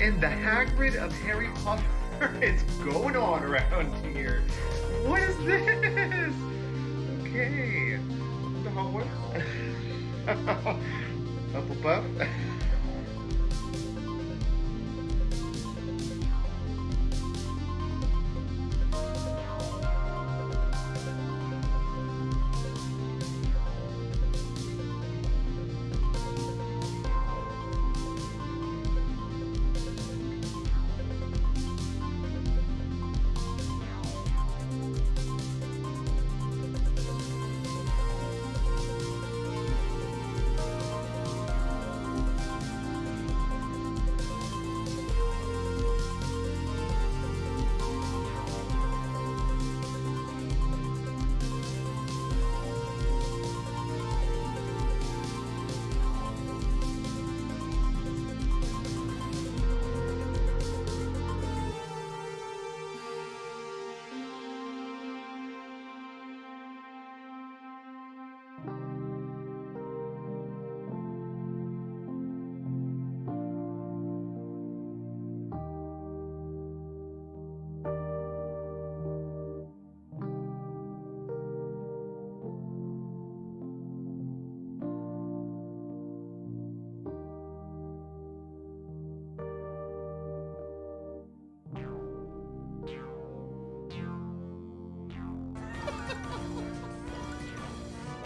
in the Hagrid of Harry Potter is going on around here? What is this? Okay. The hallway. Hufflepuff.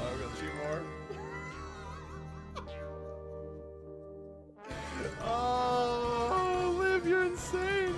Oh, we got two more. Oh, Liv, you're insane.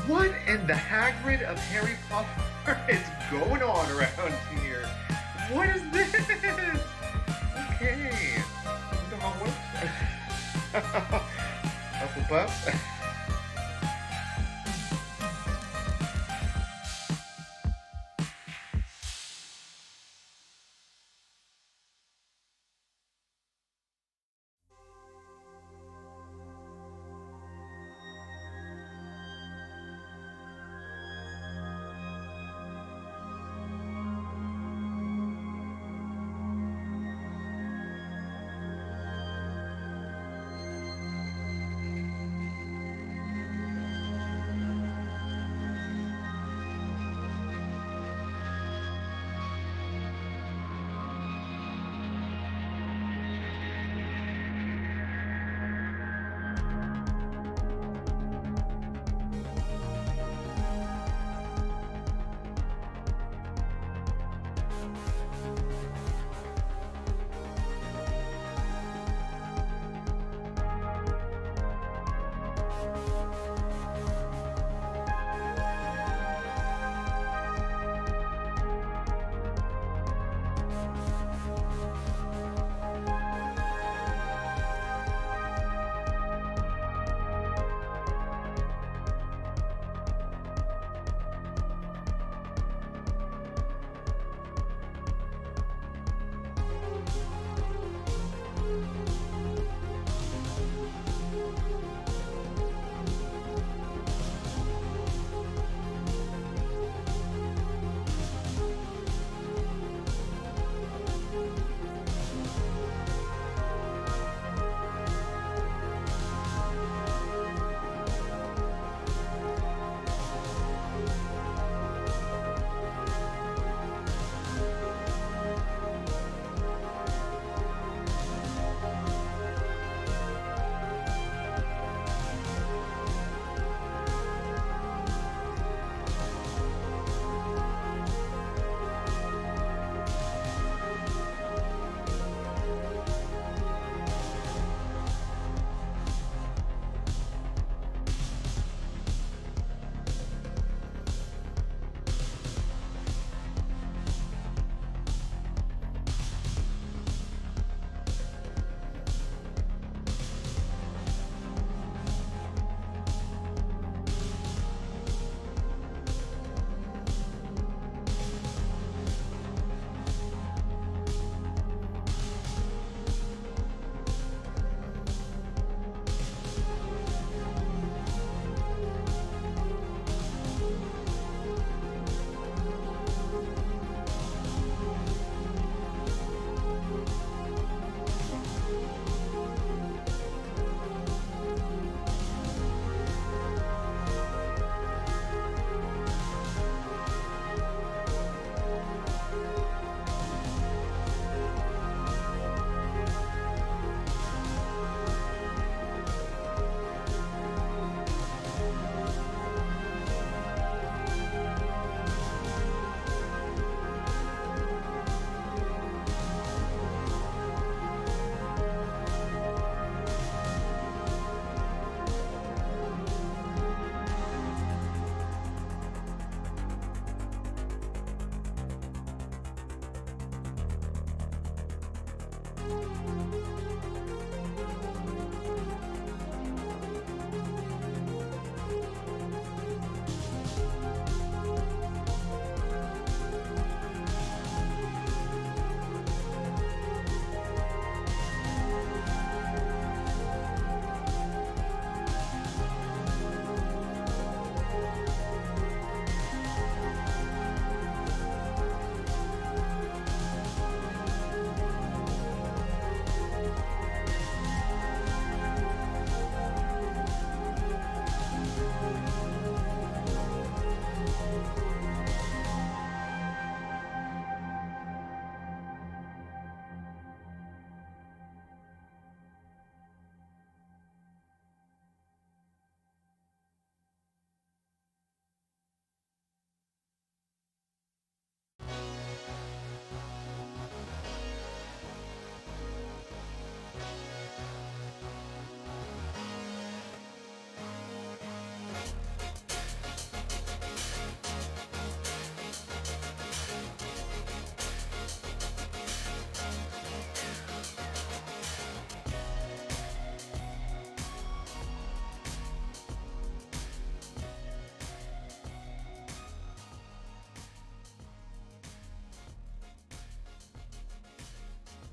What in the Hagrid of Harry Potter is going on around here? What is this? Okay. The hallway. Hufflepuff.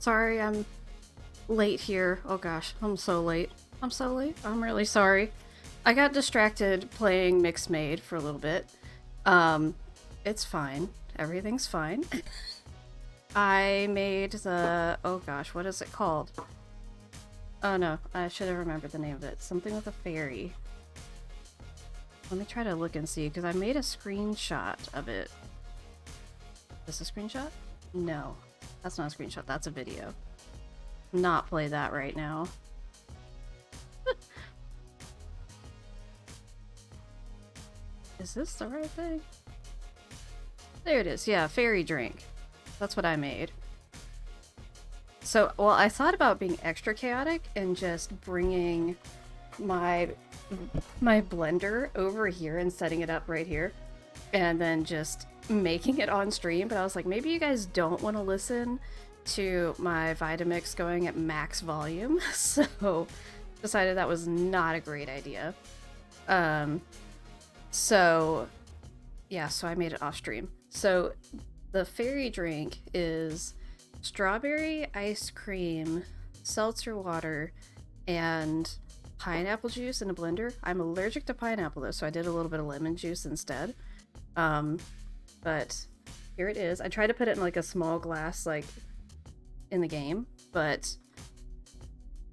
sorry I'm late here. Oh gosh, I'm so late. I'm so late. I'm really sorry. I got distracted playing Mixed Maid for a little bit. Um, it's fine. Everything's fine. I made the... oh gosh, what is it called? Oh no, I should have remembered the name of it. Something with a fairy. Let me try to look and see, because I made a screenshot of it. Is this a screenshot? No. That's not a screenshot, that's a video. Not play that right now. Is this the right thing? There it is, yeah, fairy drink. That's what I made. So, well, I thought about being extra chaotic and just bringing my blender over here and setting it up right here. And then just making it on stream, but I was like, maybe you guys don't want to listen to my Vitamix going at max volume, so decided that was not a great idea. So yeah, so I made it off stream. So the fairy drink is strawberry ice cream, seltzer water, and pineapple juice in a blender. I'm allergic to pineapple though, so I did a little bit of lemon juice instead. But here it is. I tried to put it in like a small glass, like in the game, but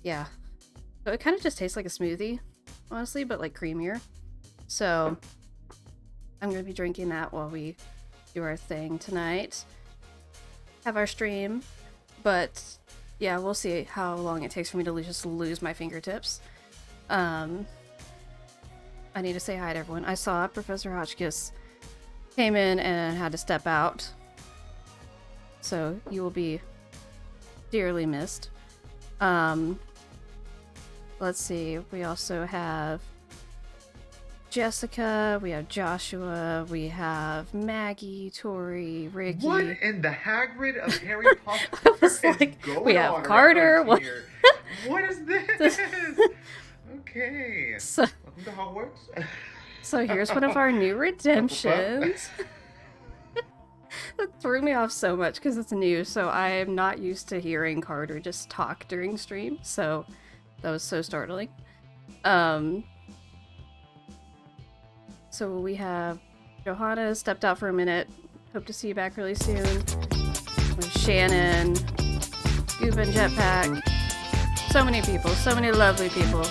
yeah. So it kind of just tastes like a smoothie, honestly, but like creamier. So I'm gonna be drinking that while we do our thing tonight. Have our stream, but yeah, we'll see how long it takes for me to just lose my fingertips. I need to say hi to everyone. I saw Professor Hotchkiss came in and had to step out, so you will be dearly missed. Let's see, we also have Jessica, we have Joshua, we have Maggie, Tori, Ricky. What in the Hagrid of Harry Potter I was is like, going we have on Carter. around here? What is this? Okay. So, Welcome to Hogwarts. so here's one of our new redemptions. That threw me off so much because it's new, so I am not used to hearing Carter just talk during stream, so that was so startling. So we have Johanna stepped out for a minute. Hope to see you back really soon. We have Shannon, Scoop and Jetpack. So many people, so many lovely people.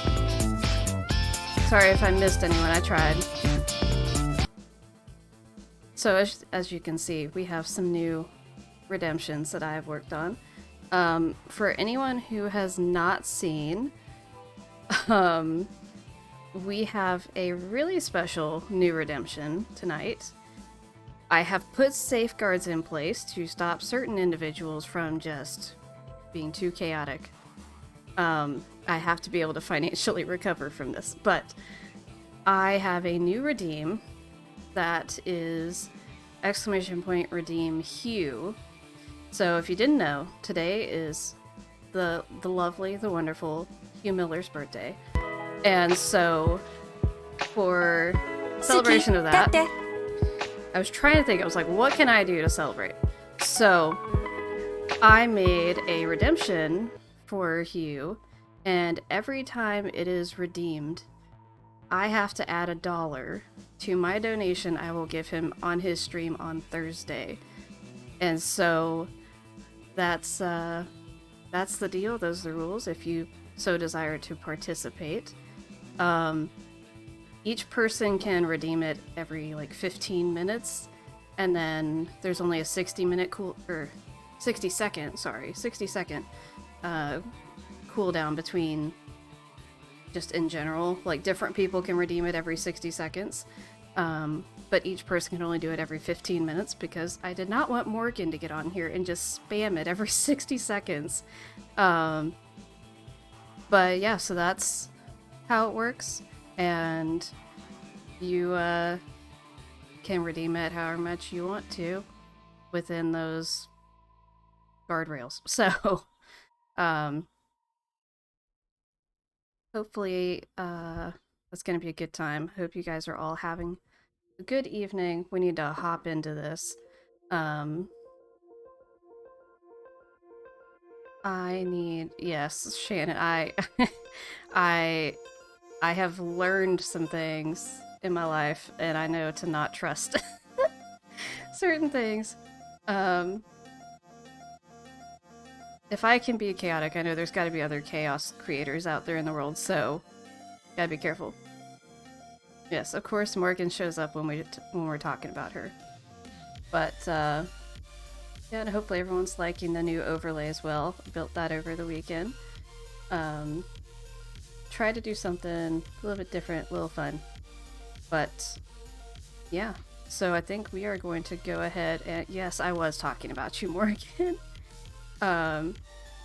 Sorry if I missed anyone, I tried. So as you can see, we have some new redemptions that I have worked on. For anyone who has not seen, we have a really special new redemption tonight. I have put safeguards in place to stop certain individuals from just being too chaotic. I have to be able to financially recover from this, but I have a new redeem that is !redeem Hugh. So if you didn't know, today is the lovely, the wonderful Hugh Miller's birthday. And so for celebration of that, I was trying to think, I was like, what can I do to celebrate? So I made a redemption for Hugh, and every time it is redeemed, I have to add $1 to my donation I will give him on his stream on Thursday. And so that's the deal. Those are the rules if you so desire to participate. Each person can redeem it every like 15 minutes, and then there's only a 60 second cooldown between, just in general, like different people can redeem it every 60 seconds. But each person can only do it every 15 minutes because I did not want Morgan to get on here and just spam it every 60 seconds. But yeah, so that's how it works, and you can redeem it however much you want to within those guardrails. So hopefully that's gonna be a good time. Hope you guys are all having a good evening. We need to hop into this. I need, yes, Shannon, I have learned some things in my life, and I know to not trust certain things. If I can be chaotic, I know there's gotta be other chaos creators out there in the world, so gotta be careful. Yes, of course Morgan shows up when we're talking about her. But, yeah, and hopefully everyone's liking the new overlay as well. Built that over the weekend. Try to do something a little bit different, a little fun. But, yeah. So I think we are going to go ahead and... Yes, I was talking about you, Morgan.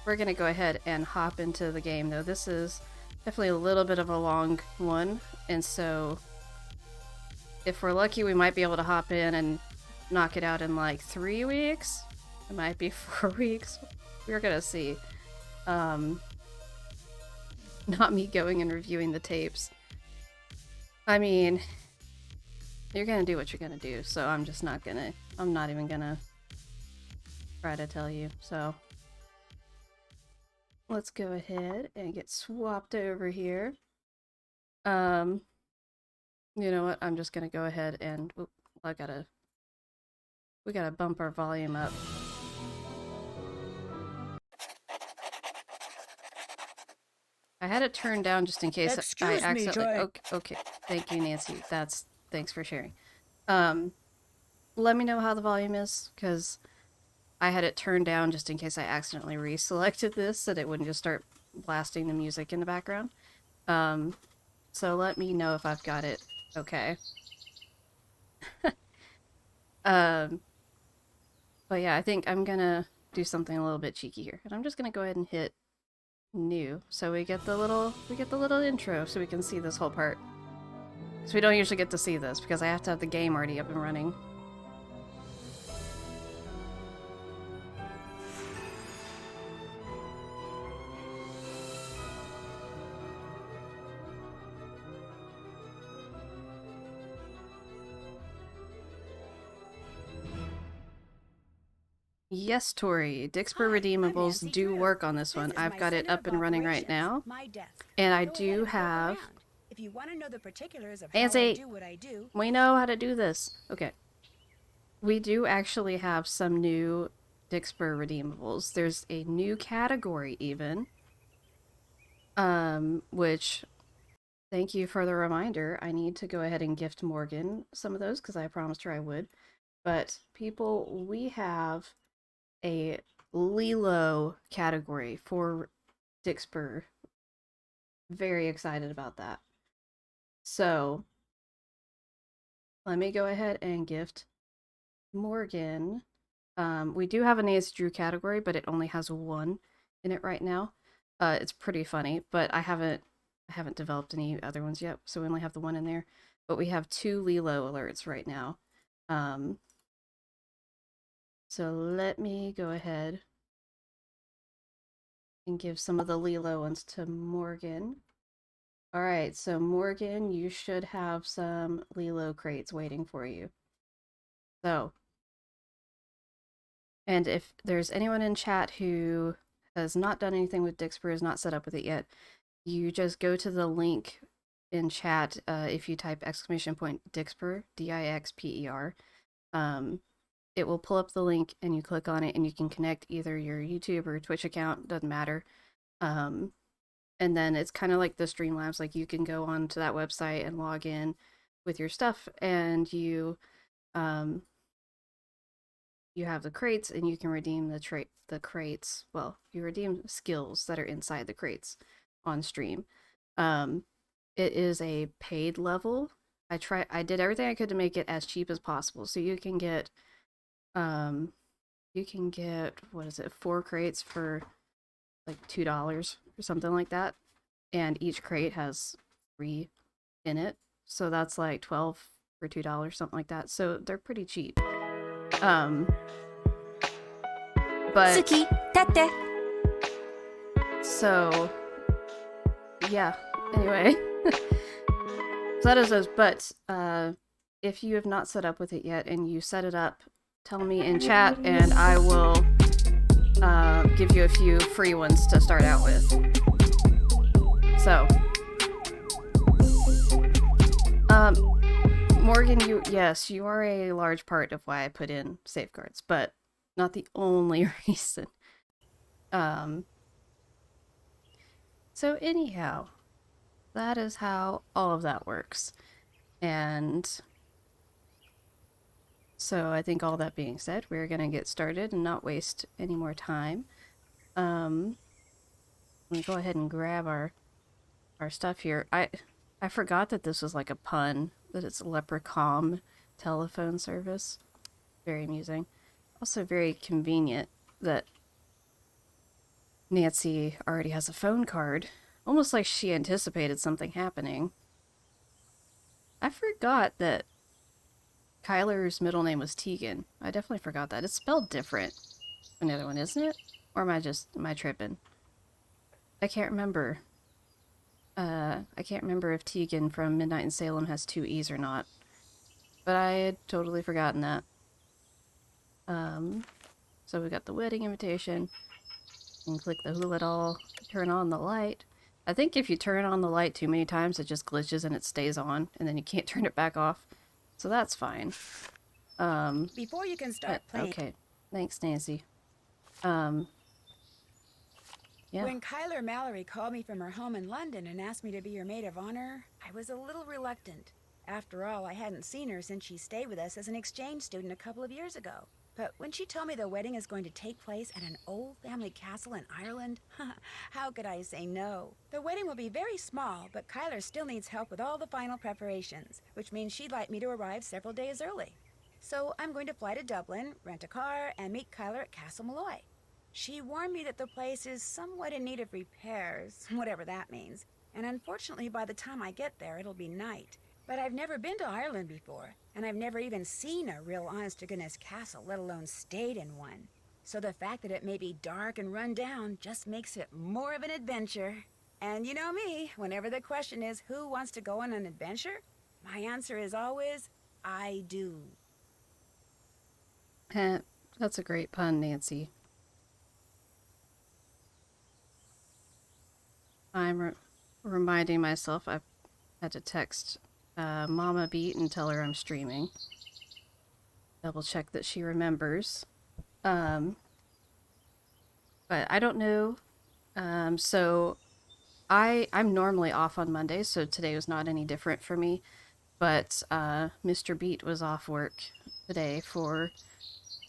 We're gonna go ahead and hop into the game, though. This is definitely a little bit of a long one, and so if we're lucky, we might be able to hop in and knock it out in like 3 weeks. It might be 4 weeks. We're gonna see. Not me going and reviewing the tapes. I mean, you're gonna do what you're gonna do, so I'm not even gonna try to tell you, so. Let's go ahead and get swapped over here. You know what? I'm just gonna go ahead and we gotta bump our volume up. I had it turned down just in case I accidentally. Okay, thank you, Nancy. Thanks for sharing. Let me know how the volume is, because I had it turned down just in case I accidentally reselected this so that it wouldn't just start blasting the music in the background. So let me know if I've got it okay. But yeah, I think I'm gonna do something a little bit cheeky here. And I'm just gonna go ahead and hit new. So we get the little intro so we can see this whole part. Because we don't usually get to see this because I have to have the game already up and running. Yes, Tori. Dixper redeemables do work on this one. I've got it up and running right now. And I do have... If you want to know the particulars of Nancy, how I do what I do... We know how to do this. Okay. We do actually have some new Dixper redeemables. There's a new category even. Which... Thank you for the reminder. I need to go ahead and gift Morgan some of those because I promised her I would. But people, we have a Lilo category for Dixper. Very excited about that. So, let me go ahead and gift Morgan. We do have a Nancy Drew category, but it only has 1 in it right now. It's pretty funny, but I haven't developed any other ones yet, so we only have the 1 in there. But we have 2 Lilo alerts right now. So let me go ahead and give some of the Lilo ones to Morgan. Alright, so Morgan, you should have some Lilo crates waiting for you. So, and if there's anyone in chat who has not done anything with Dixper, is not set up with it yet, you just go to the link in chat if you type !Dixper, D-I-X-P-E-R. It will pull up the link and you click on it and you can connect either your YouTube or Twitch account, doesn't matter. And then it's kind of like the Streamlabs, like you can go on to that website and log in with your stuff and you have the crates and you can redeem the crates. Well, you redeem skills that are inside the crates on stream. It is a paid level. I did everything I could to make it as cheap as possible. So you can get what is it, 4 crates for like $2 or something like that, and each crate has 3 in it, so that's like 12 for $2, something like that. So they're pretty cheap. But so yeah, anyway. So that is those, but if you have not set up with it yet and you set it up, tell me in chat and I will give you a few free ones to start out with. So, Morgan, yes, you are a large part of why I put in safeguards, but not the only reason. So anyhow, that is how all of that works. And so I think all that being said, we're going to get started and not waste any more time. Let me go ahead and grab our stuff here. I forgot that this was like a pun, that it's Leprechaun telephone service. Very amusing. Also very convenient that Nancy already has a phone card. Almost like she anticipated something happening. I forgot that Kyler's middle name was Tegan. I definitely forgot that. It's spelled different from the other one, isn't it? Or am I tripping? I can't remember. I can't remember if Tegan from Midnight in Salem has two E's or not. But I had totally forgotten that. So we got the wedding invitation. And click the hula doll, turn on the light. I think if you turn on the light too many times, it just glitches and it stays on, and then you can't turn it back off. So that's fine. Before you can start playing. Okay. Thanks, Nancy. Yeah. When Kyler Mallory called me from her home in London and asked me to be her maid of honor, I was a little reluctant. After all, I hadn't seen her since she stayed with us as an exchange student a couple of years ago. But when she told me the wedding is going to take place at an old family castle in Ireland, how could I say no? The wedding will be very small, but Kyler still needs help with all the final preparations, which means she'd like me to arrive several days early. So I'm going to fly to Dublin, rent a car, and meet Kyler at Castle Malloy. She warned me that the place is somewhat in need of repairs, whatever that means. And unfortunately, by the time I get there, it'll be night. But I've never been to Ireland before, and I've never even seen a real honest-to-goodness castle, let alone stayed in one. So the fact that it may be dark and run down just makes it more of an adventure. And you know me, whenever the question is who wants to go on an adventure, my answer is always, I do. That's a great pun, Nancy. I'm reminding myself I've had to text Mama Beat and tell her I'm streaming. Double check that she remembers. But I don't know. So I'm normally off on Mondays, so today was not any different for me. But Mr. Beat was off work today for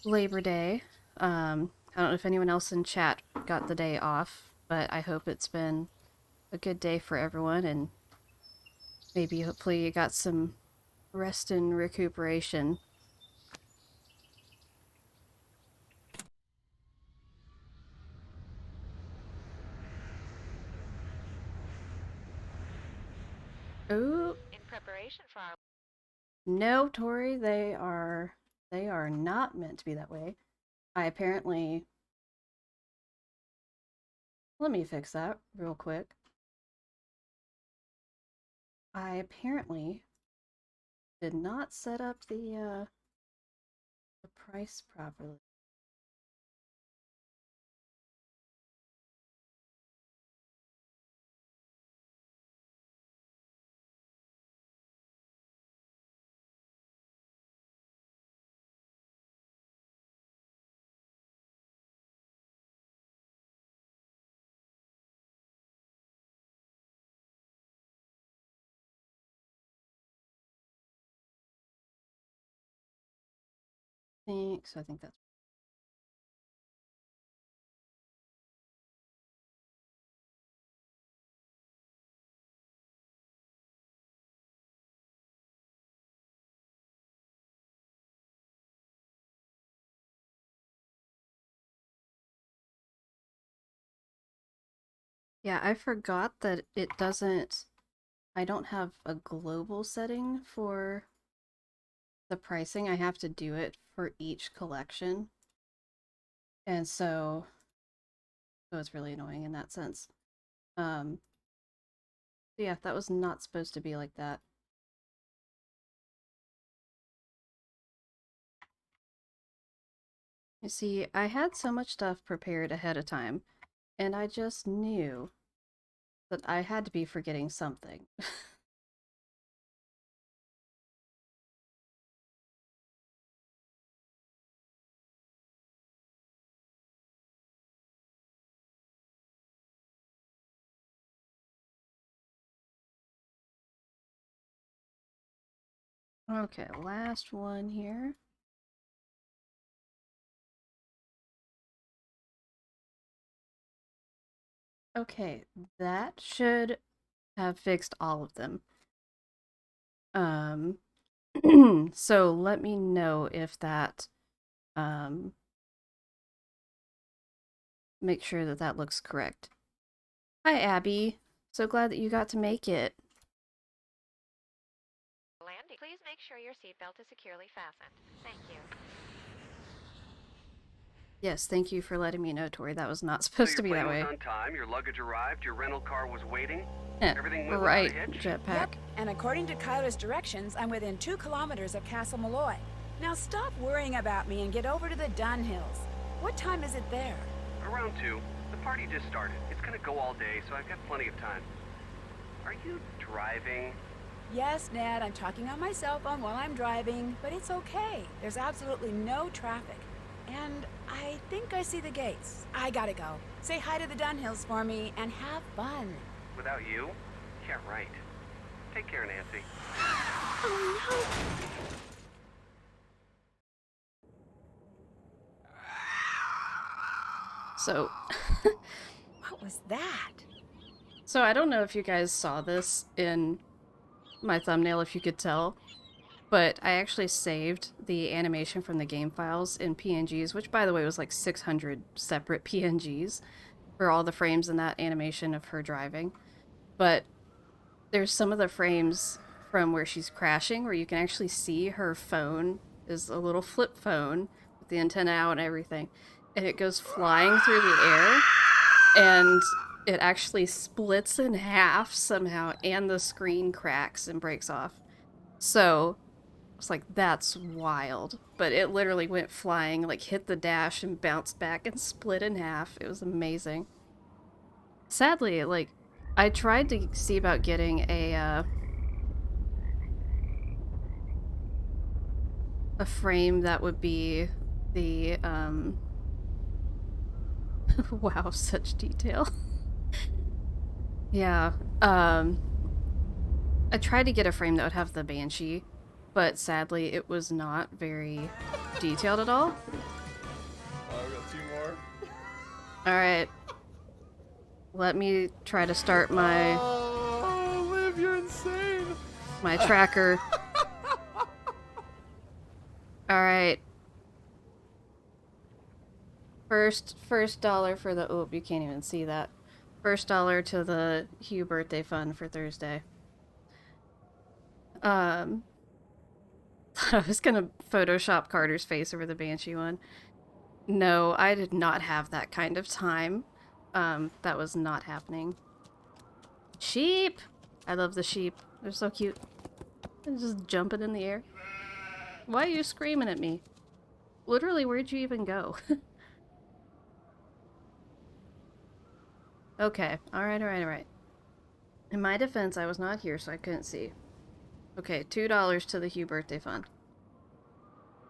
Labor Day. I don't know if anyone else in chat got the day off, but I hope it's been a good day for everyone, and maybe hopefully you got some rest and recuperation. Ooh. In preparation for our... No, Tori, they are not meant to be that way. I apparently... Let me fix that real quick. I apparently did not set up the price properly. So I think that's... Yeah, I forgot that it doesn't... I don't have a global setting for the pricing. I have to do it for each collection. And so it's really annoying in that sense. Yeah, that was not supposed to be like that. You see, I had so much stuff prepared ahead of time, and I just knew that I had to be forgetting something. Okay, last one here. Okay, that should have fixed all of them. Um, so let me know if that, um, make sure that that looks correct. Hi, Abby. So glad that you got to make it. Landing. Please make sure your seatbelt is securely fastened. Thank you. Yes, thank you for letting me know, Tori. That was not So supposed your to be that plane way. was on time, your luggage arrived, your rental car was waiting, Eh, everything went right, without a hitch? jetpack. Yep, and according to Kyla's directions, I'm within 2 kilometers of Castle Malloy. Now stop worrying about me and get over to the Dun Hills. What time is it there? Around 2. The party just started. It's gonna go all day, so I've got plenty of time. Are you driving? Yes, Ned, I'm talking on my cell phone while I'm driving, but it's okay. There's absolutely no traffic. And I think I see the gates. I gotta go. Say hi to the Dun Hills for me and have fun. Without you? Yeah, right. Take care, Nancy. Oh So, no! What was that? so I don't know if you guys saw this in my thumbnail, if you could tell, but I actually saved the animation from the game files in PNGs, which by the way was like 600 separate PNGs for all the frames in that animation of her driving. But there's some of the frames from where she's crashing where you can actually see her phone is a little flip phone with the antenna out and everything, and it goes flying through the air, and it actually splits in half somehow, and the screen cracks and breaks off. So it's like, that's wild. But it literally went flying, like hit the dash and bounced back and split in half. It was amazing. Sadly, like, I tried to see about getting a frame that would be the, wow, such detail. Yeah, I tried to get a frame that would have the Banshee, but sadly it was not very detailed at all. Oh, we got 2 more. Alright. Let me try to start my Oh, Liv, you're insane. my tracker. Alright. First dollar for the, oh, you can't even see that. First dollar to the Hugh birthday fund for Thursday. I was gonna Photoshop Carter's face over the Banshee one. No, I did not have that kind of time. That was not happening. Sheep! I love the sheep. They're so cute. They're just jumping in the air. Why are you screaming at me? Literally, where'd you even go? Okay, alright. In my defense, I was not here, so I couldn't see. Okay, $2 to the Hugh birthday fund.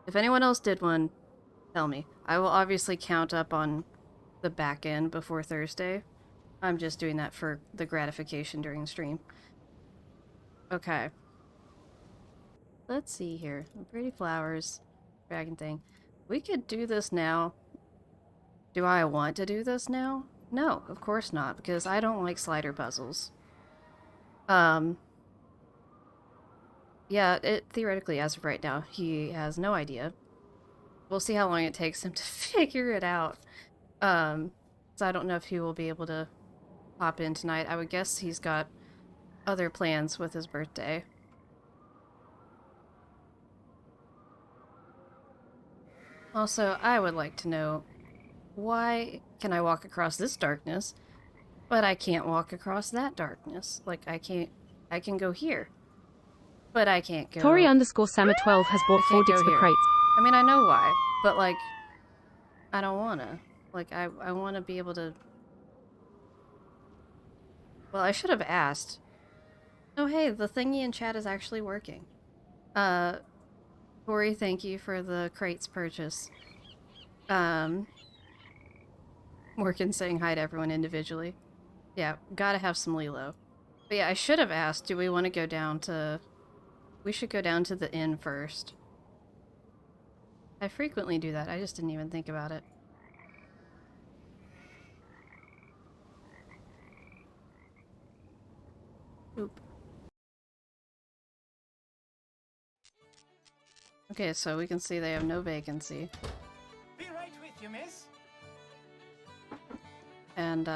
If anyone else did one, tell me. I will obviously count up on the back end before Thursday. I'm just doing that for the gratification during the stream. Okay. Let's see here. Pretty flowers. Dragon thing. We could do this now. Do I want to do this now? No, of course not, because I don't like slider puzzles. Yeah, it theoretically, as of right now, he has no idea. We'll see how long it takes him to figure it out. So I don't know if he will be able to pop in tonight. I would guess he's got other plans with his birthday. Also, I would like to know, why can I walk across this darkness, but I can't walk across that darkness? Like, I can go here, but I can't go... Tori_Sama12 has bought I 4 can't go digs for here. crates. I mean, I know why, but like, I don't wanna. Like, I wanna be able to... Well, I should have asked. Oh, hey, the thingy in chat is actually working. Corey, thank you for the crates purchase. Morgan saying hi to everyone individually. Yeah, gotta have some Lilo. But yeah, I should have asked, do we want to go down to... We should go down to the inn first. I frequently do that, I just didn't even think about it. Oop. Okay, so we can see they have no vacancy. Be right with you, miss. And,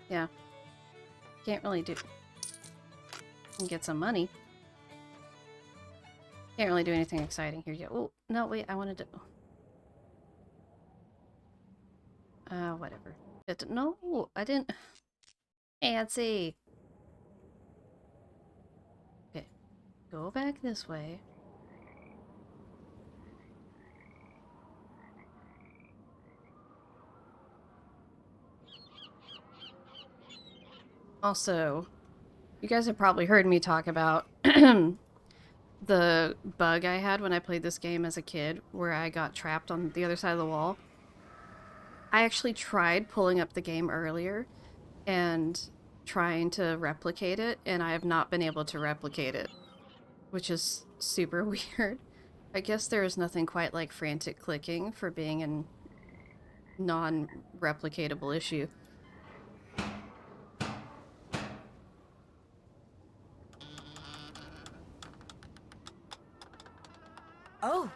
yeah. Can't really do... Can get some money. Can't really do anything exciting here yet. Oh, no, wait, I wanted to... whatever. No, I didn't... Fancy! Okay. Go back this way. Also, you guys have probably heard me talk about the bug I had when I played this game as a kid, where I got trapped on the other side of the wall. I actually tried pulling up the game earlier and trying to replicate it, and I have not been able to replicate it, which is super weird. I guess there is nothing quite like frantic clicking for being a non-replicatable issue. Oh,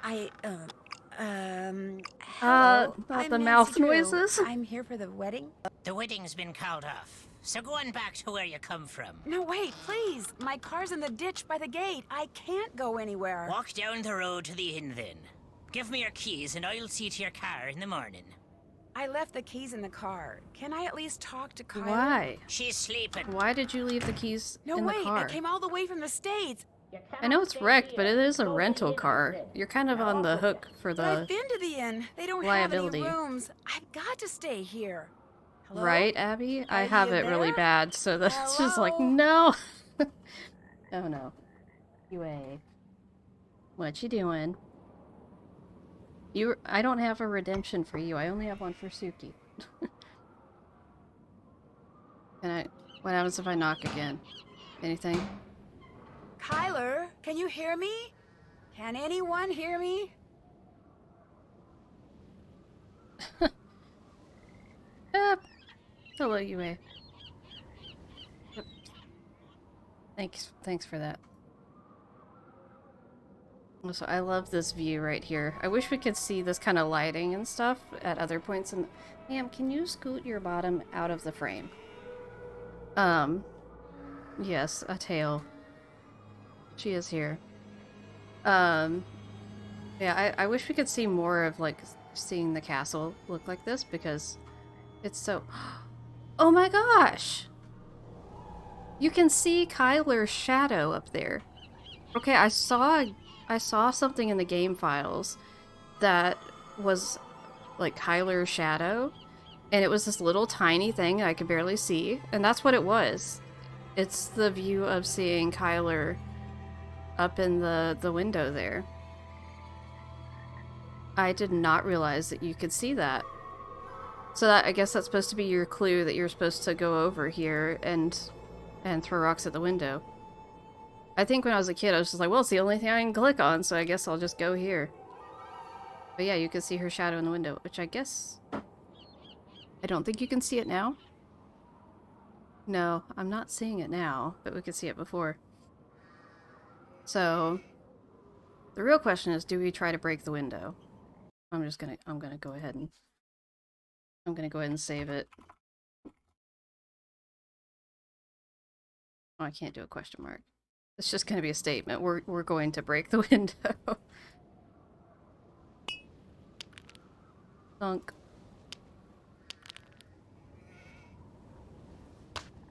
Not hello. I'm the Nancy mouth Drew. noises. I'm here for the wedding. The wedding's been called off, so go on back to where you come from. No, wait, please. My car's in the ditch by the gate. I can't go anywhere. Walk down the road to the inn then. Give me your keys and I'll see to your car in the morning. I left the keys in the car. Can I at least talk to Kyla? Why? She's sleeping. Why did you leave the keys No, in the wait, car? I came all the way from the States. I know it's wrecked, but it is a rental car. You're kind of on the hook for But I've the... been to the inn. They don't liability. have any rooms. I've got to stay here. Hello? Right, Abby? I Are have you it really there? bad, so that's just like, Hello? no! Oh no. UA. What you doing? I don't have a redemption for you, I only have one for Suki. What happens if I knock again? Anything? Kyler, can you hear me? Can anyone hear me? Hello, UA. Yep. Thanks for that. Also, I love this view right here. I wish we could see this kind of lighting and stuff at other points in... Ma'am, can you scoot your bottom out of the frame? Yes, a tail. She is here. Yeah, I wish we could see more of, like, seeing the castle look like this, because it's so... Oh my gosh! You can see Kyler's shadow up there. Okay, I saw something in the game files that was, like, Kyler's shadow, and it was this little tiny thing I could barely see, and that's what it was. It's the view of seeing Kyler up in the window there. I did not realize that you could see that. So that, I guess that's supposed to be your clue that you're supposed to go over here and throw rocks at the window. I think when I was a kid I was just like, well, it's the only thing I can click on, so I guess I'll just go here. But yeah, you can see her shadow in the window, which I guess... I don't think you can see it now. No, I'm not seeing it now, but we could see it before. So, the real question is, do we try to break the window? I'm gonna go ahead and save it. Oh, I can't do a question mark. It's just gonna be a statement. We're going to break the window. Thunk.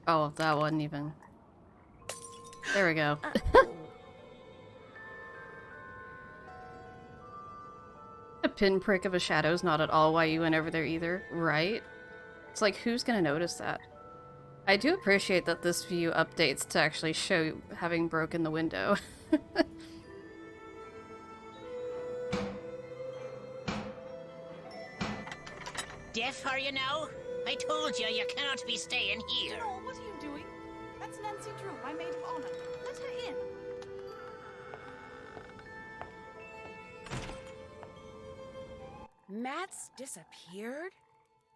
Oh, that wasn't even... There we go. pinprick of a shadow is not at all why you went over there either, right? It's like, who's gonna notice that? I do appreciate that this view updates to actually show having broken the window. Deaf are you now? I told you you cannot be staying here. No, what are you doing? That's Nancy Drew, my maid of honor. Let her in. Matt's disappeared?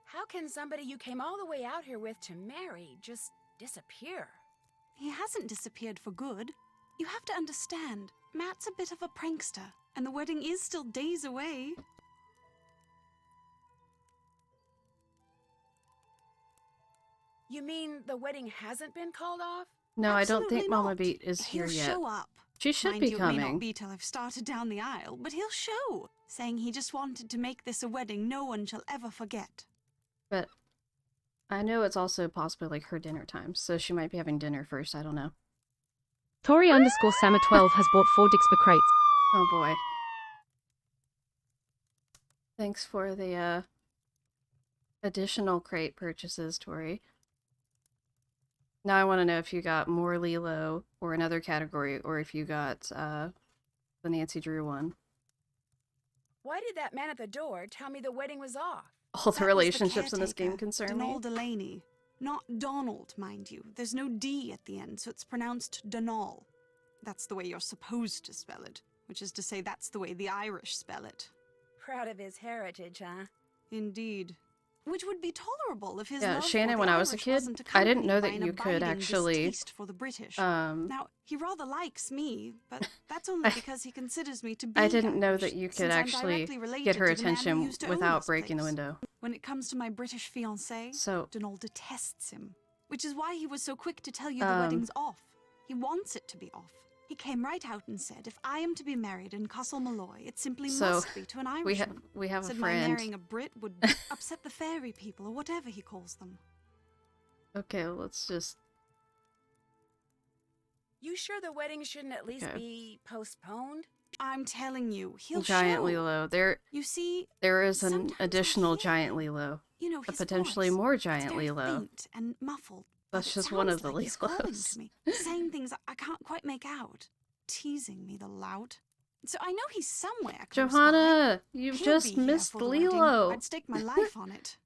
How can somebody you came all the way out here with to marry just disappear? He hasn't disappeared for good. You have to understand, Matt's a bit of a prankster, and the wedding is still days away. You mean the wedding hasn't been called off? No, I don't think Absolutely Mama not. Beat is here He'll yet. show up. She should Mind be you, it may coming. not be till I've started down the aisle, but he'll show, saying he just wanted to make this a wedding no one shall ever forget. But I know it's also possibly like her dinner time, so she might be having dinner first, I don't know. Tori_Sama12 has bought 4 Dixper crates. Oh boy. Thanks for the additional crate purchases, Tori. Now I want to know if you got more Lilo or another category, or if you got the Nancy Drew one. Why did that man at the door tell me the wedding was off? All the That was relationships in this caretaker, game concern Donald me. Delaney. Not Donald, mind you. There's no D at the end, so it's pronounced Donal. That's the way you're supposed to spell it, which is to say that's the way the Irish spell it. Proud of his heritage, huh? Indeed. Which would be tolerable if his Yeah, love Shannon, for when the I was a Irish kid, wasn't I didn't know accompanied that by you an could abiding actually, distaste for the British. um, Now, he rather likes me, but that's only because he considers me to be I didn't know Irish, that you could since I'm actually directly related get her to the man who attention used to own without this breaking the place. window. When it comes to my British fiancé, So, Donald detests him, which is why he was so quick to tell you the wedding's off. He wants it to be off. He came right out and said, if I am to be married in Castle Malloy, it simply So, must be to an Irishman. we have a Said my friend. marrying a Brit would upset the fairy people, or whatever he calls them. Okay, let's just... You sure the wedding shouldn't at least Okay. be postponed? I'm telling you, he'll Giant show. Lilo. There You is an sometimes I additional hear giant him. Lilo. You know, A his potentially voice. more It's giant very Lilo. faint and muffled. That's but it just one of sounds the like he's calling Lilos. to me, saying things I can't quite make out, teasing me, the lout. So I know he's somewhere close by. Johanna, you've He'll just be here missed for the wedding. Lilo. I'd stake my life on it.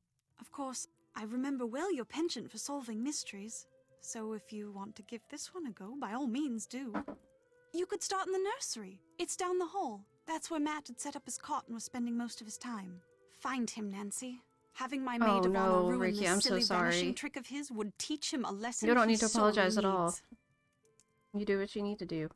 Of course, I remember well your penchant for solving mysteries. So if you want to give this one a go, by all means do. You could start in the nursery. It's down the hall. That's where Matt had set up his cot and was spending most of his time. Find him, Nancy. Having my maid Oh, of no, honor ruin Ricky, this I'm so silly vanishing sorry. trick of his would teach him a lesson You don't he need to sorely apologize at all. needs. You do what you need to do.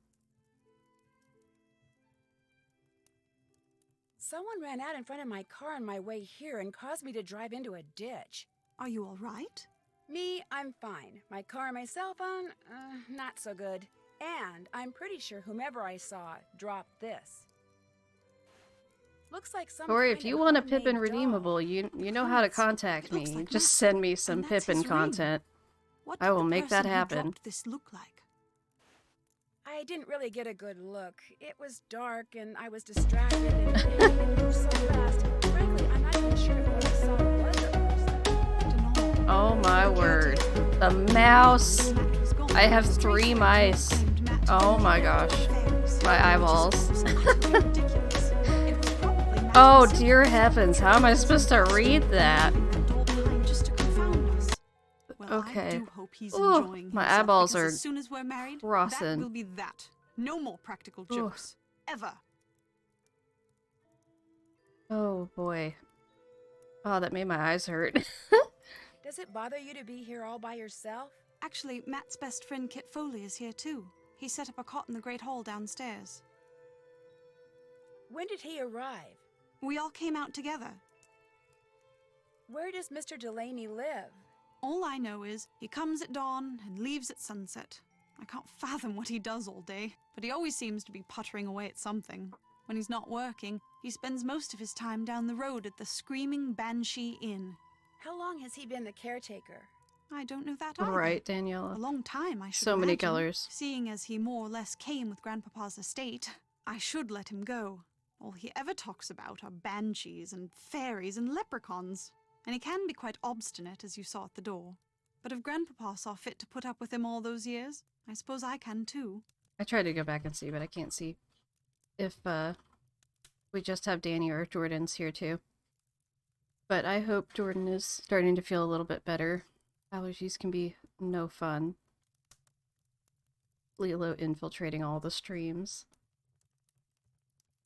Someone ran out in front of my car on my way here and caused me to drive into a ditch. Are you all right? Me, I'm fine. My car and my cell phone, not so good. And I'm pretty sure whomever I saw dropped this. Looks like some Tori, kind if you of want a homemade Pippin doll. redeemable, you know how to Prince. contact It looks me. like Just Matt. send me some And that's Pippin his ring. content. What I did will the make that person who happen. dropped this look like? I didn't really get a good look. It was dark and I was distracted and it moved so fast. Frankly, I'm not even sure if what I saw was a person. Oh my word. The mouse. I have 3 mice. Oh my gosh. My eyeballs. Oh dear heavens, how am I supposed to read that? Okay. Ooh, my eyeballs are as soon as we're married, crossing. that will be that. No more practical Ooh. jokes. Ever. Oh boy. Oh, that made my eyes hurt. Does it bother you to be here all by yourself? Actually, Matt's best friend Kit Foley is here too. He set up a cot in the great hall downstairs. When did he arrive? We all came out together. Where does Mr. Delaney live? All I know is he comes at dawn and leaves at sunset. I can't fathom what he does all day, but he always seems to be puttering away at something. When he's not working, he spends most of his time down the road at the Screaming Banshee Inn. How long has he been the caretaker? I don't know that either. Right, A Daniela. long time, I should So many imagine. colors. Seeing as he more or less came with Grandpapa's estate, I should let him go. All he ever talks about are banshees and fairies and leprechauns. And he can be quite obstinate, as you saw at the door. But if Grandpapa saw fit to put up with him all those years, I suppose I can too. I tried to go back and see, but I can't see if we just have Danny or if Jordan's here too. But I hope Jordan is starting to feel a little bit better. Allergies can be no fun. Lilo infiltrating all the streams.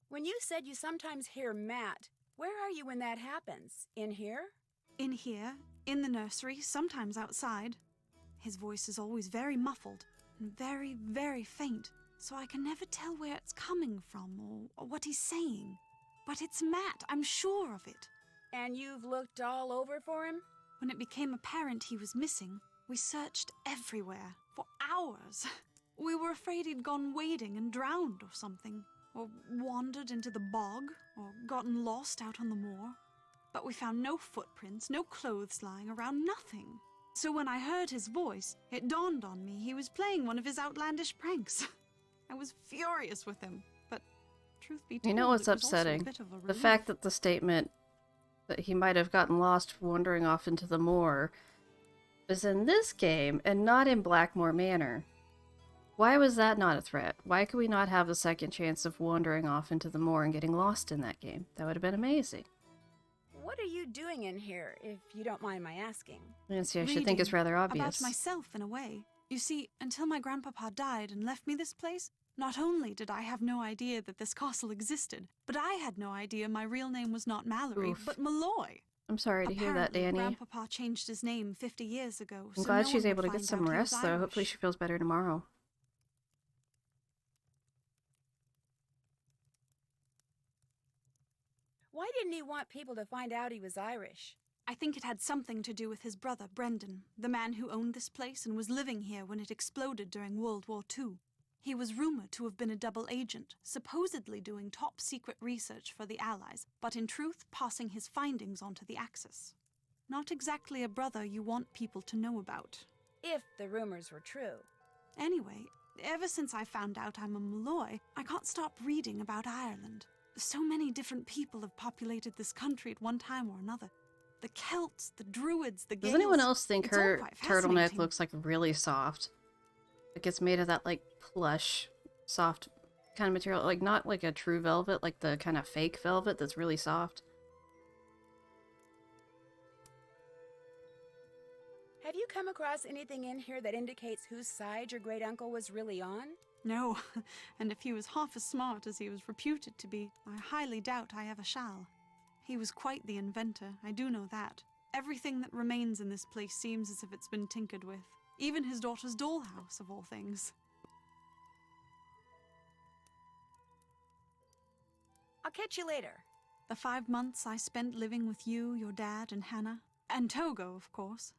When you said you sometimes hear Matt, where are you when that happens? In here? In here, in the nursery, sometimes outside. His voice is always very muffled and very, very faint, so I can never tell where it's coming from or what he's saying. But it's Matt, I'm sure of it. And you've looked all over for him? When it became apparent he was missing, we searched everywhere for hours. We were afraid he'd gone wading and drowned or something, or wandered into the bog, or gotten lost out on the moor. But we found no footprints, no clothes lying around, nothing. So when I heard his voice, it dawned on me he was playing one of his outlandish pranks. I was furious with him, but truth be told, You know what's it was also a upsetting? bit of a The relief. fact that the statement that he might have gotten lost wandering off into the moor is in this game and not in Blackmore Manor. Why was that not a threat? Why could we not have a second chance of wandering off into the moor and getting lost in that game? That would have been amazing. What are you doing in here, if you don't mind my asking? Nancy, I should think it's rather About obvious. myself, in a way. You see, until my grandpapa died and left me this place, not only did I have no idea that this castle existed, but I had no idea my real name was not Mallory, Oof. but Malloy. I'm sorry to hear that, Apparently, Danny. Grandpapa changed his name 50 years ago. I'm so glad no she's one able would to get find some out he was rest, though. Hopefully Irish. she feels better tomorrow. Why didn't he want people to find out he was Irish? I think it had something to do with his brother, Brendan, the man who owned this place and was living here when it exploded during World War II. He was rumored to have been a double agent, supposedly doing top-secret research for the Allies, but in truth passing his findings onto the Axis. Not exactly a brother you want people to know about. If the rumors were true. Anyway, ever since I found out I'm a Malloy, I can't stop reading about Ireland. So many different people have populated this country at one time or another. The Celts, the Druids, the Gaels. Does anyone else think It's all her quite turtleneck fascinating. looks like really soft? Like it's made of that like plush, soft kind of material, like not like a true velvet, like the kind of fake velvet that's really soft. Have you come across anything in here that indicates whose side your great-uncle was really on? No, and if he was half as smart as he was reputed to be, I highly doubt I ever shall. He was quite the inventor, I do know that. Everything that remains in this place seems as if it's been tinkered with. Even his daughter's dollhouse, of all things. I'll catch you later. The 5 months I spent living with you, your dad, and Hannah. And Togo, of course.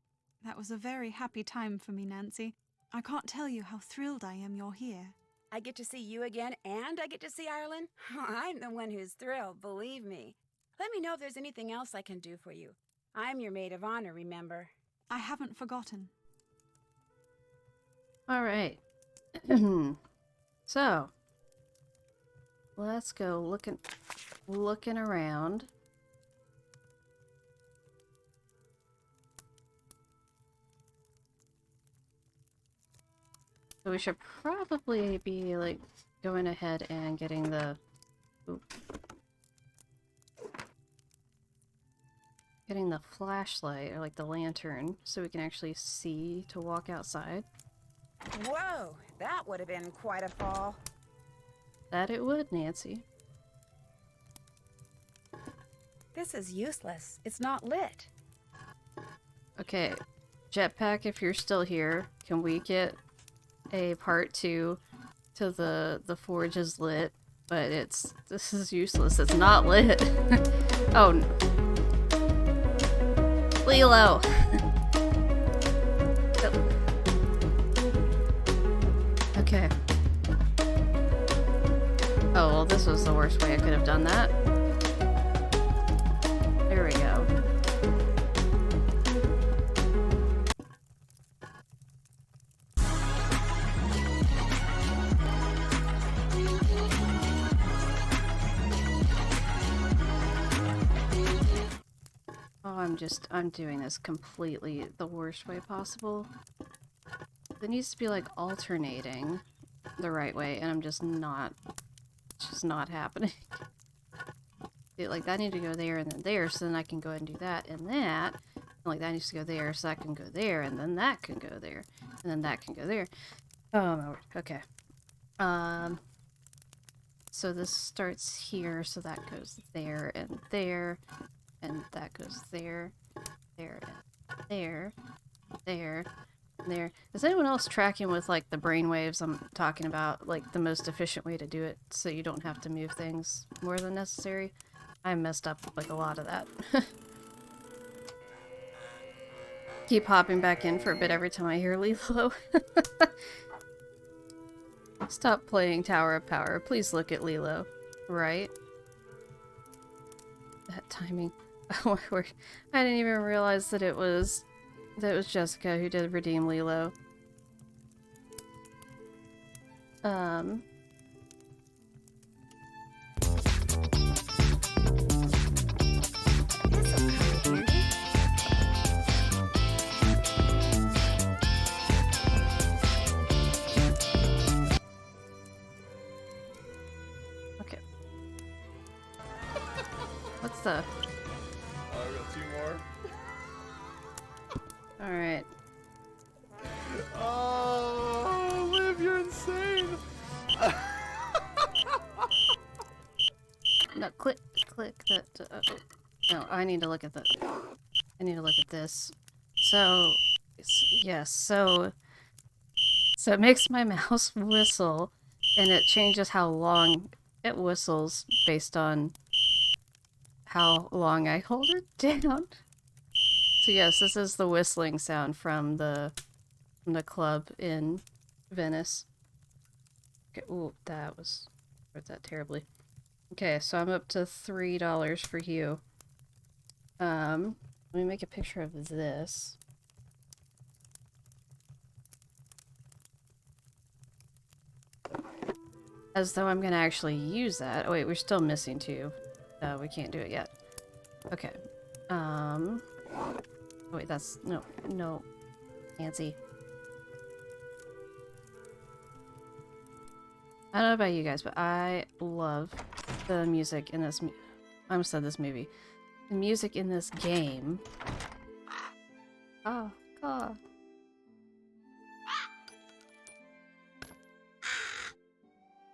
That was a very happy time for me, Nancy. I can't tell you how thrilled I am you're here. I get to see you again, and I get to see Ireland? I'm the one who's thrilled, believe me. Let me know if there's anything else I can do for you. I'm your maid of honor, remember? I haven't forgotten. All right. So, let's go looking around. So we should probably be like going ahead and getting the getting the flashlight or like the lantern so we can actually see to walk outside. Whoa, that would have been quite a fall. That it would, Nancy. This is useless. It's not lit. Okay, Jetpack, if you're still here, can we get a part 2 to the forge is lit, but this is useless. It's not lit. Oh no. Lilo. Okay. Oh well, this was the worst way I could have done that. There we go. I'm doing this completely the worst way possible. It needs to be like alternating the right way, and it's just not happening. Like that need to go there and then there, so then I can go ahead and do that and that. And like that needs to go there, so that can go there, and then that can go there, and then that can go there. Oh my word. Okay. So this starts here, so that goes there and there, and that goes there, there, and there, there, and there. Is anyone else tracking with like the brainwaves I'm talking about, like the most efficient way to do it so you don't have to move things more than necessary? I messed up like a lot of that. Keep hopping back in for a bit every time I hear Lilo. Stop playing Tower of Power. Please look at Lilo. Right? That timing. Oh my word. I didn't even realize that it was Jessica who did Redeem Lilo. Okay. What's the... Oh, we got 2 more. Alright. Oh, Liv, you're insane. No, click that. No, I need to look at the. I need to look at this. So, yes, so it makes my mouse whistle, and it changes how long it whistles based on how long I hold it down. So yes, this is the whistling sound from the club in Venice. Okay, ooh, that hurt that terribly. Okay, so I'm up to $3 for you. Let me make a picture of this. As though I'm gonna actually use that. Oh wait, we're still missing 2. We can't do it yet. Okay. Wait, that's... No. Nancy. I don't know about you guys, but I love the music in this... I almost said this movie. The music in this game. Oh, God.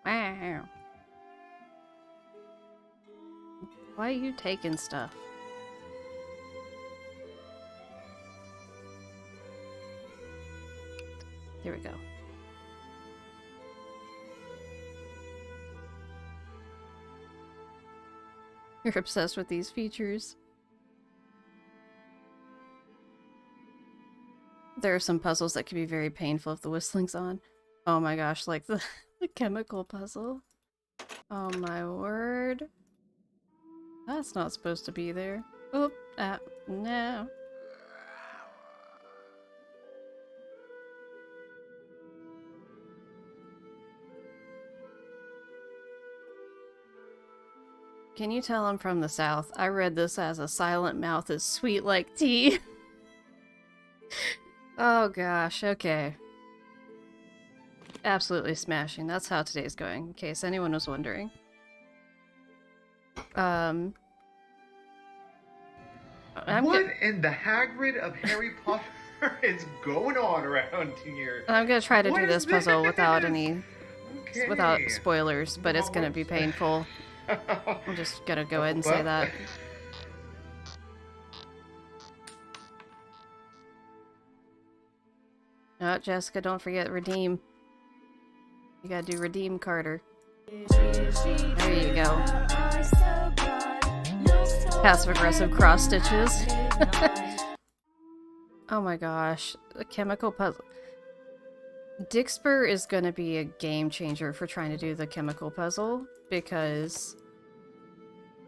Wow. Why are you taking stuff? Here we go. You're obsessed with these features. There are some puzzles that can be very painful if the whistling's on. Oh my gosh, like the chemical puzzle. Oh my word. That's not supposed to be there. Oop, no. Can you tell I'm from the South? I read this as a silent mouth is sweet like tea. Oh gosh, okay. Absolutely smashing. That's how today's going, in case anyone was wondering. What in the Hagrid of Harry Potter is going on around here? I'm gonna try to What do is this puzzle without this? without Okay. spoilers, but it's gonna be painful. I'm just gonna go ahead and say that. Oh, Jessica, don't forget redeem. You gotta do redeem Carter. There you go. Passive-aggressive cross stitches. Oh my gosh. The chemical puzzle. Dixper is gonna be a game changer for trying to do the chemical puzzle, because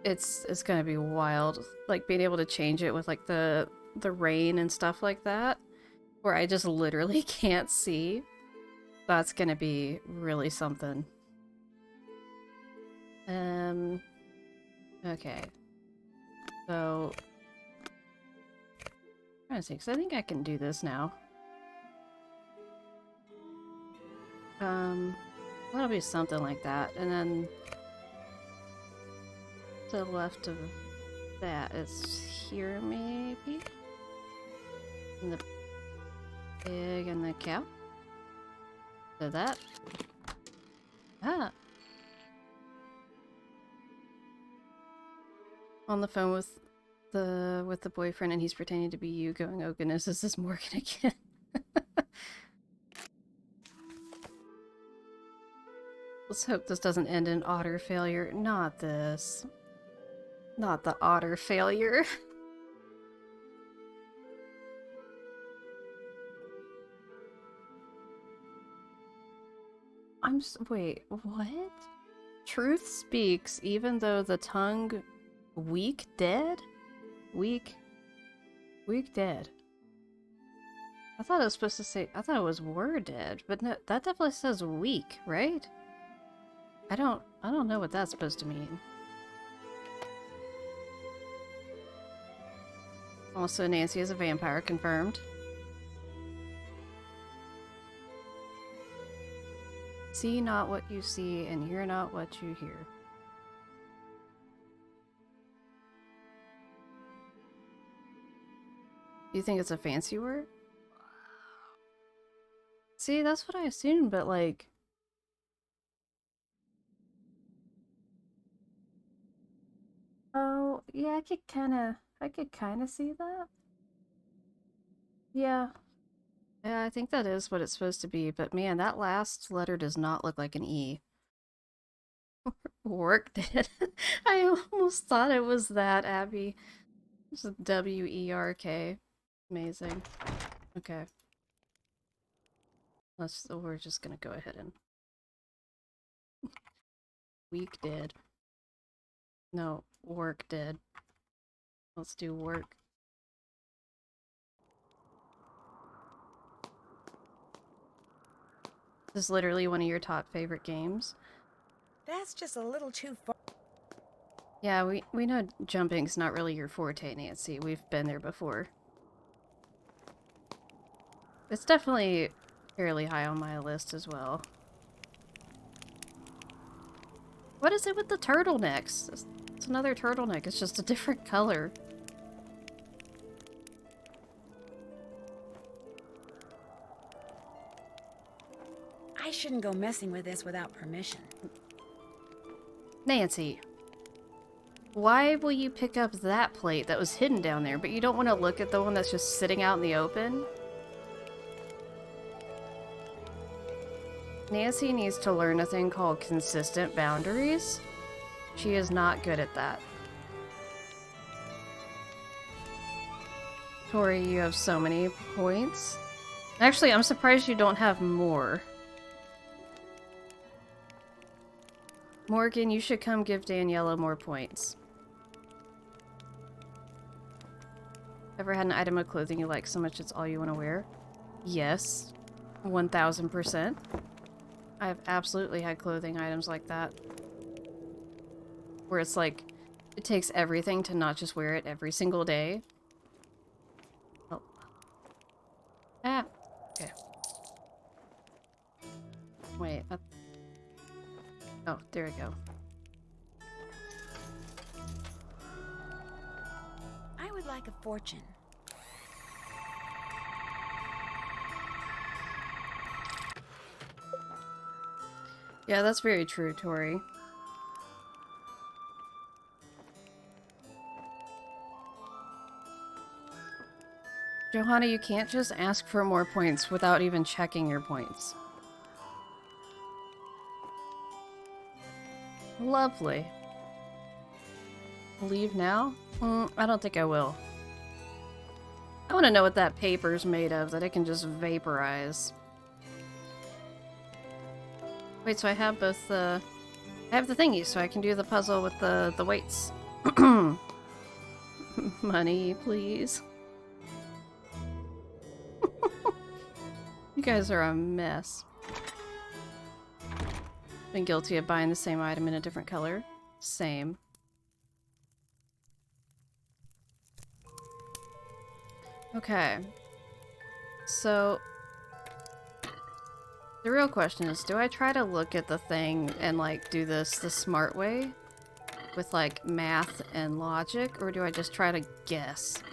it's gonna be wild. Like, being able to change it with, like, the rain and stuff like that, where I just literally can't see. That's gonna be really something. Okay. So, trying to see, because I think I can do this now. That'll be something like that, and then to the left of that is here, maybe? And the pig and the cow? So that. Ah! On the phone with the boyfriend, and he's pretending to be you, going, "Oh goodness, this is Morgan again." Let's hope this doesn't end in otter failure. Not this. Not the otter failure. Wait, what? Truth speaks even though the tongue weak dead? Weak dead. I thought it was supposed to say, I thought it was were dead, but no, that definitely says weak, right? I don't know what that's supposed to mean. Also, Nancy is a vampire, confirmed. See not what you see, and hear not what you hear. You think it's a fancy word? See, that's what I assumed, but like... Oh, yeah, I could kinda see that. Yeah. Yeah, I think that is what it's supposed to be, but man, that last letter does not look like an E. Worked it. I almost thought it was that, Abby. It's a W-E-R-K. Amazing. Okay. We're just gonna go ahead and... Week did. No, work did. Let's do work. This is literally one of your top favorite games. That's just a little too far. Yeah, we know jumping's not really your forte, Nancy. We've been there before. It's definitely fairly high on my list as well. What is it with the turtlenecks? It's another turtleneck. It's just a different color. I shouldn't go messing with this without permission. Nancy, why will you pick up that plate that was hidden down there, but you don't want to look at the one that's just sitting out in the open? Nancy needs to learn a thing called consistent boundaries. She is not good at that. Tori, you have so many points. Actually, I'm surprised you don't have more. Morgan, you should come give Daniela more points. Ever had an item of clothing you like so much it's all you want to wear? Yes. 1000%. I've absolutely had clothing items like that. Where it's like, it takes everything to not just wear it every single day. Oh. Ah. Okay. Wait. Oh, there we go. I would like a fortune. Yeah, that's very true, Tori. Johanna, you can't just ask for more points without even checking your points. Lovely. Leave now? I don't think I will. I want to know what that paper's made of that it can just vaporize. Wait, so I have both the... I have the thingy, so I can do the puzzle with the weights. Money, please. You guys are a mess. Been guilty of buying the same item in a different color. Same. Okay. So, the real question is, do I try to look at the thing and, like, do this the smart way? With, like, math and logic? Or do I just try to guess?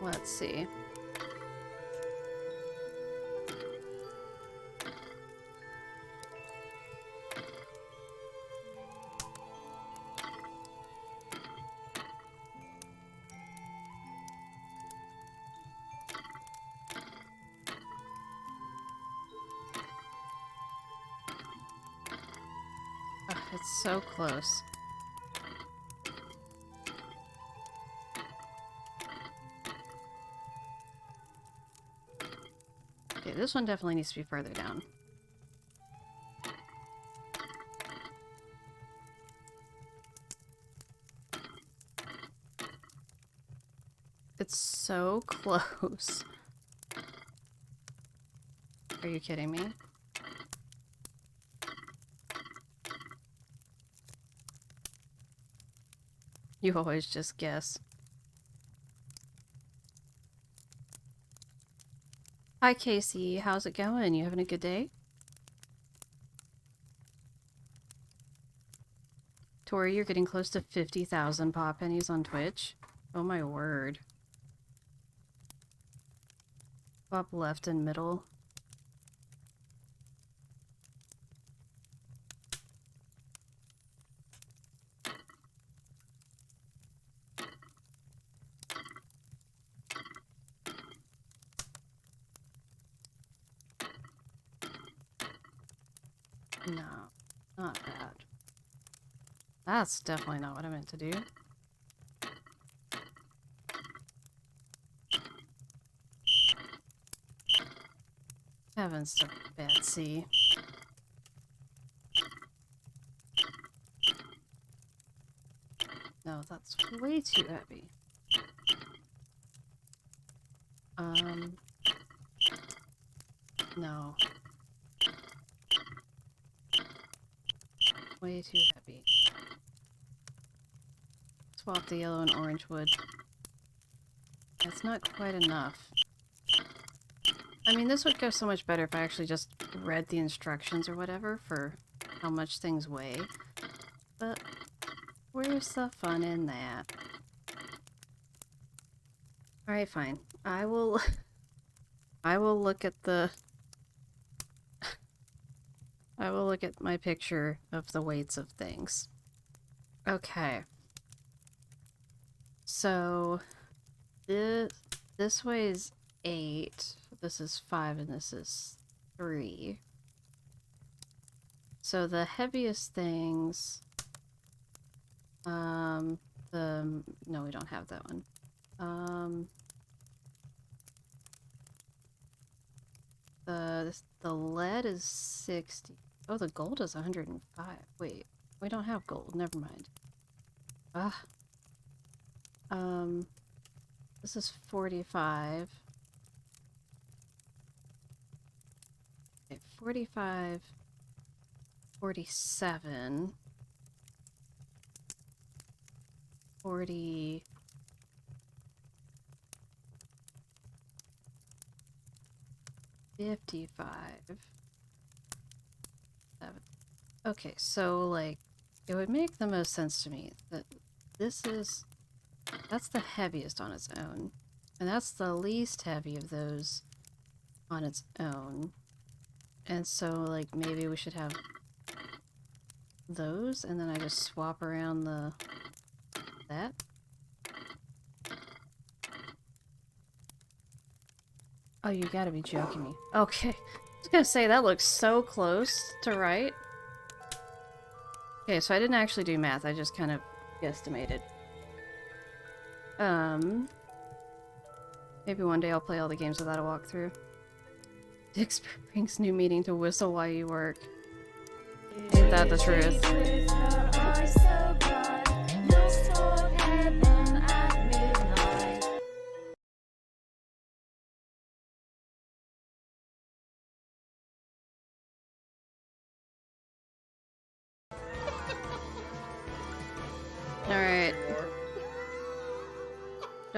Let's see. Ugh, it's so close. Okay, this one definitely needs to be further down. It's so close. Are you kidding me? You always just guess. Hi Casey, how's it going? You having a good day? Tori, you're getting close to 50,000 pop pennies on Twitch. Oh my word. Up left and middle. No, not that. That's definitely not what I meant to do. Heavens to Betsy. No, that's way too heavy. No. Way too heavy. Swap the yellow and orange wood. That's not quite enough. I mean, this would go so much better if I actually just read the instructions or whatever for how much things weigh. But where's the fun in that? Alright, fine. I will look at the I will look at my picture of the weights of things. Okay. So this weighs 8, this is 5, and this is 3. So the heaviest things, no, we don't have that one. The lead is 60. Oh, the gold is 105. Wait, we don't have gold. Never mind. Ah. This is 45. Okay, 45, 47, 40, 55, 7. Okay, so, like, it would make the most sense to me that that's the heaviest on its own. And that's the least heavy of those on its own. And so, like, maybe we should have those, and then I just swap around that. Oh, you gotta be joking me. Okay. I was gonna say, that looks so close to right. Okay, so I didn't actually do math, I just kind of guesstimated. Maybe one day I'll play all the games without a walkthrough. Dix brings new meaning to whistle while you work. Ain't that the truth?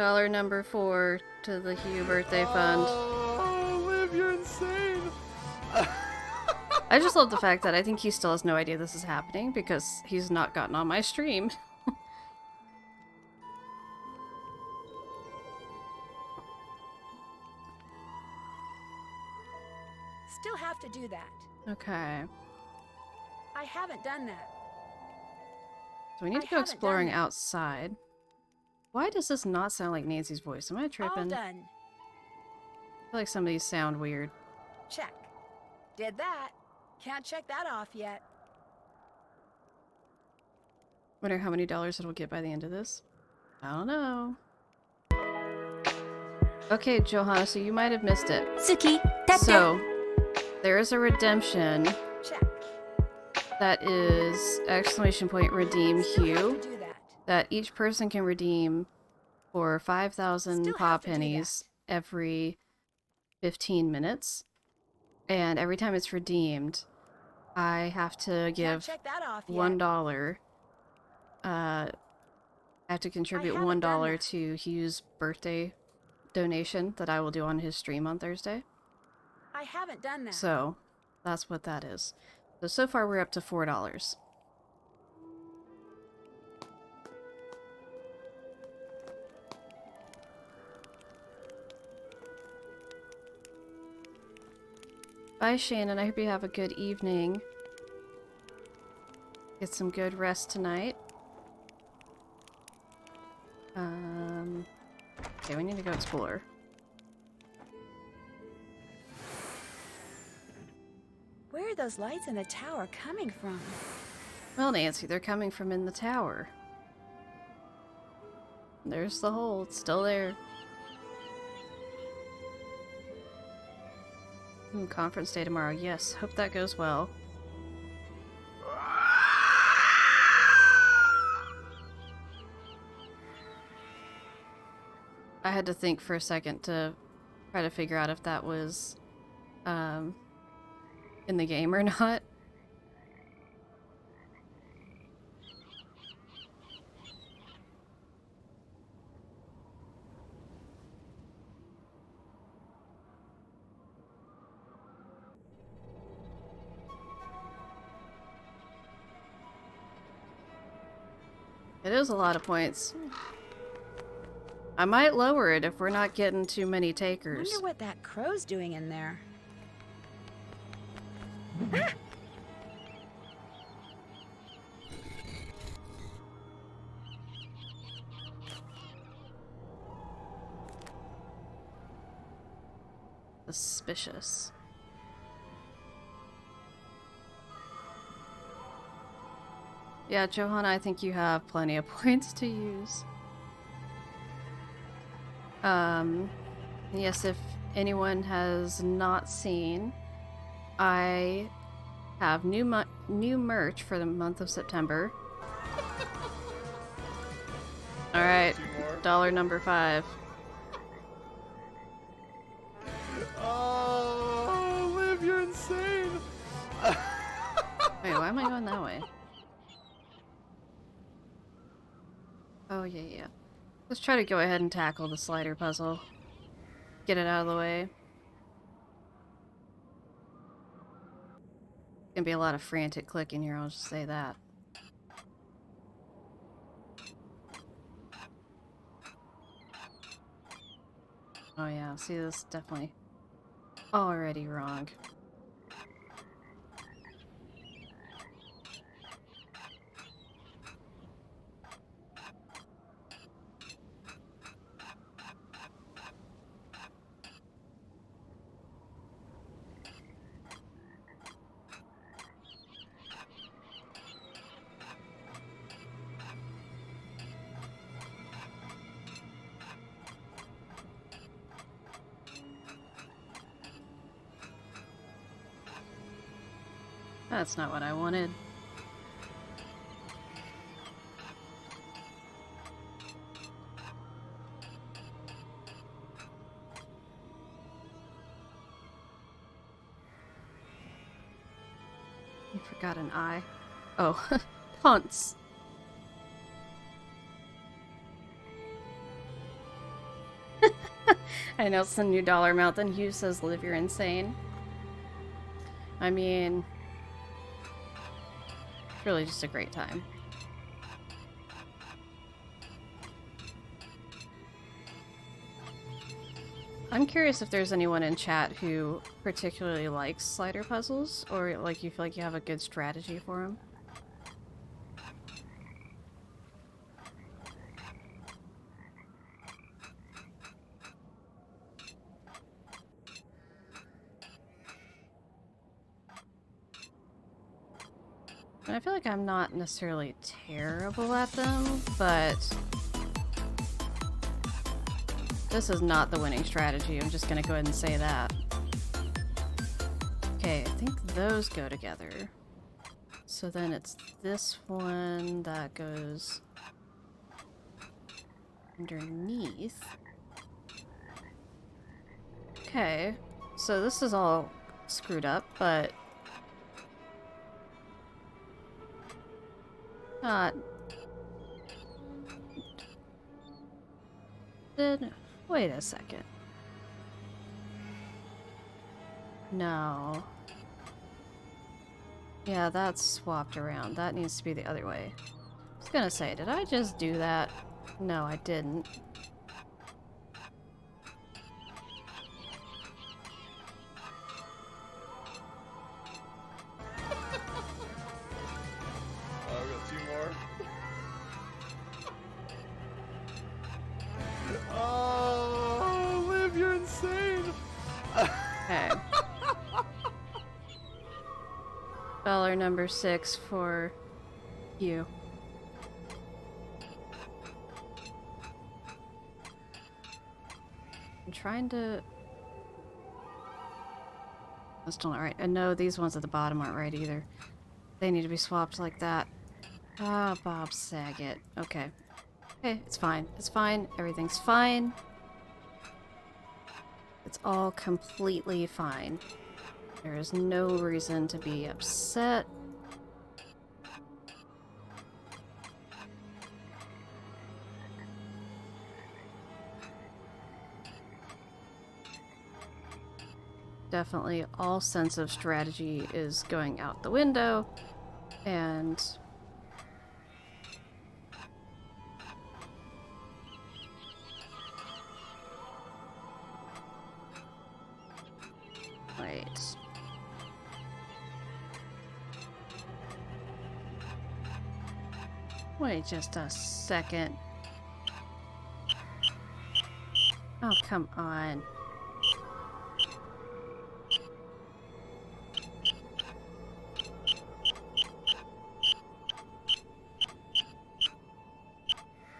Dollar number 4 to the Hugh birthday fund. Oh, Liv, you're insane. I just love the fact that I think he still has no idea this is happening because he's not gotten on my stream. Still have to do that. Okay. I haven't done that. So we need I to go haven't done exploring that. outside. Why does this not sound like Nancy's voice? Am I All tripping? I done. feel like some of these sound weird. Check. Did that. Can't check that off yet. Wonder how many dollars it'll get by the end of this. I don't know. Okay, Johanna, so you might have missed it. Suki, that's So, there is a redemption Check. that is exclamation point redeem Still have Hugh to do that. that each person can redeem for 5,000 Still paw have to do pennies every 15 minutes. And every time it's redeemed, I have to Can't give check that off yet. $1. I have to contribute haven't done $1 that. to Hugh's birthday donation that I will do on his stream on Thursday. I haven't done that. So, that's what that is. So far we're up to $4. Bye, Shannon. I hope you have a good evening. Get some good rest tonight. Okay, we need to go explore. Where are those lights in the tower coming from? Well, Nancy, they're coming from in the tower. There's the hole. It's still there. Conference day tomorrow. Yes, hope that goes well. I had to think for a second to try to figure out if that was in the game or not. It is a lot of points. I might lower it if we're not getting too many takers. Wonder what that crow's doing in there. Suspicious. Yeah, Johanna, I think you have plenty of points to use. Yes, if anyone has not seen, I have new merch for the month of September. All right, dollar number 5. Oh, Liv, you're insane. Wait, why am I going that way? Oh, yeah. Let's try to go ahead and tackle the slider puzzle. Get it out of the way. Gonna be a lot of frantic clicking here, I'll just say that. Oh yeah, see, this is definitely already wrong. That's not what I wanted. You forgot an I. Oh, punts. I know it's the new dollar amount. Then Hugh says, live you're insane. I mean, it's really just a great time. I'm curious if there's anyone in chat who particularly likes slider puzzles, or like you feel like you have a good strategy for them. And I feel like I'm not necessarily terrible at them, but this is not the winning strategy. I'm just gonna go ahead and say that. Okay, I think those go together. So then it's this one that goes underneath. Okay, so this is all screwed up, but not. Then wait a second. No. Yeah, that's swapped around. That needs to be the other way. I was gonna say, did I just do that? No, I didn't. Oh, we got two more. Oh, Liv, you're insane. Okay. Dollar number 6 for you. I'm trying to... That's still not right. And no, these ones at the bottom aren't right either. They need to be swapped like that. Ah, Bob Saget. Okay. Okay, it's fine. It's fine. Everything's fine. It's all completely fine. There is no reason to be upset. Definitely all sense of strategy is going out the window, and wait. Wait just a second. Oh, come on.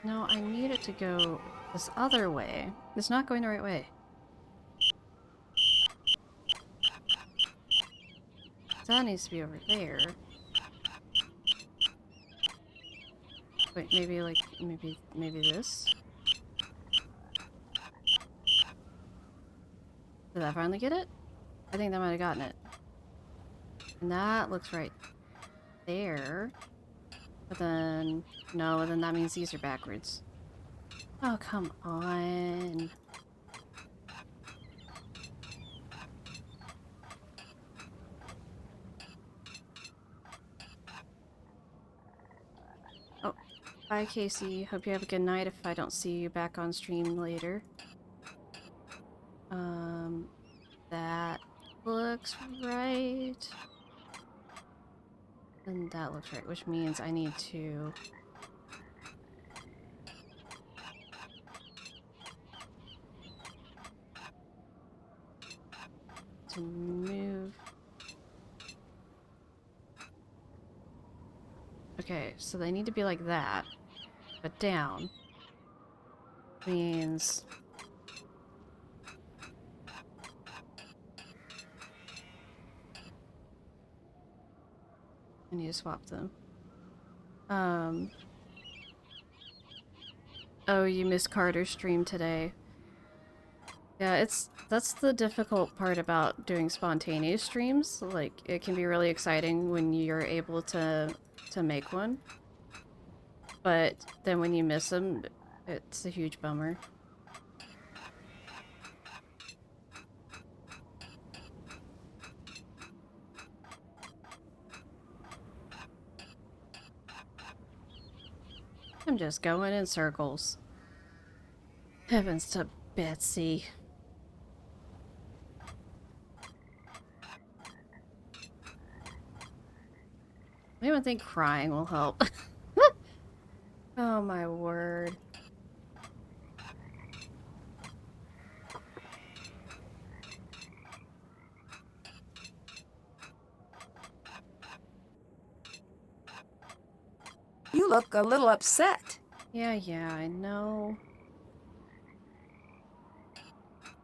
No, I need it to go this other way. It's not going the right way. That needs to be over there. Wait, maybe like, maybe this? Did I finally get it? I think that might have gotten it. And that looks right there. But then, no, then that means these are backwards. Oh, come on. Oh, bye Casey. Hope you have a good night if I don't see you back on stream later. That looks right. And that looks right, which means I need to... move... Okay, so they need to be like that, but down means... I need to swap them. Oh, you missed Carter's stream today. Yeah, that's the difficult part about doing spontaneous streams. Like, it can be really exciting when you're able to make one. But then when you miss them, it's a huge bummer. just going in circles. Heavens to Betsy. I don't even think crying will help. Oh my word. You look a little upset. Yeah, I know.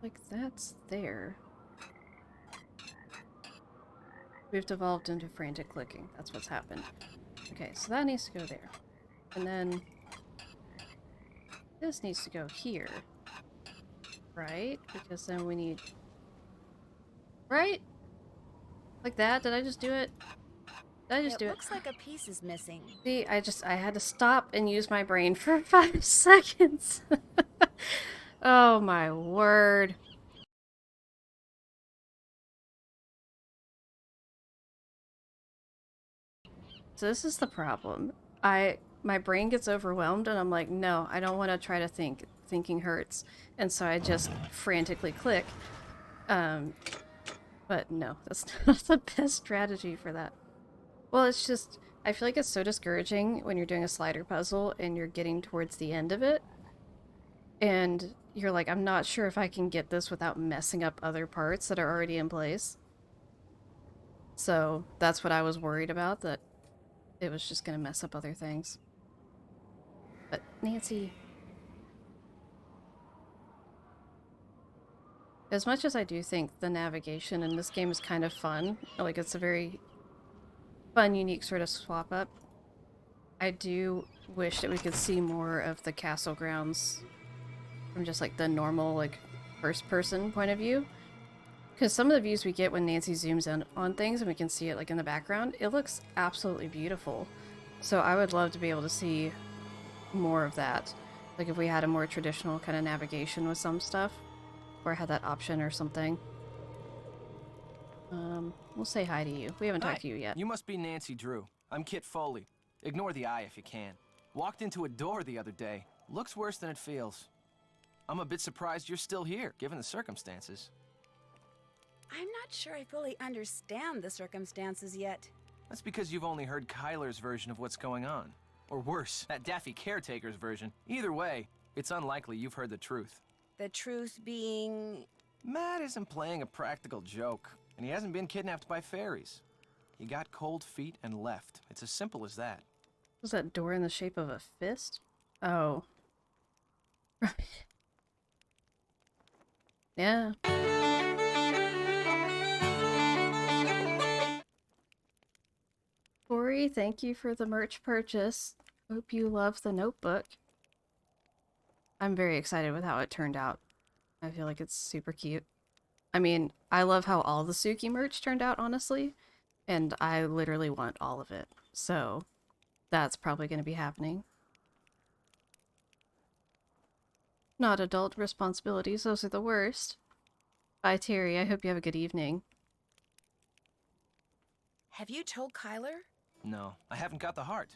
Like, that's there. We've devolved into frantic clicking. That's what's happened. Okay, so that needs to go there. And then this needs to go here. Right? Because then we need... Right? Like that? Did I just do it? Did I just do it? It looks like a piece is missing. See, I had to stop and use my brain for 5 seconds. Oh my word. So this is the problem. My brain gets overwhelmed and I'm like, no, I don't want to try to think. Thinking hurts. And so I just frantically click. But no, that's not the best strategy for that. Well, it's just, I feel like it's so discouraging when you're doing a slider puzzle and you're getting towards the end of it. And you're like, I'm not sure if I can get this without messing up other parts that are already in place. So that's what I was worried about, that it was just going to mess up other things. But Nancy... As much as I do think the navigation in this game is kind of fun, like it's a very fun, unique sort of swap up, I do wish that we could see more of the castle grounds from just like the normal, like, first person point of view. Because some of the views we get when Nancy zooms in on things and we can see it like in the background, it looks absolutely beautiful. So I would love to be able to see more of that. Like if we had a more traditional kind of navigation with some stuff. Or had that option or something. We'll say hi to you. We haven't talked to you yet. You must be Nancy Drew. I'm Kit Foley. Ignore the eye if you can. Walked into a door the other day. Looks worse than it feels. I'm a bit surprised you're still here, given the circumstances. I'm not sure I fully understand the circumstances yet. That's because you've only heard Kyler's version of what's going on. Or worse, that daffy caretaker's version. Either way, it's unlikely you've heard the truth. The truth being... Matt isn't playing a practical joke, and he hasn't been kidnapped by fairies. He got cold feet and left. It's as simple as that. Was that door in the shape of a fist? Oh. Right. Yeah. Corey, thank you for the merch purchase. Hope you love the notebook. I'm very excited with how it turned out. I feel like it's super cute. I mean, I love how all the Suki merch turned out, honestly. And I literally want all of it. So, that's probably going to be happening. Not adult responsibilities, those are the worst. Bye, Terry. I hope you have a good evening. Have you told Kyler? No, I haven't got the heart.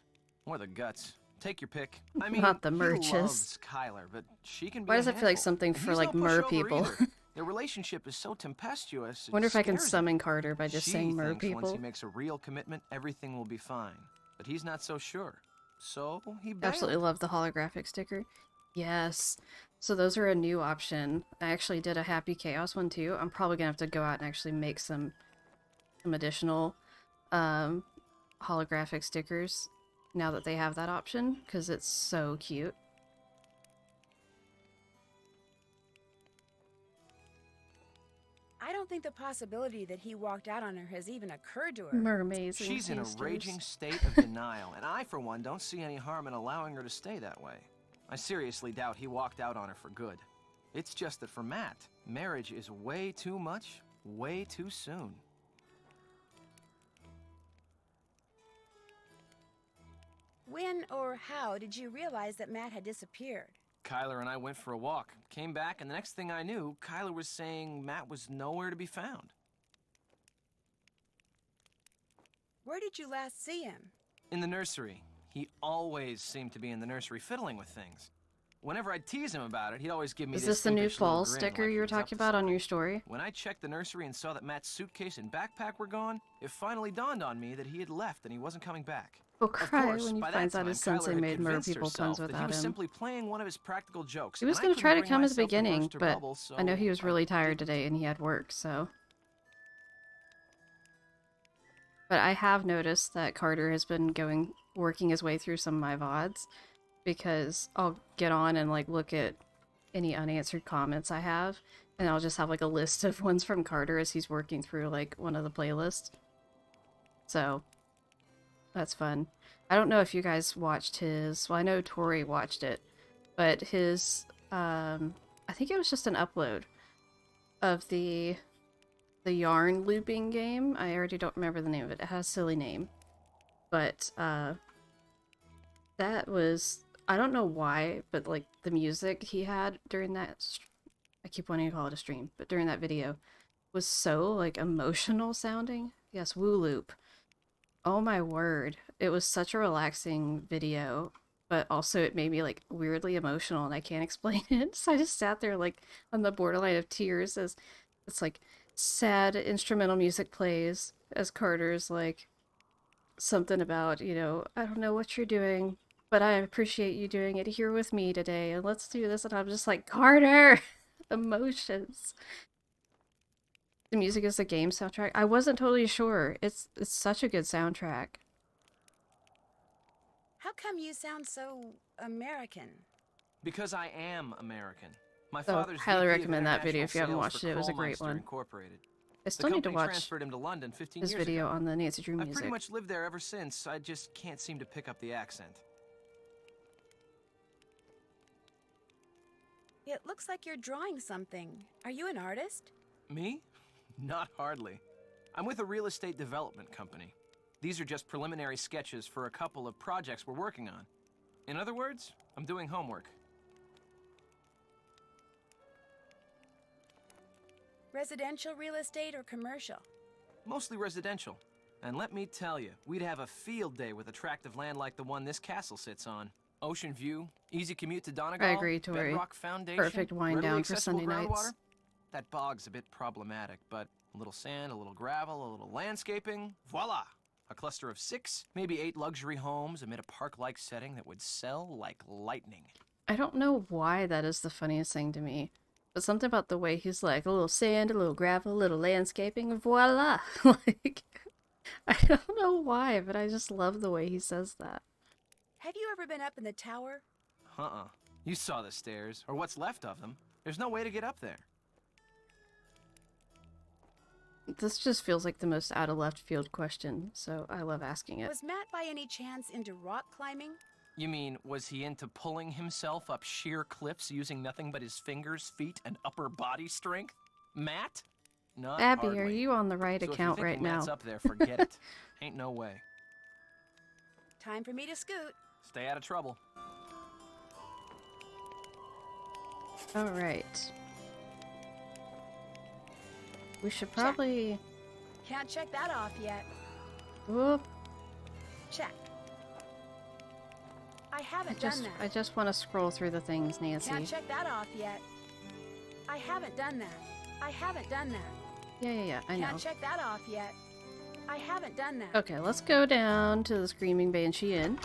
Or the guts. Take your pick. I mean, Not the he merches. loves Kyler, but she can be Why does a it feel like handful. something And for he's like no mer pushover people? either. Their relationship is so tempestuous. Wonder if I can scares him. summon Carter by just She saying mer thinks people. Once he makes a real commitment, everything will be fine. But he's not so sure. So he bailed. Absolutely love the holographic sticker. Yes. So those are a new option. I actually did a Happy Chaos one too. I'm probably gonna have to go out and actually make some additional holographic stickers now that they have that option, because it's so cute. I don't think the possibility that he walked out on her has even occurred to her. Mermaids and She's in a sisters. raging state of denial, and I, for one, don't see any harm in allowing her to stay that way. I seriously doubt he walked out on her for good. It's just that for Matt, marriage is way too much, way too soon. When or how did you realize that Matt had disappeared? Kyler and I went for a walk, came back, and the next thing I knew, Kyler was saying Matt was nowhere to be found. Where did you last see him? In the nursery. He always seemed to be in the nursery fiddling with things. Whenever I'd tease him about it, he'd always give me Is this this the new impish little fall grin sticker like he you were was up talking to about on something. your story? When I checked the nursery and saw that Matt's suitcase and backpack were gone, it finally dawned on me that he had left and he wasn't coming back. He'll Of cry course, when he by finds that out time, his sensei Kyler had made murder convinced people herself puns that he without was him. simply playing one of his practical jokes. He was and I going to couldn't try to bring come at the myself to beginning, burst her but bubble, so I know he was really tired didn't. today and he had work, so... But I have noticed that Carter has been working his way through some of my VODs, because I'll get on and like look at any unanswered comments I have, and I'll just have like a list of ones from Carter as he's working through like one of the playlists. So that's fun. I don't know if you guys watched his, well, I know Tori watched it, but his I think it was just an upload of the yarn looping game. I already don't remember the name of it. It has a silly name. But that was, I don't know why, but like the music he had during that, I keep wanting to call it a stream, but during that video was so like emotional sounding. Yes, Woo Loop. Oh my word. It was such a relaxing video, but also it made me like weirdly emotional and I can't explain it. So I just sat there like on the borderline of tears as it's like sad instrumental music plays as Carter's like something about, you know, I don't know what you're doing, but I appreciate you doing it here with me today, and let's do this. And I'm just like, Carter! Emotions. The music is the game soundtrack. I wasn't totally sure. It's such a good soundtrack. How come you sound so American? Because I am American. My So, father's highly VP of recommend that video if you haven't International watched Sales it. It was a for great Krollmeister one. Incorporated. I The still need to company watch transferred him to London 15 his years video ago. on the Nancy Drew I've music. pretty much lived there ever since. I just can't seem to pick up the accent. It looks like you're drawing something. Are you an artist? Me? Not hardly. I'm with a real estate development company. These are just preliminary sketches for a couple of projects we're working on. In other words, I'm doing homework. Residential real estate or commercial? Mostly residential. And let me tell you, we'd have a field day with attractive land like the one this castle sits on. Ocean view, easy commute to Donegal, I agree, Tori. bedrock foundation, Perfect wind readily down for accessible Sunday nights. groundwater. That bog's a bit problematic, but a little sand, a little gravel, a little landscaping, voila! A cluster of 6, maybe 8 luxury homes amid a park-like setting that would sell like lightning. I don't know why that is the funniest thing to me, but something about the way he's like, a little sand, a little gravel, a little landscaping, voila! Like, I don't know why, but I just love the way he says that. Have you ever been up in the tower? You saw the stairs, or what's left of them. There's no way to get up there. This just feels like the most out of left field question, so I love asking it. Was Matt by any chance into rock climbing? You mean, was he into pulling himself up sheer cliffs using nothing but his fingers, feet, and upper body strength? Matt? Not Abby, hardly. are you on the right So account if you're right thinking now? Matt's up there, forget it. Ain't no way. Time for me to scoot. Stay out of trouble. Alright. We should probably... Can't check that off yet. Whoop. Check. I haven't done that. I just want to scroll through the things, Nancy. Can't check that off yet. I haven't done that. I haven't done that. Yeah, I know. Can't check that off yet. I haven't done that. Okay, let's go down to the Screaming Banshee Inn.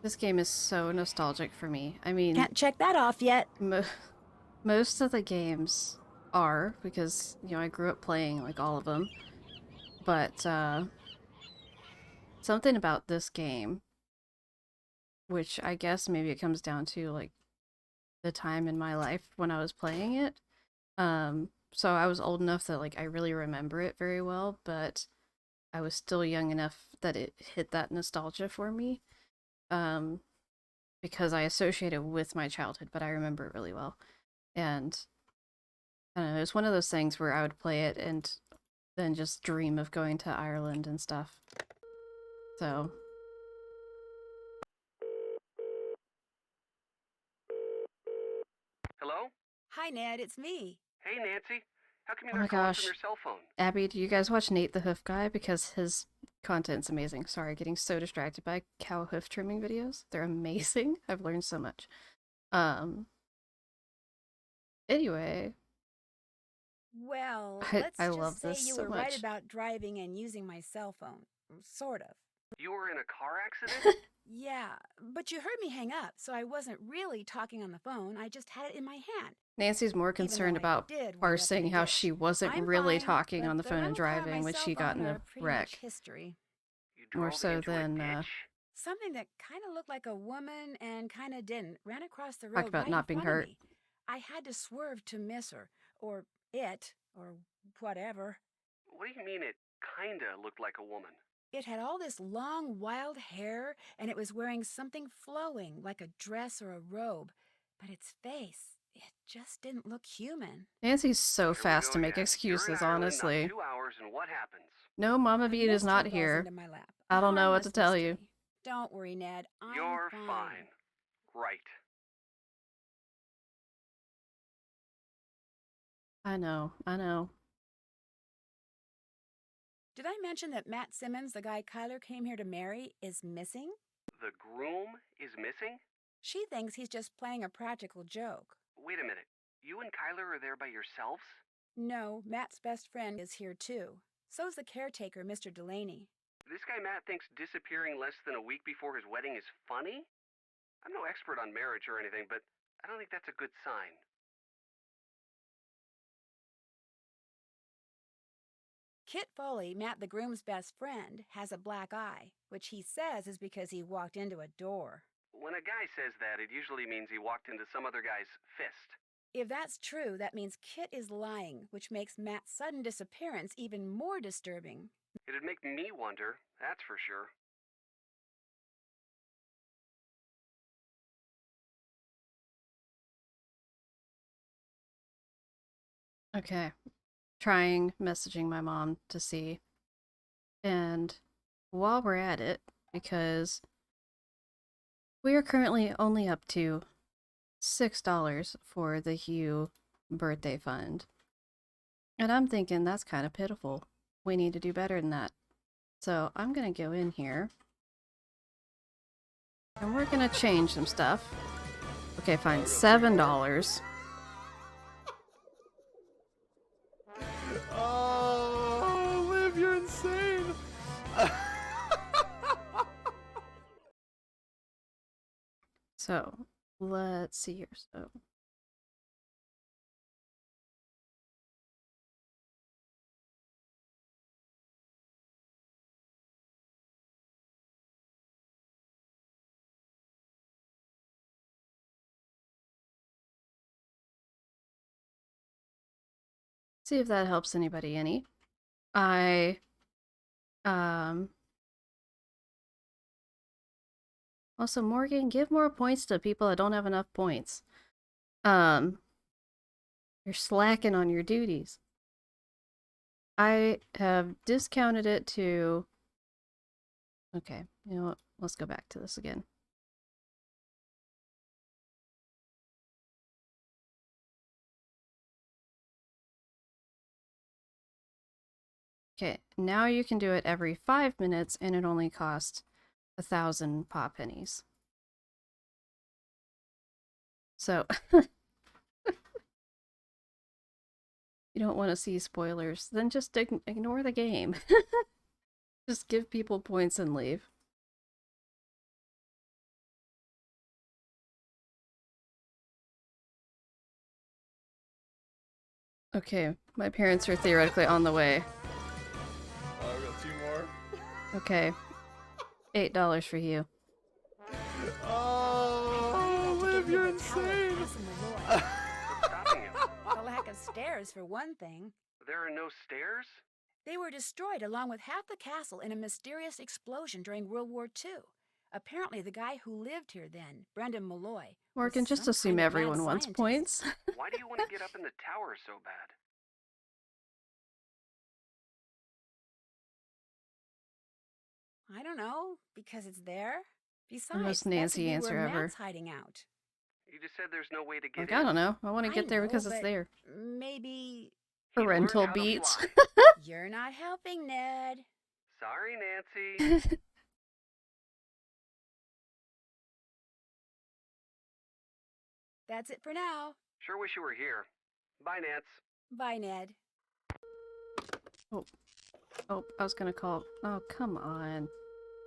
This game is so nostalgic for me. I mean... Can't check that off yet. Most of the games are, because, you know, I grew up playing, like, all of them. But, something about this game, which I guess maybe it comes down to, like, the time in my life when I was playing it. So I was old enough that, like, I really remember it very well, but I was still young enough that it hit that nostalgia for me. Because I associate it with my childhood, but I remember it really well. And I don't know, it's one of those things where I would play it and then just dream of going to Ireland and stuff. So. Hello? Hi, Ned. It's me. Hey, Nancy. How come Oh you're my not calling from gosh. your cell phone? Abby, do you guys watch Nate the Hoof Guy? Because his content's amazing. Sorry, getting so distracted by cow hoof trimming videos. They're amazing. I've learned so much. Anyway, Well, I let's love just say this you so were right much. about driving and using my cell phone. Sort of. You were in a car accident? Yeah, but you heard me hang up, so I wasn't really talking on the phone. I just had it in my hand. Nancy's more Even concerned though I about did wind up in parsing a how ditch. she wasn't I'm really fine, talking but on the the phone and rental car and driving my when cell she got phone in are a pretty much wreck. history. You More drove so into a than ditch? Something that kind of looked like a woman and kind of didn't ran across the talked road about right not in being front of hurt. me. I had to swerve to miss her, or it, or whatever. What do you mean it kinda looked like a woman? It had all this long, wild hair, and it was wearing something flowing, like a dress or a robe. But its face, it just didn't look human. Nancy's so Here we fast go to make again. You're in excuses, Ireland, not honestly. 2 hours, and what happens? No, Mama A Beat is mystery not falls here. into my lap. I A don't know what to harmless tell you. mystery. Don't worry, Ned. I'm You're fine. fine. Right. I know. Did I mention that Matt Simmons, the guy Kyler came here to marry, is missing? The groom is missing? She thinks he's just playing a practical joke. Wait a minute. You and Kyler are there by yourselves? No, Matt's best friend is here too. So's the caretaker, Mr. Delaney. This guy Matt thinks disappearing less than a week before his wedding is funny? I'm no expert on marriage or anything, but I don't think that's a good sign. Kit Foley, Matt the groom's best friend, has a black eye, which he says is because he walked into a door. When a guy says that, it usually means he walked into some other guy's fist. If that's true, that means Kit is lying, which makes Matt's sudden disappearance even more disturbing. It'd make me wonder, that's for sure. Okay. Trying messaging my mom to see. And while we're at it, because we are currently only up to $6 for the Hugh birthday fund. And I'm thinking that's kind of pitiful. We need to do better than that. So I'm going to go in here. And we're going to change some stuff. Okay, fine. $7. Oh, Liv, you're insane. So, let's see here. So, see if that helps anybody any. Also, Morgan, give more points to people that don't have enough points. You're slacking on your duties. I have discounted it to... Okay, you know what? Let's go back to this again. Okay, now you can do it every 5 minutes and it only costs 1,000 pop pennies. So, you don't want to see spoilers, then just ignore the game. Just give people points and leave. Okay, my parents are theoretically on the way. Oh, we got 2 more. Okay. $8 for you. Oh, Liv, you're insane. What's stopping you? The lack of stairs, for one thing. There are no stairs? They were destroyed along with half the castle in a mysterious explosion during World War II. Apparently, the guy who lived here then, Brendan Malloy, Morgan, was just some assume kind of everyone mad wants scientist. points. Why do you want to get up in the tower so bad? I don't know, because it's there. Besides, most that Nancy could be answer where ever. Matt's hiding out. You just said there's no way to get Like, in. I don't know. I want to I get there know, because it's but there. maybe Parental learned how to beats. fly. you're not helping, Ned. Sorry, Nancy. That's it for now. Sure wish you were here. Bye, Nance. Bye, Ned. Oh, I was gonna call. Oh, come on.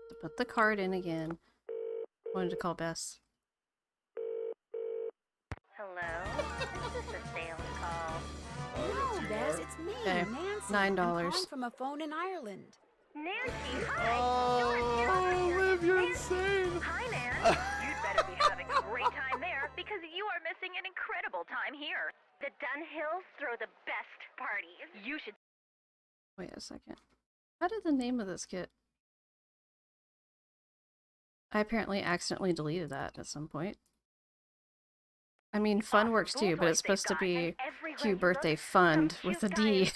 To put the card in again. Wanted to call Bess. Hello? Is this a sales call? No, Bess, it's me, Okay, Nancy. $9. I'm calling from a phone in Ireland. Nancy, hi! Oh, Liv, you're insane. Hi, Nan. You'd better be having a great time there because you are missing an incredible time here. The Dunhills throw the best parties. You should. Wait a second. How did the name of this get? I apparently accidentally deleted that at some point. I mean, fun works too, but it's supposed to be Q Birthday Fund with a D.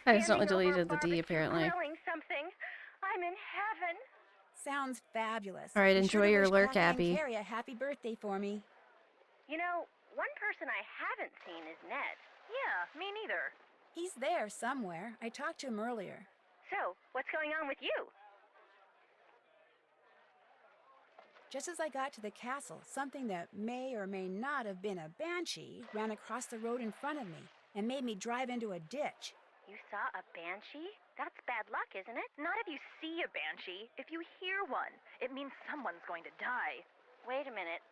I accidentally deleted the D apparently. I'm in heaven. Sounds fabulous. Alright, Be enjoy sure to your wish lurk, Kathy and Abby. Carrie a happy birthday for me. You know, one person I haven't seen is Ned. Yeah, me neither. He's there somewhere. I talked to him earlier. So, what's going on with you? Just as I got to the castle, something that may or may not have been a banshee ran across the road in front of me and made me drive into a ditch. You saw a banshee? That's bad luck, isn't it? Not if you see a banshee. If you hear one, it means someone's going to die. Wait a minute.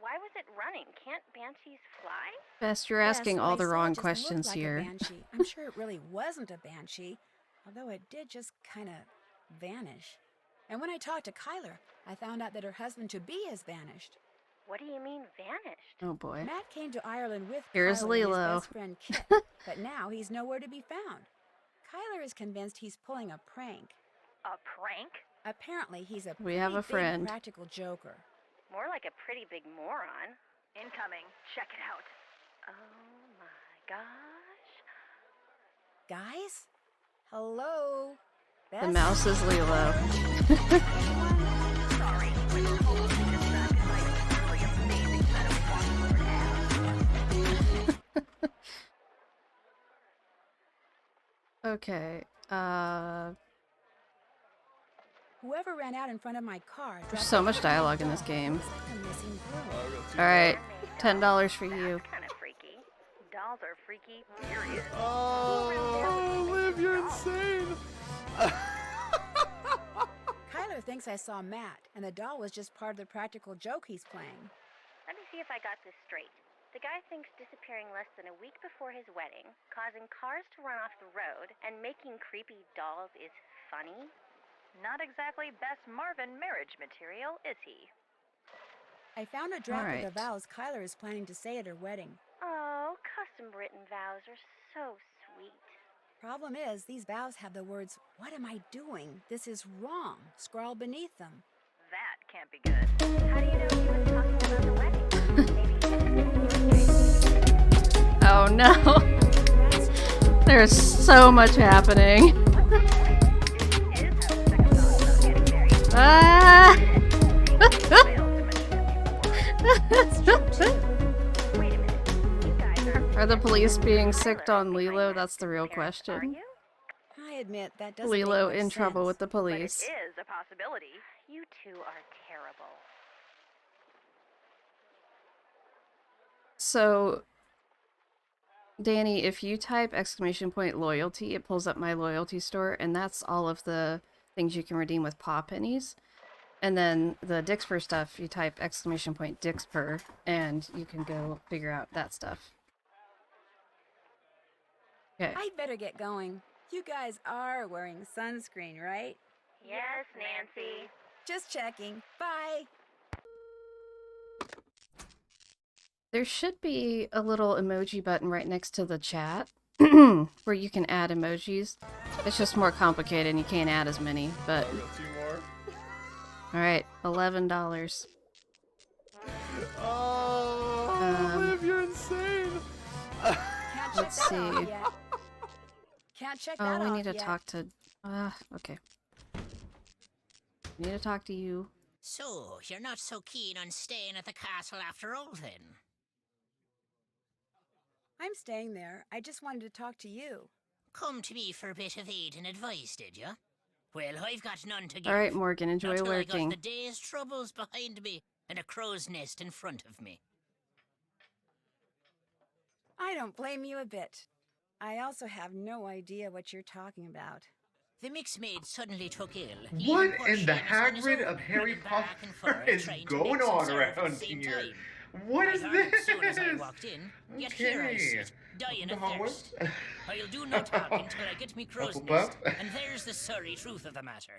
Why was it running? Can't banshees fly? Bess, you're Yes, asking what all I the saw wrong just looked questions like a here. banshee. I'm sure it really wasn't a banshee, although it did just kind of vanish. And when I talked to Kyler, I found out that her husband-to-be has vanished. What do you mean vanished? Oh boy. Matt came to Ireland with Here's Kyler and Lilo. his best friend Kit, but now he's nowhere to be found. Kyler is convinced he's pulling a prank. A prank? Apparently, he's a We have a pretty friend. big practical joker. More like a pretty big moron. Incoming. Check it out. Oh my gosh. Guys? Hello? The Bess? mouse is Lilo. Sorry. When you told me to describe it like really amazing set of walls. Okay, Whoever ran out in front of my car. there's so much dialogue in this game. Looks like a missing broom. Alright, $10 for you. That's kind of freaky. Dolls are freaky, period. Oh, Liv, you're insane. Kyler thinks I saw Matt, and the doll was just part of the practical joke he's playing. Let me see if I got this straight. The guy thinks disappearing less than a week before his wedding, causing cars to run off the road, and making creepy dolls is funny? Not exactly best Marvin marriage material, is he? I found a draft of Alright. the vows Kyler is planning to say at her wedding. Oh, custom-written vows are so sweet. Problem is, these vows have the words, "What am I doing? This is wrong," scrawled beneath them. That can't be good. How do you know he was talking about the wedding? Maybe Oh no! There's so much happening. Ah! Are the police being sicked on Lilo? That's the real question. I admit that doesn't Lilo make much in trouble sense. with the police. But it is a possibility. You two are terrible. So, Danny, if you type !loyalty, it pulls up my loyalty store, and that's all of the things you can redeem with paw pennies. And then the Dixper stuff, you type !Dixper, and you can go figure out that stuff. Okay. I'd better get going. You guys are wearing sunscreen, right? Yes, Nancy. Just checking. Bye. There should be a little emoji button right next to the chat where you can add emojis. It's just more complicated and you can't add as many, but... I got 2 more. Alright, $11. Oh, Liv, you're insane. Can't check Let's that off see. yet. Can't check that Oh, we off need to yet. talk to... okay. We need to talk to you. So, you're not so keen on staying at the castle after all, then? I'm staying there. I just wanted to talk to you. Come to me for a bit of aid and advice, did you? Well, I've got none to give. Alright, Morgan, enjoy Not till I got lurking. the day's troubles behind me and a crow's nest in front of me. I don't blame you a bit. I also have no idea what you're talking about. The mix maid suddenly took ill. What leaving poor in the Seamus on his Hagrid own, of Harry running back and Potter forth, is trying to going mix and on serve at the around same here? time. What I is heard this? it soon as I walked in, yet here I Okay. sit, dying The of hallway? thirst. I'll do no talking till I get me crow's Hufflepuff? nest, and there's the sorry truth of the matter.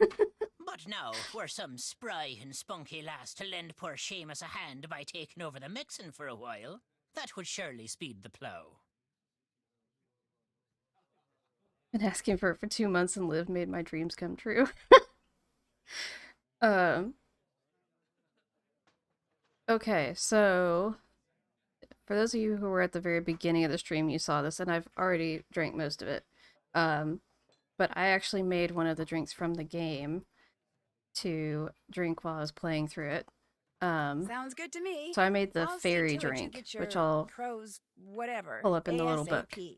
But now, were some spry and spunky lass to lend poor Seamus a hand by taking over the mixing for a while, that would surely speed the plough. Been asking for it for 2 months and Liv made my dreams come true. Okay, so for those of you who were at the very beginning of the stream, you saw this, and I've already drank most of it. But I actually made one of the drinks from the game to drink while I was playing through it. Sounds good to me. So I made the I'll see fairy to it you drink, get your which I'll crows, whatever, pull up in the little book. ASAP.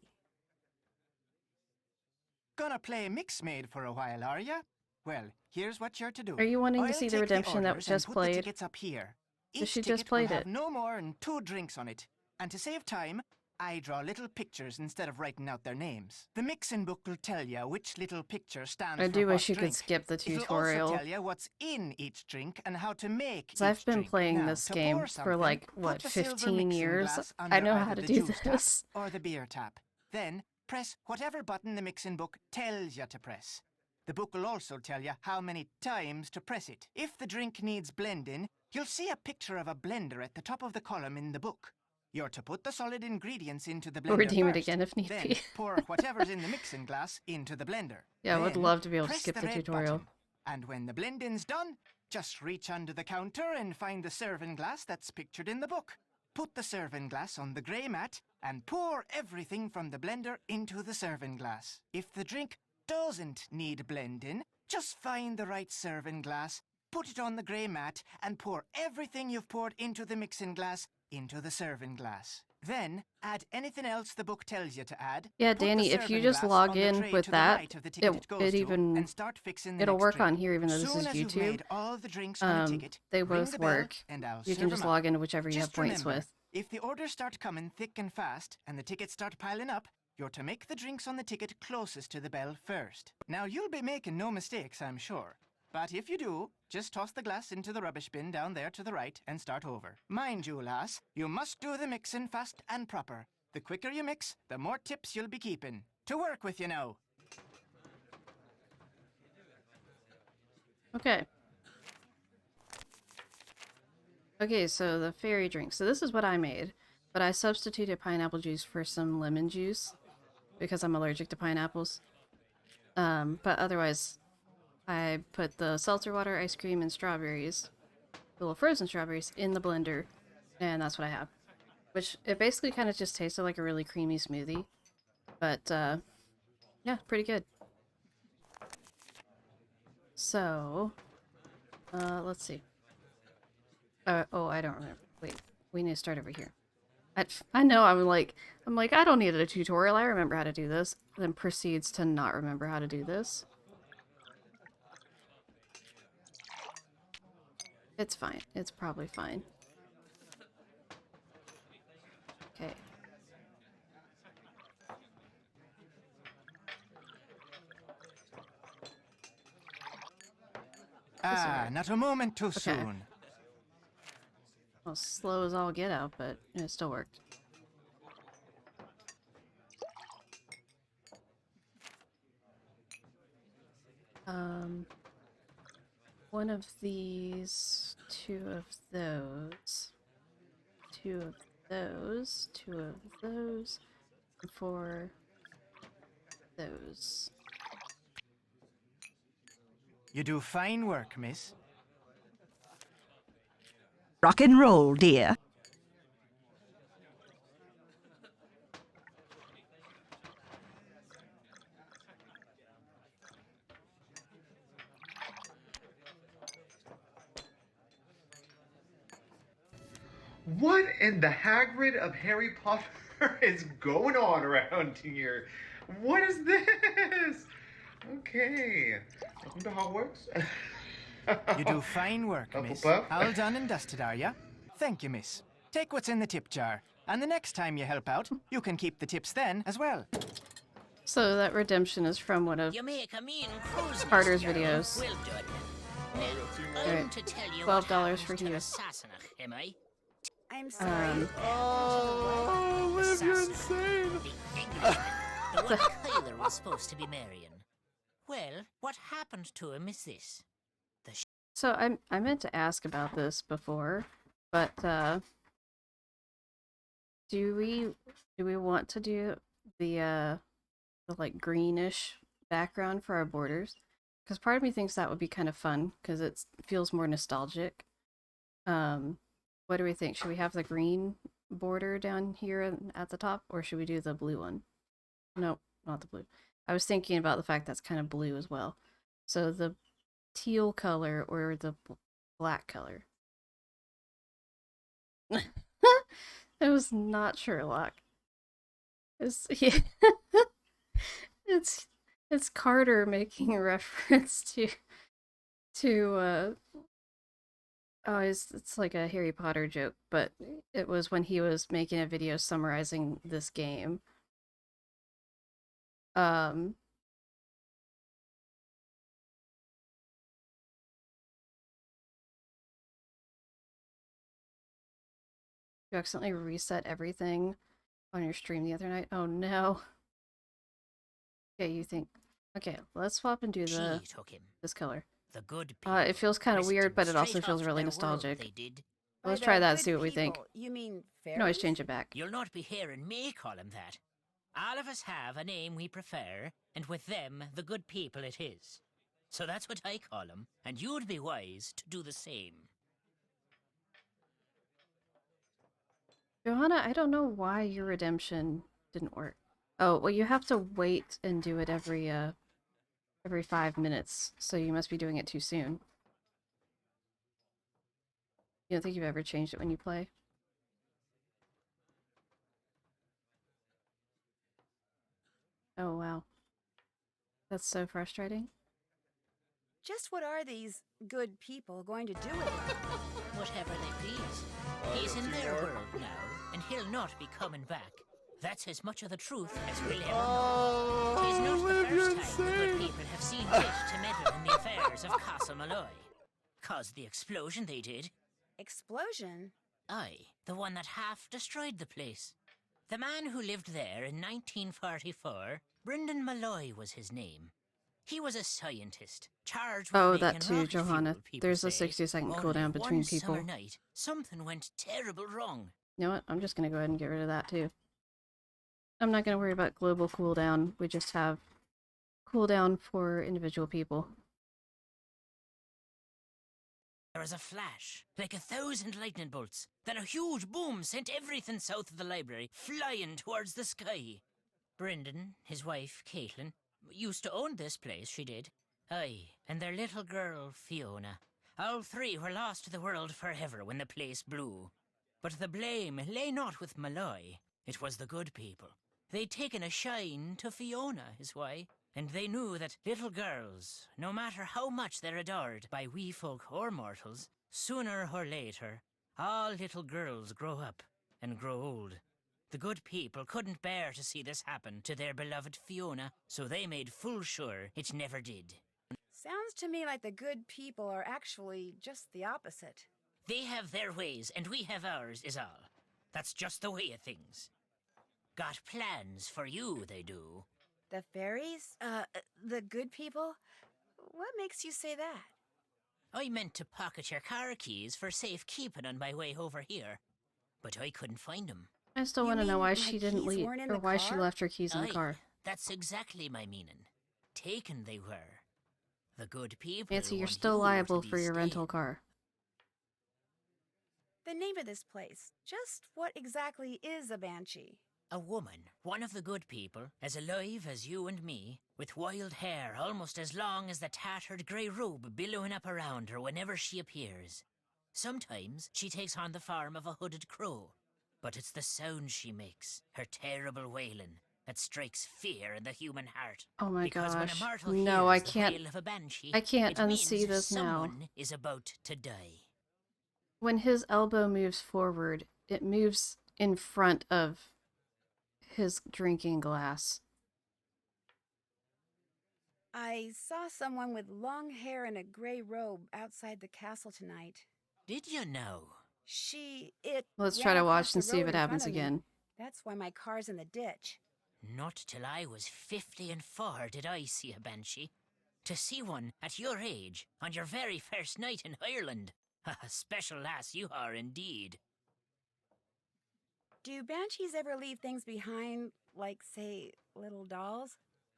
Gonna play Mix Maid for a while, are ya? Well, here's what you're to do. Are you wanting to I'll see the take redemption that orders and just put played? The tickets up here. So Each she ticket just played will it. have no more than 2 drinks on it. And to save time, I draw little pictures instead of writing out their names. The mixing book will tell you which little picture stands I for do what wish you drink. could skip the It'll tutorial. also tell you what's in each drink and how to make Because I've each been drink. playing Now, this to game pour for something, like, put what, the silver 15 mixing years? glass I under know either how to the do juice this. tap or the beer tap. Then press whatever button the mixing book tells you to press. The book will also tell you how many times to press it. If the drink needs blending, you'll see a picture of a blender at the top of the column in the book. You're to put the solid ingredients into the blender Redeem it first. again if need Then be. pour whatever's in the mixing glass into the blender. Yeah, I would Then love to be able to press skip the red tutorial. button. And when the blending's done, just reach under the counter and find the serving glass that's pictured in the book. Put the serving glass on the grey mat and pour everything from the blender into the serving glass. If the drink doesn't need blending, just find the right serving glass, put it on the grey mat, and pour everything you've poured into the mixing glass into the serving glass. Then, add anything else the book tells you to add. Yeah, Put the Danny, if you serving just glass log on the in tray with to the that, right of the ticket it goes it to, even and start fixing the it'll next work drink. on here even though this Soon is as you've YouTube. made all the drinks on the ticket, They ring both the bell, work. and I'll You serve can just 'em log up. into whichever you have Just points remember, with. if the orders start coming thick and fast and the tickets start piling up, you're to make the drinks on the ticket closest to the bell first. Now, you'll be making no mistakes, I'm sure. But if you do, just toss the glass into the rubbish bin down there to the right and start over. Mind you, lass, you must do the mixing fast and proper. The quicker you mix, the more tips you'll be keeping. To work with you now. Okay. Okay, so the fairy drink. So this is what I made, but I substituted pineapple juice for some lemon juice because I'm allergic to pineapples. But otherwise, I put the seltzer water, ice cream, and strawberries, the little frozen strawberries, in the blender, and that's what I have. Which, it basically kind of just tasted like a really creamy smoothie. But, yeah, pretty good. So, let's see. Oh, I don't remember. Wait, we need to start over here. I know, I'm like, I don't need a tutorial, I remember how to do this. Then proceeds to not remember how to do this. It's fine. It's probably fine. Okay. Not a moment too soon. Well, slow as all get out, but it still worked. One of these, 2 of those, 2 of those, 2 of those, and 4 those. You do fine work, miss. Rock and roll, dear. What in the Hagrid of Harry Potter is going on around here? What is this? Okay. Welcome to Hogwarts. You do fine work, miss. Hufflepuff. All done and dusted, are ya? Thank you, miss. Take what's in the tip jar. And the next time you help out, you can keep the tips then as well. So that redemption is from one of You make a mean crow's Carter's nest, girl. videos. Well done. Now, Alright, I'm to tell you $12 what for happened to Hugh. Sassenach, am I? I'm sorry. Oh, Liv, you're insane. The Englishman, the one Kyler was supposed to be marrying. Well, what happened to him is this. So I meant to ask about this before, but do we want to do the like greenish background for our borders? Because part of me thinks that would be kind of fun because it feels more nostalgic. What do we think? Should we have the green border down here at the top, or should we do the blue one? No, not the blue. I was thinking about the fact that's kind of blue as well. So the teal color or the black color. It was not Sherlock. It's yeah. it's Carter making a reference to oh, it's like a Harry Potter joke, but it was when he was making a video summarizing this game. You accidentally reset everything on your stream the other night. Oh no. Okay, you think. Okay, let's swap and do She took him. this color. The good people. It feels kind of risked weird, him but it also straight feels off really their world, nostalgic. they did. Let's By try the that and good see what we think. people, You mean You fairies? can always change it back. You'll not be hearing me call him that. All of us have a name we prefer, and with them, the good people it is. So that's what I call him, and you'd be wise to do the same. Johanna, I don't know why your redemption didn't work. Oh, well, you have to wait and do it every 5 minutes, so you must be doing it too soon. You don't think you've ever changed it when you play? Oh, wow. That's so frustrating. Just what are these good people going to do with it? Whatever they please. He's in their world now, and he'll not be coming back. That's as much of the truth as we'll ever know. Tis not the Liv, you're first time the good insane. people have seen fit to meddle in the affairs of Castle Malloy. Caused the explosion they did. Explosion? Aye, the one that half destroyed the place. The man who lived there in 1944, Brendan Malloy was his name. He was a scientist, charged with Oh, making that too, rocket Johanna. fuel, people There's a say. 60-second Only cooldown between one people. summer night, something went terrible wrong. You know what? I'm just gonna go ahead and get rid of that too. I'm not gonna worry about global cooldown. We just have cooldown for individual people. There was a flash, like 1,000 lightning bolts. Then a huge boom sent everything south of the library flying towards the sky. Brendan, his wife, Caitlin, used to own this place, she did. Aye, and their little girl, Fiona. All three were lost to the world forever when the place blew. But the blame lay not with Malloy. It was the good people. They'd taken a shine to Fiona, is why. And they knew that little girls, no matter how much they're adored by wee folk or mortals, sooner or later, all little girls grow up and grow old. The good people couldn't bear to see this happen to their beloved Fiona, so they made full sure it never did. Sounds to me like the good people are actually just the opposite. They have their ways, and we have ours, is all. That's just the way of things. Got plans for you, they do. The fairies? The good people? What makes you say that? I meant to pocket your car keys for safekeeping on my way over here, but I couldn't find them. I still You want to know mean why my she didn't keys leave, weren't in or the why she car? left her keys in the Aye, car. that's exactly my meaning. Taken they were. The good people. Nancy, you're want still you to liable be for your rental staying. car. The name of this place. Just what exactly is a banshee? A woman, one of the good people, as alive as you and me, with wild hair almost as long as the tattered grey robe billowing up around her whenever she appears. Sometimes she takes on the form of a hooded crow, but it's the sound she makes, her terrible wailing, that strikes fear in the human heart. Oh my Because when a gosh. mortal No, hears I the can't. wail of a banshee, I can't it means unsee this now. someone is about to die. When his elbow moves forward, it moves in front of his drinking glass. I saw someone with long hair and a gray robe outside the castle tonight. Did you know? Let's ran try to across watch the and see if road it in happens front of me. again. That's why my car's in the ditch. Not till I was 54 did I see a banshee. To see one at your age, on your very first night in Ireland. A special lass you are indeed. Do banshees ever leave things behind, like, say, little dolls?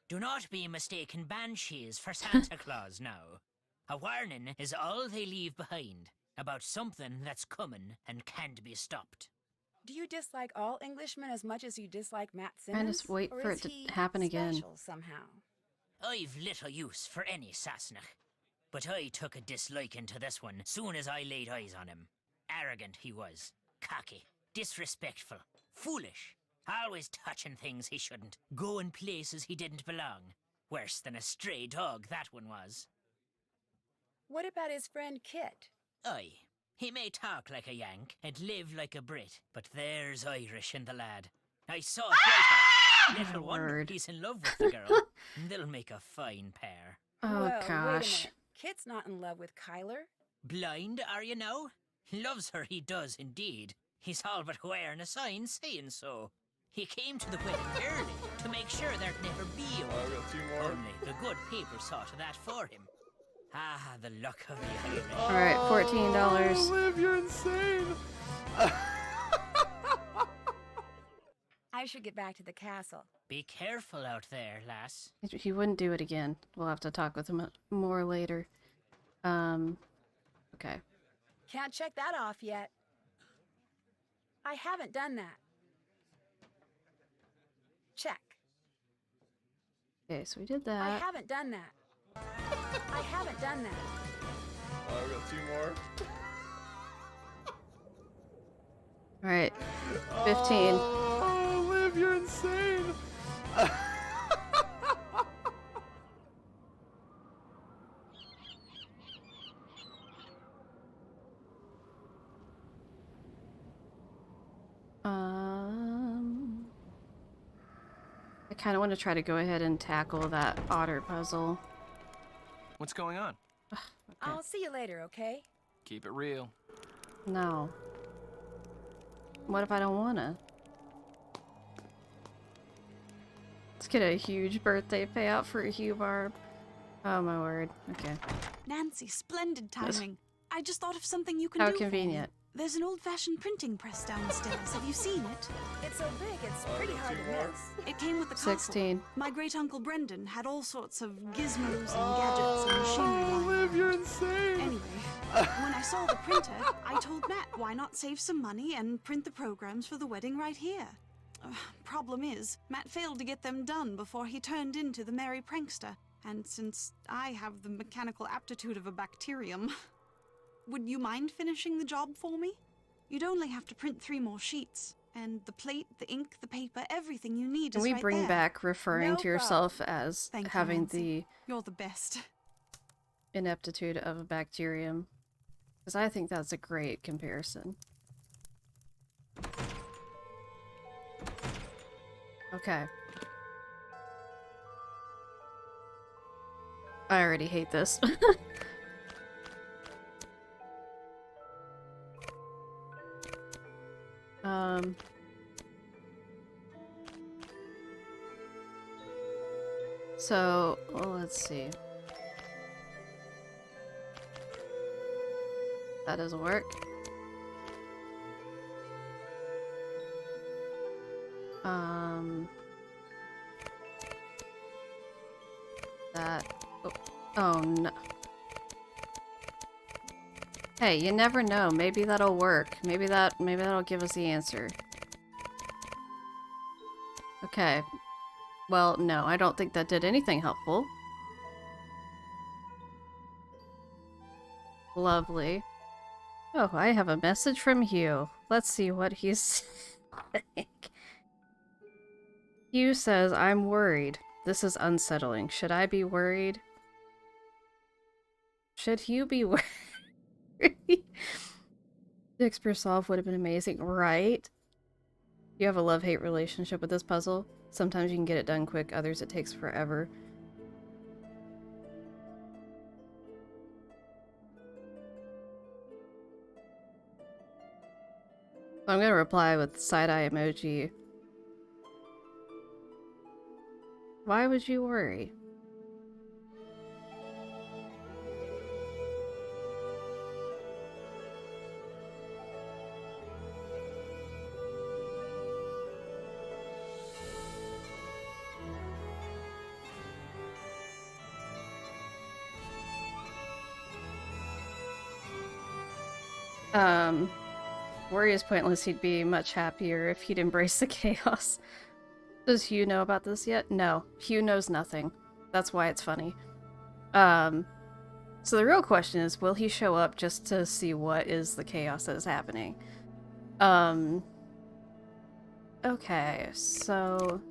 Do not be mistaken banshees for Santa Claus now. A warning is all they leave behind about something that's coming and can't be stopped. Do you dislike all Englishmen as much as you dislike Matt I Simmons? just wait or for is it to he happen again. special somehow? I've little use for any Sassenach, but I took a disliking to this one soon as I laid eyes on him. Arrogant he was, cocky, disrespectful, foolish, always touching things he shouldn't, going places he didn't belong. Worse than a stray dog, that one was. What about his friend Kit? Aye, he may talk like a Yank and live like a Brit, but there's Irish in the lad. I saw it right off. Little wonder he's in love with the girl. They'll make a fine pair. Oh, well, gosh. Wait a minute. Kit's not in love with Kyler. Blind, are you now? Loves her, he does indeed. He's all but wearing a sign saying so. He came to the wedding early to make sure there'd never be a I wedding. got 2 more. Only the good paper saw to that for him. Ah, the luck of the Irish. Alright, $14. Oh, Liv, you're insane. I should get back to the castle. Be careful out there, lass. He wouldn't do it again. We'll have to talk with him more later. Okay. Can't check that off yet. I haven't done that. Check. Okay, so we did I that. haven't done that. I haven't done that. I got 2 more. Alright. 15. Oh, Liv, you're insane. I kind of want to try to go ahead and tackle that otter puzzle. What's going on? I'll see you later, okay? Keep it real. No. What if I don't wanna? Let's get a huge birthday payout for a Hubarb. Oh my word. Okay. Nancy, splendid timing. I just thought of something you can How do convenient. for me. There's an old-fashioned printing press downstairs. Have you seen it? It's so big, it's pretty hard to miss. It came with the castle. 16. My great-uncle Brendan had all sorts of gizmos and gadgets and machinery lying Liv, around. you're insane. Anyway, when I saw the printer, I told Matt why not save some money and print the programs for the wedding right here. Problem is, Matt failed to get them done before he turned into the merry prankster. And since I have the mechanical aptitude of a bacterium, would you mind finishing the job for me? You'd only have to print 3 more sheets. And the plate, the ink, the paper, everything you need Can is we right bring there. back referring No to yourself as Thank you, having Nancy. You're the best. the ineptitude of a bacterium? Because I think that's a great comparison. Okay. I already hate this. So, well, let's see. That doesn't work. That. Oh no. Hey, you never know. Maybe that'll work. Maybe that'll give us the answer. Okay. Well, no, I don't think that did anything helpful. Lovely. Oh, I have a message from Hugh. Let's see what he's saying. Hugh says, I'm worried. This is unsettling. Should I be worried? Should Hugh be worried? Fix per solve would have been amazing, right? You have a love-hate relationship with this puzzle. Sometimes you can get it done quick, others it takes forever. I'm gonna reply with side-eye emoji. Why would you worry? Worry is pointless. He'd be much happier if he'd embrace the chaos. Does Hugh know about this yet? No. Hugh knows nothing. That's why it's funny. So the real question is, will he show up just to see what is the chaos that is happening? Okay, so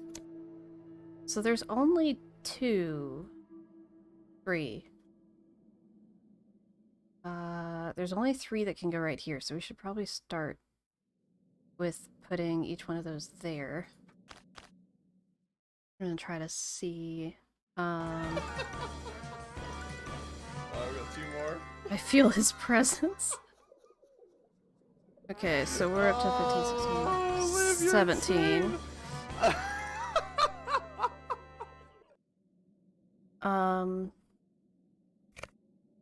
there's only 2, 3. There's only 3 that can go right here, so we should probably start with putting each one of those there. I'm gonna try to see, Oh, we got 2 more. I feel his presence. Okay, so we're up to 15, 16, 17.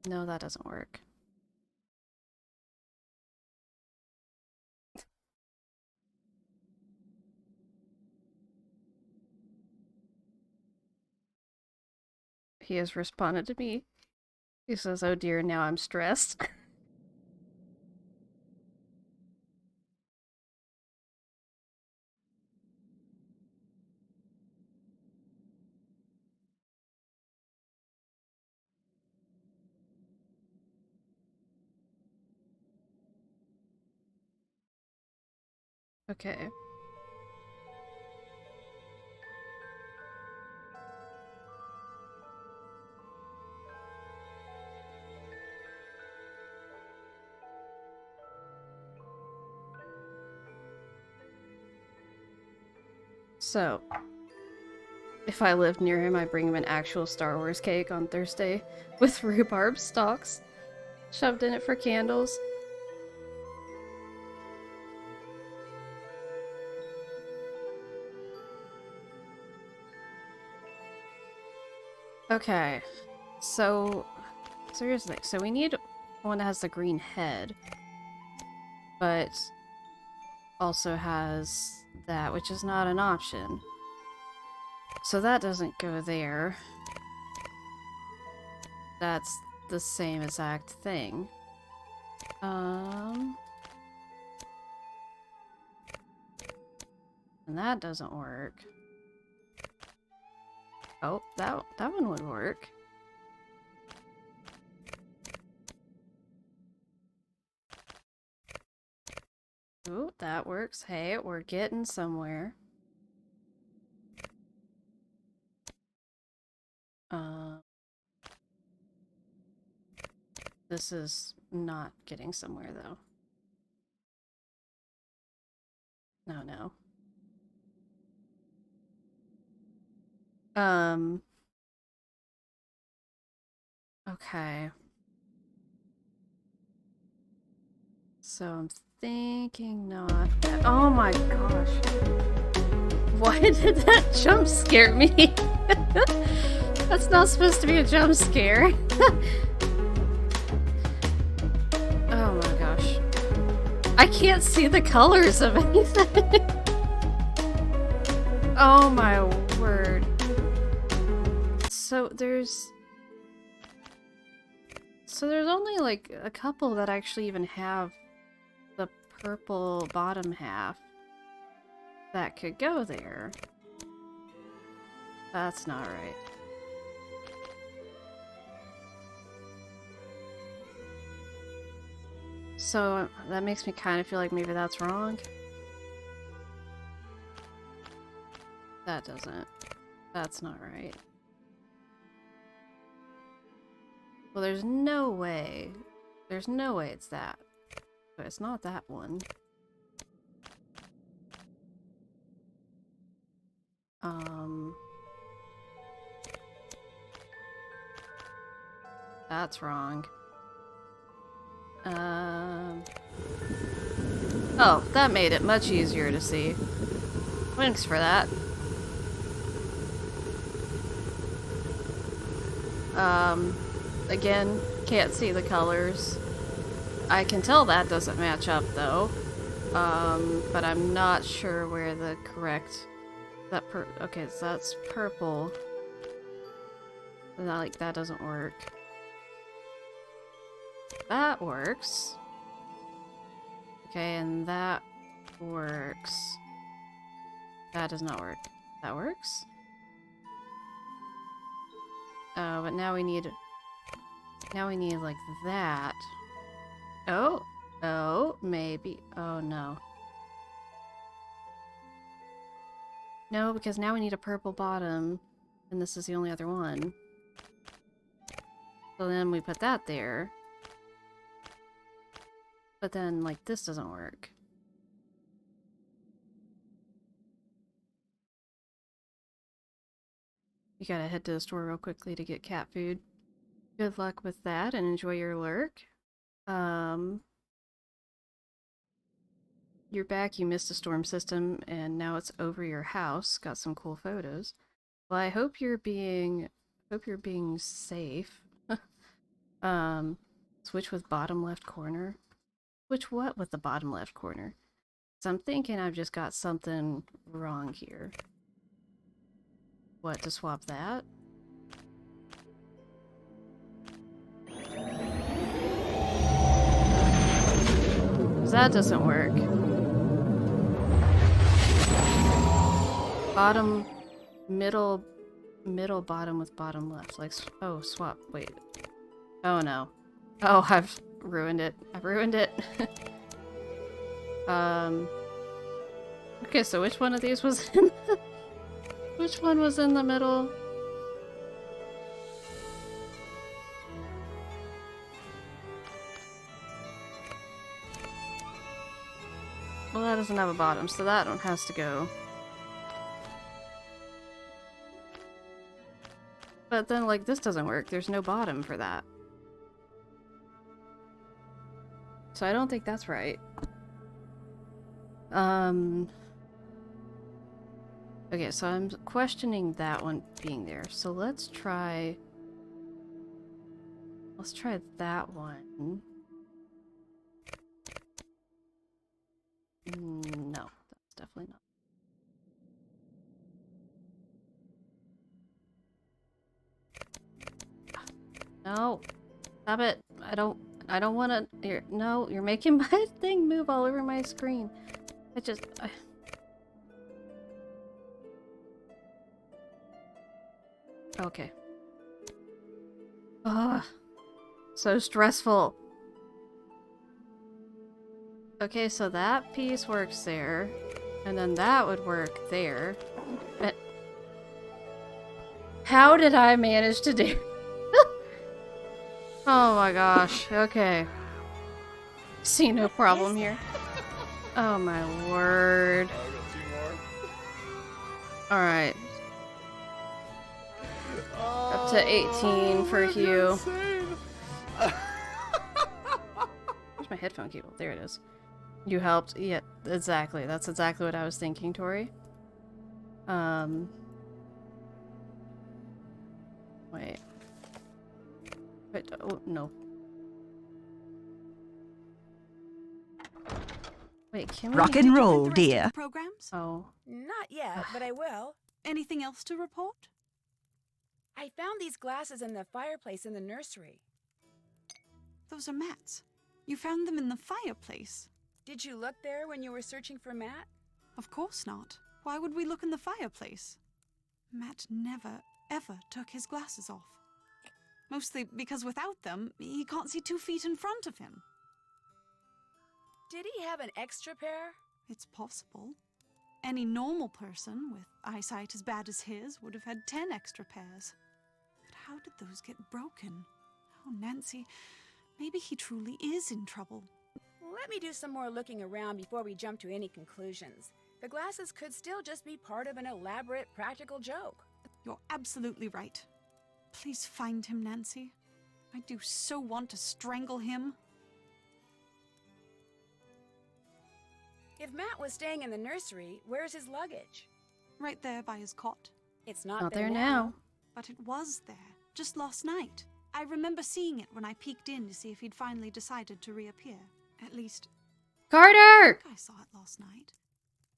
No, that doesn't work. He has responded to me. He says, oh dear, now I'm stressed. Okay. So, if I lived near him, I'd bring him an actual Star Wars cake on Thursday with rhubarb stalks shoved in it for candles. Okay, so here's the thing. So we need one that has the green head, but also has that, which is not an option. So that doesn't go there. That's the same exact thing. And that doesn't work. Oh, that one would work. Ooh, that works. Hey, we're getting somewhere. This is not getting somewhere, though. No. Okay. So I'm thinking not that. Oh my gosh. Why did that jump scare me? That's not supposed to be a jump scare. Oh my gosh. I can't see the colors of anything. Oh my word. So there's only like a couple that actually even have the purple bottom half that could go there. That's not right. So that makes me kind of feel like maybe that's wrong. That doesn't. That's not right. Well, there's no way. There's no way it's that. But it's not that one. That's wrong. Oh, that made it much easier to see. Thanks for that. Again, can't see the colors. I can tell that doesn't match up though. But I'm not sure where the correct... Okay, so that's purple. Not like that doesn't work. That works. Okay, and that works. That does not work. That works? Oh, but now we need like that. Oh, oh, maybe. Oh no. No, because now we need a purple bottom, and this is the only other one. So then we put that there. But then, like, this doesn't work. You gotta head to the store real quickly to get cat food. Good luck with that and enjoy your lurk. You're back, you missed a storm system, and now it's over your house. Got some cool photos. Well, I hope you're being safe. Switch with bottom left corner. Switch what with the bottom left corner? So I'm thinking I've just got something wrong here. What, to swap that? That doesn't work. Bottom, middle, bottom with bottom left. Like, oh, swap. Wait. Oh no. Oh, I've ruined it. I've ruined it. Okay, so which one of these was in the... Which one was in the middle? Well, that doesn't have a bottom, so that one has to go. But then, like, this doesn't work. There's no bottom for that. So I don't think that's right. Okay, so I'm questioning that one being there. So let's try that one. No, that's definitely not. No. Stop it. I don't want to... No, you're making my thing move all over my screen. Okay. Ugh. So stressful. Okay, so that piece works there. And then that would work there. But... How did I manage to do... Oh my gosh. Okay. See no problem here. Oh my word. Alright. Up to 18 for Hugh. Where's my headphone cable? There it is. You helped. Yeah, exactly. That's exactly what I was thinking, Tori. Wait. Wait, oh, no. Wait, can we... Rock and roll, dear. Programs? Oh. Not yet, but I will. Anything else to report? I found these glasses in the fireplace in the nursery. Those are Matt's. You found them in the fireplace. Did you look there when you were searching for Matt? Of course not. Why would we look in the fireplace? Matt never, ever took his glasses off. Mostly because without them, he can't see 2 feet in front of him. Did he have an extra pair? It's possible. Any normal person with eyesight as bad as his would have had 10 extra pairs. But how did those get broken? Oh, Nancy, maybe he truly is in trouble. Let me do some more looking around before we jump to any conclusions. The glasses could still just be part of an elaborate practical joke. You're absolutely right. Please find him, Nancy. I do so want to strangle him. If Matt was staying in the nursery, where's his luggage? Right there by his cot. It's Not there now. But it was there, just last night. I remember seeing it when I peeked in to see if he'd finally decided to reappear. At least, Carter! I think I saw it last night.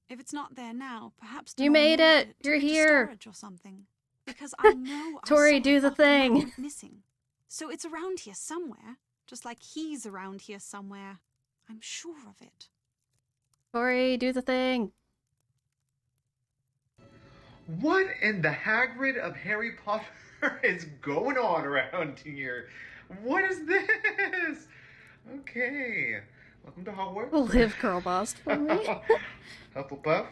If it's not there now, perhaps You tomorrow made morning it! You're took to here! storage or something. Because I know I Tori, saw do it the after Matt thing. went missing. So it's around here somewhere, just like he's around here somewhere. I'm sure of it. Tori, do the thing. What in the Hagrid of Harry Potter is going on around here? What is this? Okay. Welcome to Hogwarts. Live girl boss for me. Hufflepuff.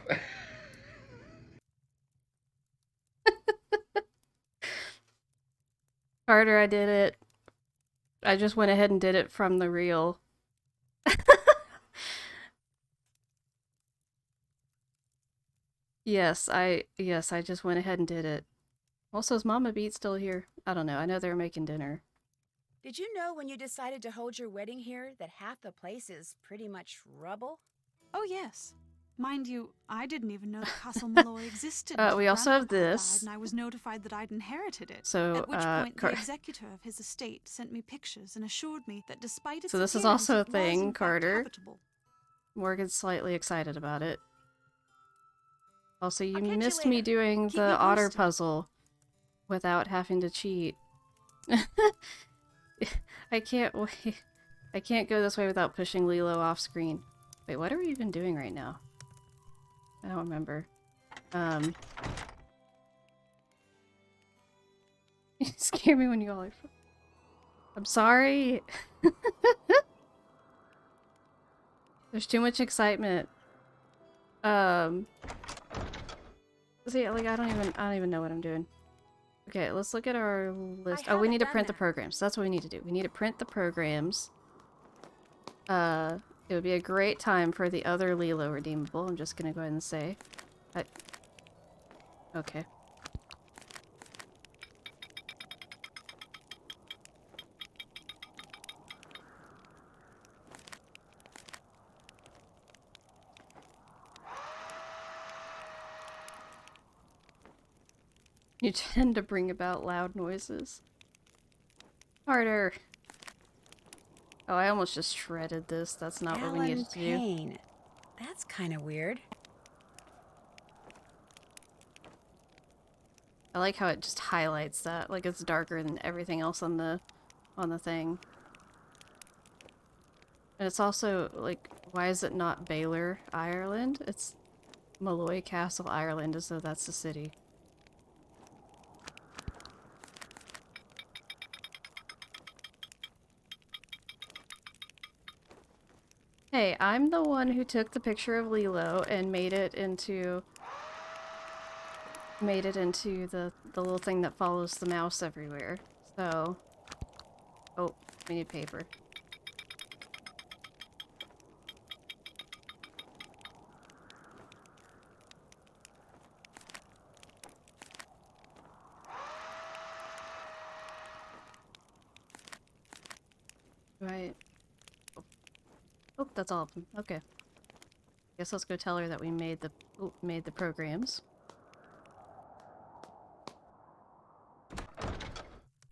Carter, I did it. I just went ahead and did it from the reel. Yes, I just went ahead and did it. Also, is Mama Beat still here? I don't know. I know they were making dinner. Did you know when you decided to hold your wedding here that half the place is pretty much rubble? Oh, yes. Mind you, I didn't even know that Castle Malloy existed. We also have Grandpa this. died, and I was notified that I'd inherited it. So, at which point the Car- executor of his estate sent me pictures and assured me that despite its So this is appearance, also a it was, thing, in fact, Carter. habitable. Morgan's slightly excited about it. Also, you I'll catch you missed me later. doing Keep me the otter posted. puzzle without having to cheat. I can't wait. I can't go this way without pushing Lilo off screen. Wait, what are we even doing right now? I don't remember. You scare me when you all are... I'm sorry! There's too much excitement. See, like, I don't even know what I'm doing. Okay, let's look at our list. Oh, we haven't need to done print the that. programs. That's what we need to do. We need to print the programs. It would be a great time for the other Lilo redeemable. I'm just gonna go ahead and say. Okay. You tend to bring about loud noises. Harder. Oh, I almost just shredded this. That's not what we needed to do. Payne. That's kind of weird. I like how it just highlights that. Like it's darker than everything else on the thing. And it's also like, why is it not Baylor, Ireland? It's Malloy Castle, Ireland, as though that's the city. Hey, I'm the one who took the picture of Lilo and made it into the little thing that follows the mouse everywhere. So, oh, we need paper. Right. Oh, that's all of them. Okay. Guess let's go tell her that we made the programs.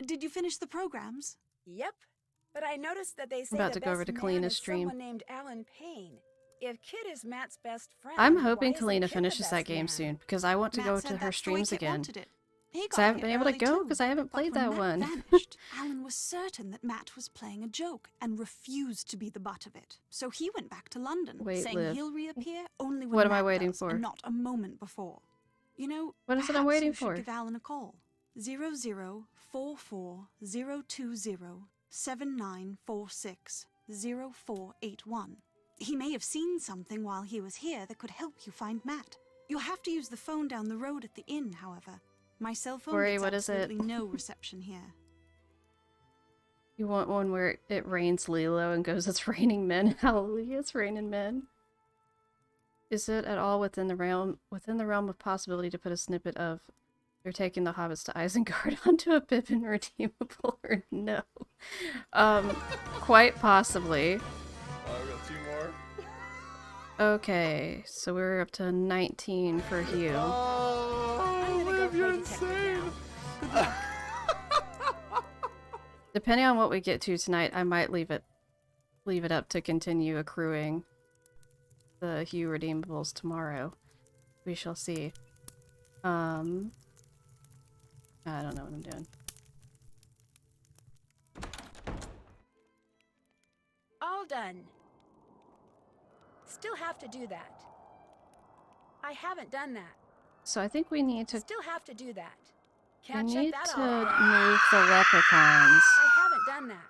Did you finish the programs? Yep. But I noticed that they say about the to go over best to man Kalena's is stream. someone named Alan Payne. If Kit is Matt's best friend, I'm hoping why isn't Kalena Kit the finishes that best game man? soon because I want to Matt go said to her that's the way streams Kit again. wanted it. He Because got I haven't here been able to early go too. because I haven't But played when that Matt one. vanished, Alan was certain that Matt was playing a joke and refused to be the butt of it. So he went back to London, Wait, saying Liv. he'll reappear only when What am I Matt waiting does, for? and not a moment before. You know, What is it I'm perhaps waiting you should for? give Alan a call. 0044 020 7946 0481. He may have seen something while he was here that could help you find Matt. You'll have to use the phone down the road at the inn, however. My cell phone Corey, gets what is it? absolutely no reception here. You want one where it rains Lilo and goes, it's raining men. Hallelujah, it's raining men. Is it at all within the realm of possibility to put a snippet of they're taking the hobbits to Isengard onto a Pippin redeemable or no? Quite possibly. We got 2 more. Okay, so we're up to 19 for Hugh. I'm gonna go play detective now. Depending on what we get to tonight, I might leave it up to continue accruing the Hugh redeemables tomorrow. We shall see. I don't know what I'm doing. All done. Still have to do that. I haven't done that. So I think we need to Still have to do that. we Can't need check that to off. move the leprechauns. I haven't done that.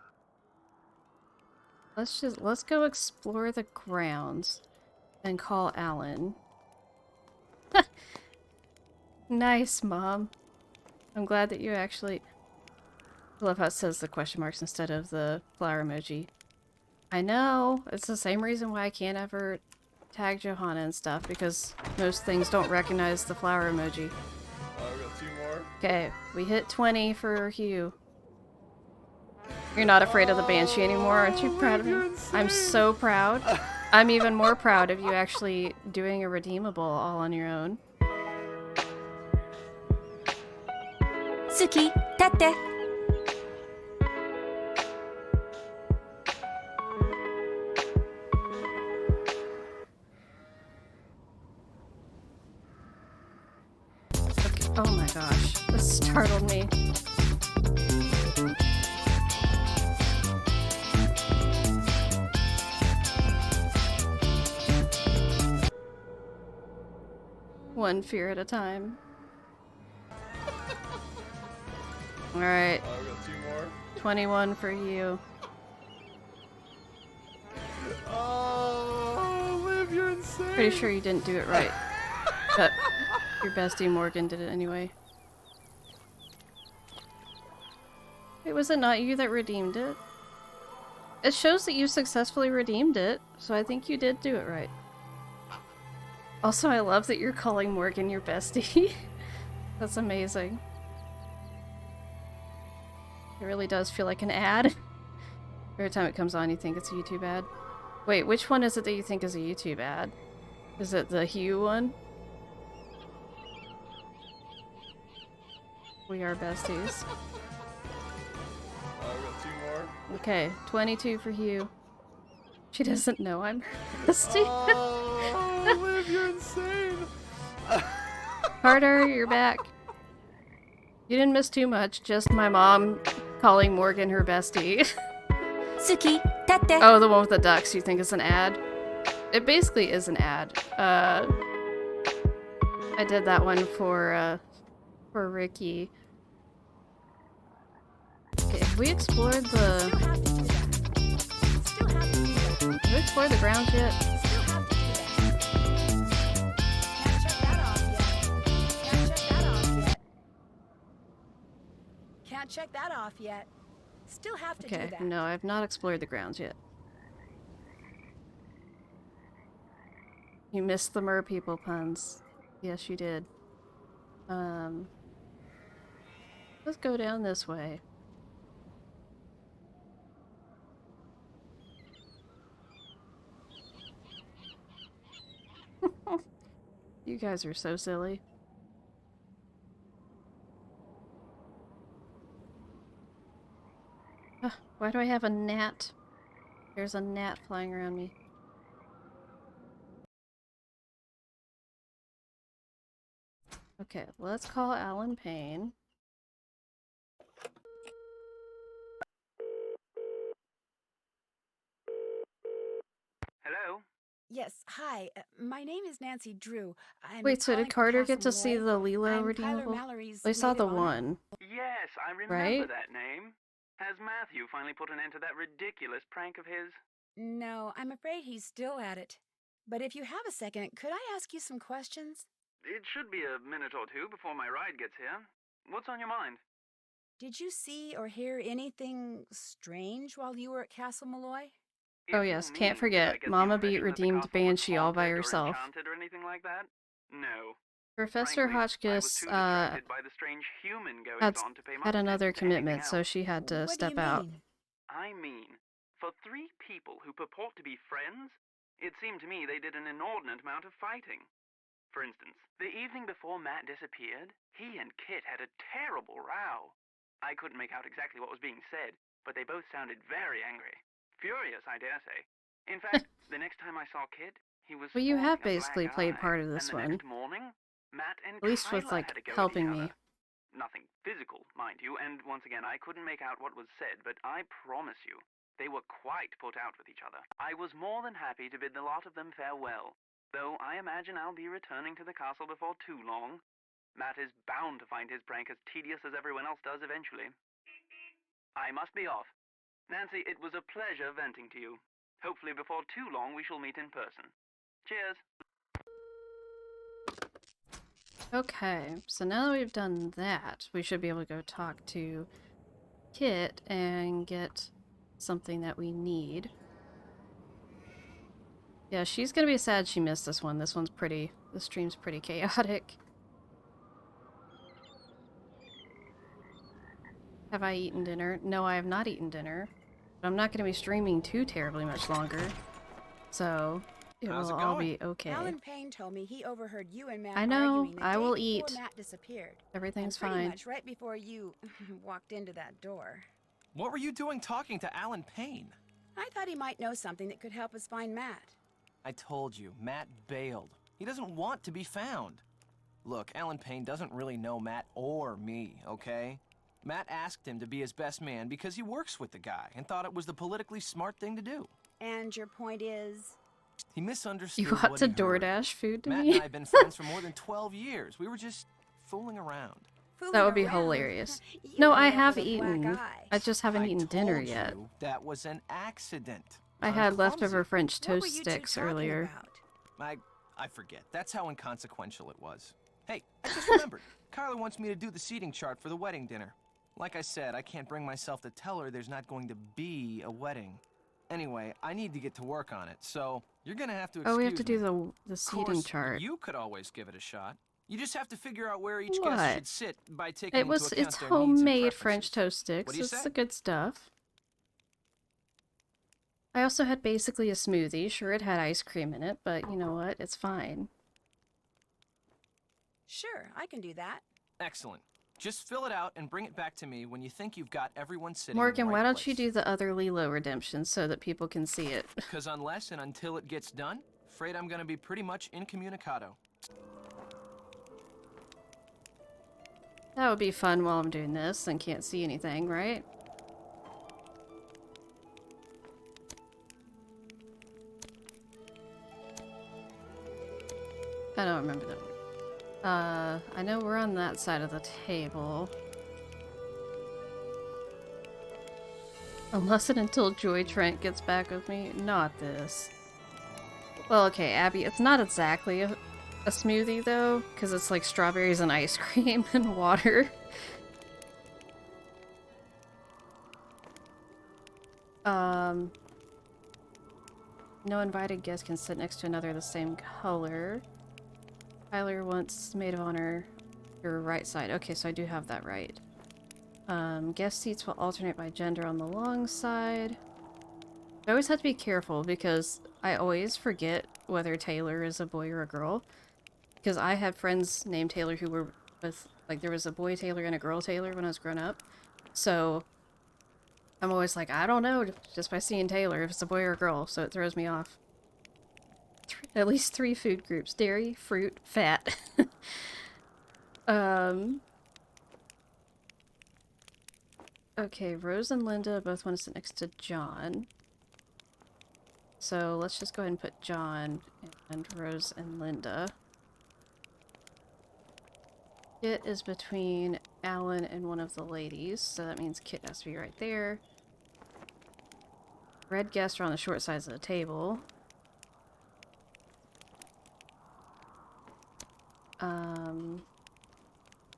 Let's go explore the grounds and call Alan. Nice, Mom. I'm glad that you actually... I love how it says the question marks instead of the flower emoji. I know! It's the same reason why I can't ever tag Johanna and stuff, because most things don't recognize the flower emoji. We got 2 more. Okay, we hit 20 for Hugh. You're not afraid of the Banshee anymore, aren't you proud of me? I'm so proud. I'm even more proud of you actually doing a redeemable all on your own. Suki, tate. Okay. Oh my gosh, this startled me. One fear at a time. Alright, We got 2 more. 21 for you. Oh, Liv, you're insane. Pretty sure you didn't do it right. But your bestie Morgan did it anyway. Wait, was it not you that redeemed it? It shows that you successfully redeemed it, so I think you did do it right. Also, I love that you're calling Morgan your bestie. That's amazing. It really does feel like an ad. Every time it comes on, you think it's a YouTube ad. Wait, which one is it that you think is a YouTube ad? Is it the Hugh one? We are besties. We got 2 more. Okay, 22 for Hugh. She doesn't know I'm her bestie. Oh, Liv, you're insane. Carter, you're back. You didn't miss too much, just my mom calling Morgan her bestie. Suki, tate. Oh, the one with the ducks you think is an ad? It basically is an ad. I did that one for Ricky. Okay, have we explored the... Still have to do that. Still have to do that. Have we explored the grounds yet? Still have to do that. Can't check that off yet. Still have to do Okay, that. no, I've not explored the grounds yet. You missed the mer people puns. Yes, you did. Let's go down this way. You guys are so silly. Why do I have a gnat? There's a gnat flying around me. Okay, let's call Alan Payne. Hello? Yes, hi. My name is Nancy Drew. I'm Wait, so calling did for Carter Castle get to see Malloy. the Lilo I'm Tyler redeemable? Mallory's They saw maid the of honor. one. Yes, I remember Right? that name. Has Matthew finally put an end to that ridiculous prank of his? No, I'm afraid he's still at it. But if you have a second, could I ask you some questions? It should be a minute or two before my ride gets here. What's on your mind? Did you see or hear anything strange while you were at Castle Malloy? Oh yes, can't forget, Mama beat redeemed Banshee all by herself. Or anything like that? No. Professor Frankly, I was Hotchkiss too distracted by the strange human goings had on to pay much had another attention to anything commitment, so else. she had to What step do you out. mean? I mean, for three people who purport to be friends, it seemed to me they did an inordinate amount of fighting. For instance, the evening before Matt disappeared, he and Kit had a terrible row. I couldn't make out exactly what was being said, but they both sounded very angry. Furious, I dare say. In fact, the next time I saw Kit, he was Well, you have sporting a basically black played eye, part of this and the one. next morning, Matt and At least with, Kyla like, had a go helping at each me. other. Nothing physical, mind you, and once again, I couldn't make out what was said, but I promise you, they were quite put out with each other. I was more than happy to bid the lot of them farewell, though I imagine I'll be returning to the castle before too long. Matt is bound to find his prank as tedious as everyone else does eventually. I must be off. Nancy, it was a pleasure venting to you. Hopefully before too long we shall meet in person. Cheers. Okay, so now that we've done that, we should be able to go talk to Kit and get something that we need. Yeah, she's gonna be sad she missed this one. This stream's pretty chaotic. Have I eaten dinner? No, I have not eaten dinner. But I'm not gonna be streaming too terribly much longer. So, it will all be okay. Alan Payne told me he overheard you and Matt I know, arguing the I day will before eat. Matt disappeared. Everything's and pretty fine. much right before you walked into that door. What were you doing talking to Alan Payne? I thought he might know something that could help us find Matt. I told you, Matt bailed. He doesn't want to be found. Look, Alan Payne doesn't really know Matt or me, okay? Matt asked him to be his best man because he works with the guy and thought it was the politically smart thing to do. And your point is? He misunderstood You want what to he heard. DoorDash food to Matt me? and I have been friends for more than 12 years. We were just fooling around. That would be hilarious. No, I have eaten. I just haven't eaten dinner told yet. you that was an accident. I I'm had clumsy. leftover French What were toast you two sticks talking earlier. about? I forget. That's how inconsequential it was. Hey, I just remembered. Carla wants me to do the seating chart for the wedding dinner. Like I said, I can't bring myself to tell her there's not going to be a wedding. Anyway, I need to get to work on it, so you're gonna have to excuse me. Oh, we have to do the seating Of course, chart. you could always give it a shot. You just have to figure out where each What? guest should sit by taking It's into account it's their needs and homemade French preferences. toast sticks. What do you It's say? the good stuff. I also had basically a smoothie. Sure, it had ice cream in it, but you know what? It's fine. Sure, I can do that. Excellent. Just fill it out and bring it back to me when you think you've got everyone sitting Morgan, in the why right don't you place. do the other Lilo redemption so that people can see it? Because unless and until it gets done, afraid I'm gonna be pretty much incommunicado. That would be fun while I'm doing this and can't see anything, right? I don't remember that. I know we're on that side of the table. Unless and until Joy Trent gets back with me. Not this. Well, okay, Abby, it's not exactly a smoothie, though, because it's like strawberries and ice cream and water. No invited guest can sit next to another the same color. Tyler wants maid of honor your right side. Okay, so I do have that right. Guest seats will alternate by gender on the long side. I always have to be careful because I always forget whether Taylor is a boy or a girl. Because I had friends named Taylor who were with, like, there was a boy Taylor and a girl Taylor when I was growing up. So I'm always like, I don't know, just by seeing Taylor, if it's a boy or a girl, so it throws me off. At least 3 food groups: dairy, fruit, fat. Okay, Rose and Linda both want to sit next to John. So let's just go ahead and put John and Rose and Linda. Kit is between Alan and one of the ladies, so that means Kit has to be right there. Red guests are on the short sides of the table.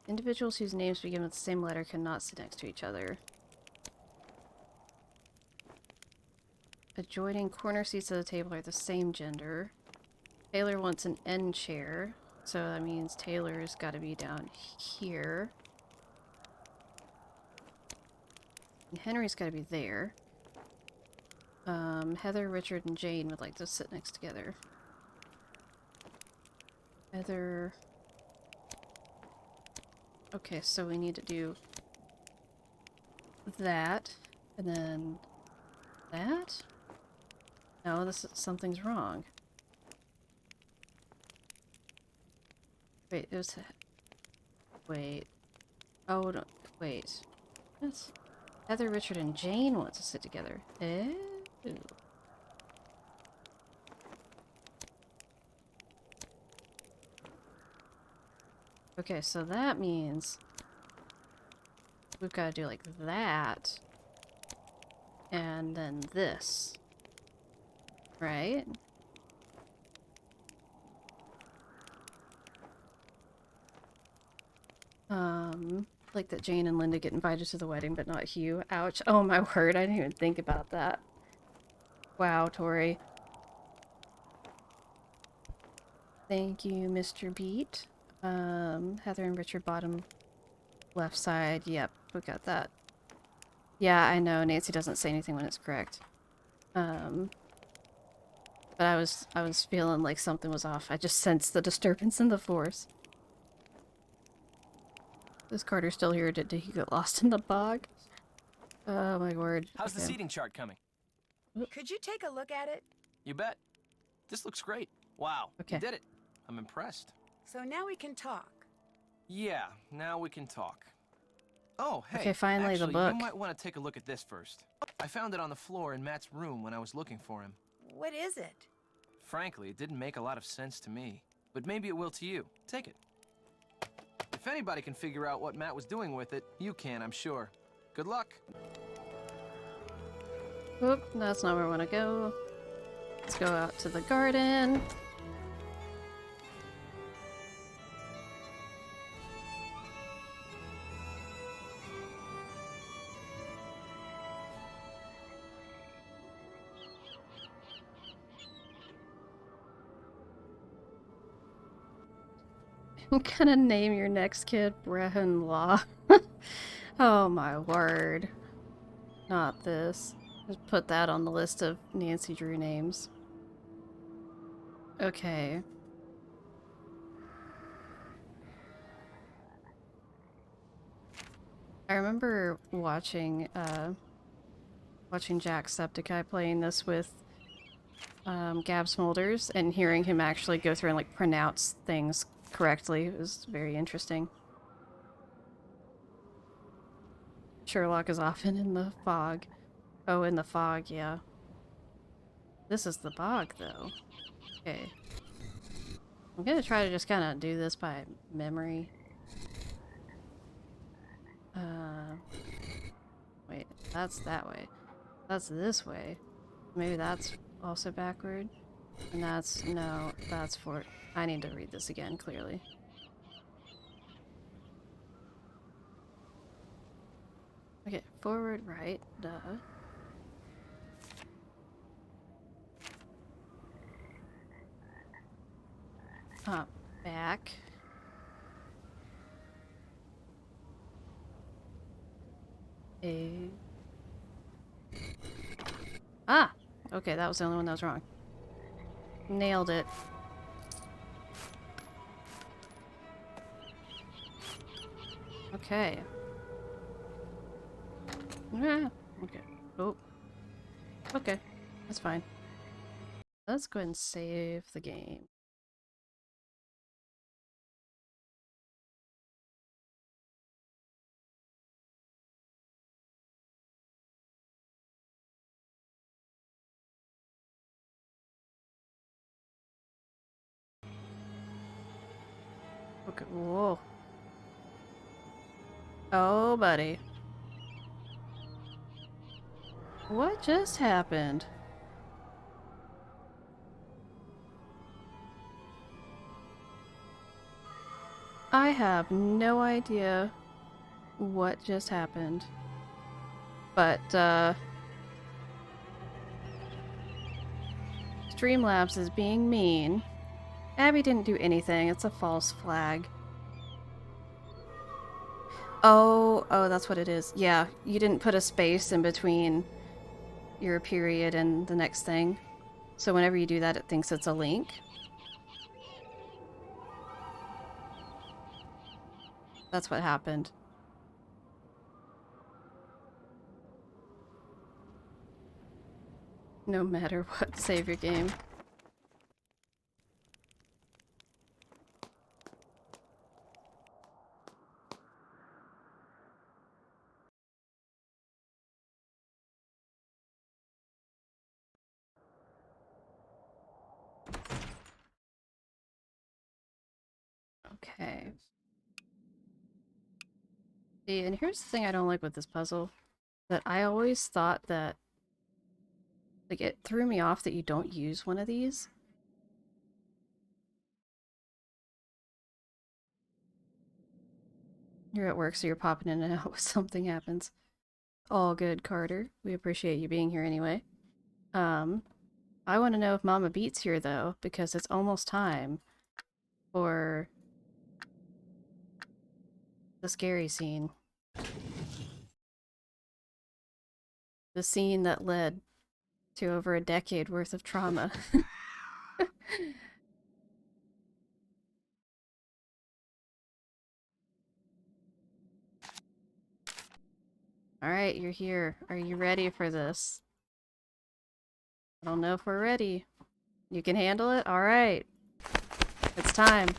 Individuals whose names begin with the same letter cannot sit next to each other. Adjoining corner seats of the table are the same gender. Taylor wants an end chair, so that means Taylor's got to be down here. And Henry's got to be there. Heather, Richard, and Jane would like to sit next together. Heather... Okay, so we need to do that, and then that? No, something's wrong. Wait, it was... Wait. Oh, no, wait. That's... Heather, Richard, and Jane want to sit together. Eh? Ew. Okay, so that means we've got to do like that, and then this, right? Like that Jane and Linda get invited to the wedding, but not Hugh. Ouch. Oh my word, I didn't even think about that. Wow, Tori. Thank you, Mr. Beat. Heather and Richard bottom left side. Yep, we got that. Yeah, I know, Nancy doesn't say anything when it's correct. But I was feeling like something was off. I just sensed the disturbance in the force. Is Carter still here? Did he get lost in the bog? Oh my word. How's the seating chart coming? Could you take a look at it? You bet. This looks great. Wow, Okay. you did it. I'm impressed. So now we can talk. Yeah, now we can talk. Oh, hey. Okay, finally, the actually, book. You might want to take a look at this first. I found it on the floor in Matt's room when I was looking for him. What is it? Frankly, it didn't make a lot of sense to me. But maybe it will to you. Take it. If anybody can figure out what Matt was doing with it, you can, I'm sure. Good luck. Oop, that's not where I want to go. Let's go out to the garden. I'm gonna name your next kid Brehan Law. Oh my word. Not this. Just put that on the list of Nancy Drew names. Okay. I remember watching Jacksepticeye playing this with Gab Smulders and hearing him actually go through and like pronounce things correctly. It was very interesting. Sherlock is often in the fog. Oh, in the fog, yeah. This is the bog, though. Okay. I'm gonna try to just kind of do this by memory. Wait, that's that way. That's this way. Maybe that's also backward. And that's, no, that's for, I need to read this again, clearly. Okay, forward, right, duh. Back. Ah! Okay, that was the only one that was wrong. Nailed it. Okay. Yeah, okay. Oh. Okay, that's fine. Let's go ahead and save the game. Okay, whoa. Oh, buddy. What just happened? I have no idea what just happened. But, Streamlabs is being mean. Abby didn't do anything. It's a false flag. Oh, that's what it is. Yeah, you didn't put a space in between your period and the next thing. So whenever you do that, it thinks it's a link. That's what happened. No matter what, save your game. Okay. See, and here's the thing I don't like with this puzzle. That I always thought that, like, it threw me off that you don't use one of these. You're at work, so you're popping in and out when something happens. All good, Carter. We appreciate you being here anyway. I want to know if Mama Beat's here, though, because it's almost time for the scary scene. The scene that led to over a decade worth of trauma. Alright, you're here. Are you ready for this? I don't know if we're ready. You can handle it? Alright. It's time.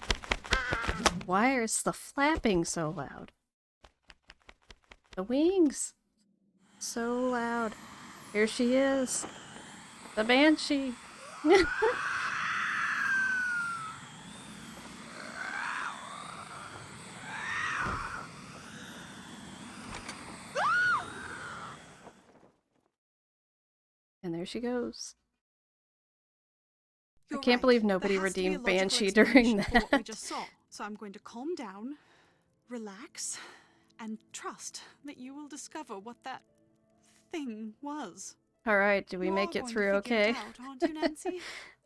Why is the flapping so loud? The wings! So loud. Here she is. The Banshee! And there she goes. I can't believe nobody redeemed Banshee during that. What we just saw. So I'm going to calm down, relax, and trust that you will discover what that thing was. Alright, did we make it through okay? It out, aren't you, Nancy?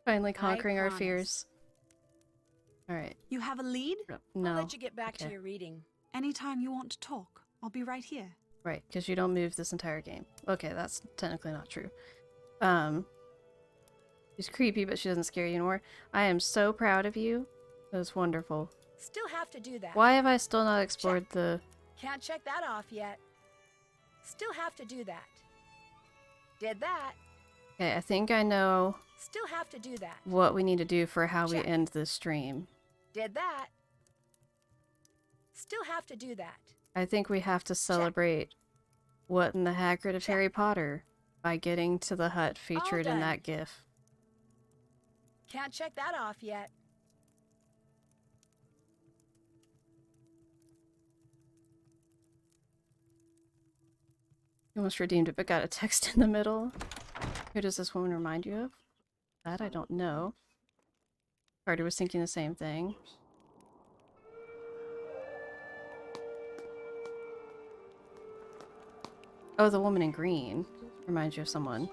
Finally conquering our fears. Alright. You have a lead? No. I'll let you get back to your reading. Anytime you want to talk, I'll be right here. Right, because you don't move this entire game. Okay, that's technically not true. She's creepy, but she doesn't scare you anymore. I am so proud of you. That was wonderful. Still have to do that. Why have I still not explored the... Can't check that off yet. Still have to do that. Did that. Okay, I think I know... Still have to do that. What we need to do for how we end this stream. Did that. Still have to do that. I think we have to celebrate What in the Hagrid of Harry Potter by getting to the hut featured in that GIF. Can't check that off yet. Almost redeemed it, but got a text in the middle. Who does this woman remind you of? That I don't know. Carter was thinking the same thing. Oh, the woman in green reminds you of someone.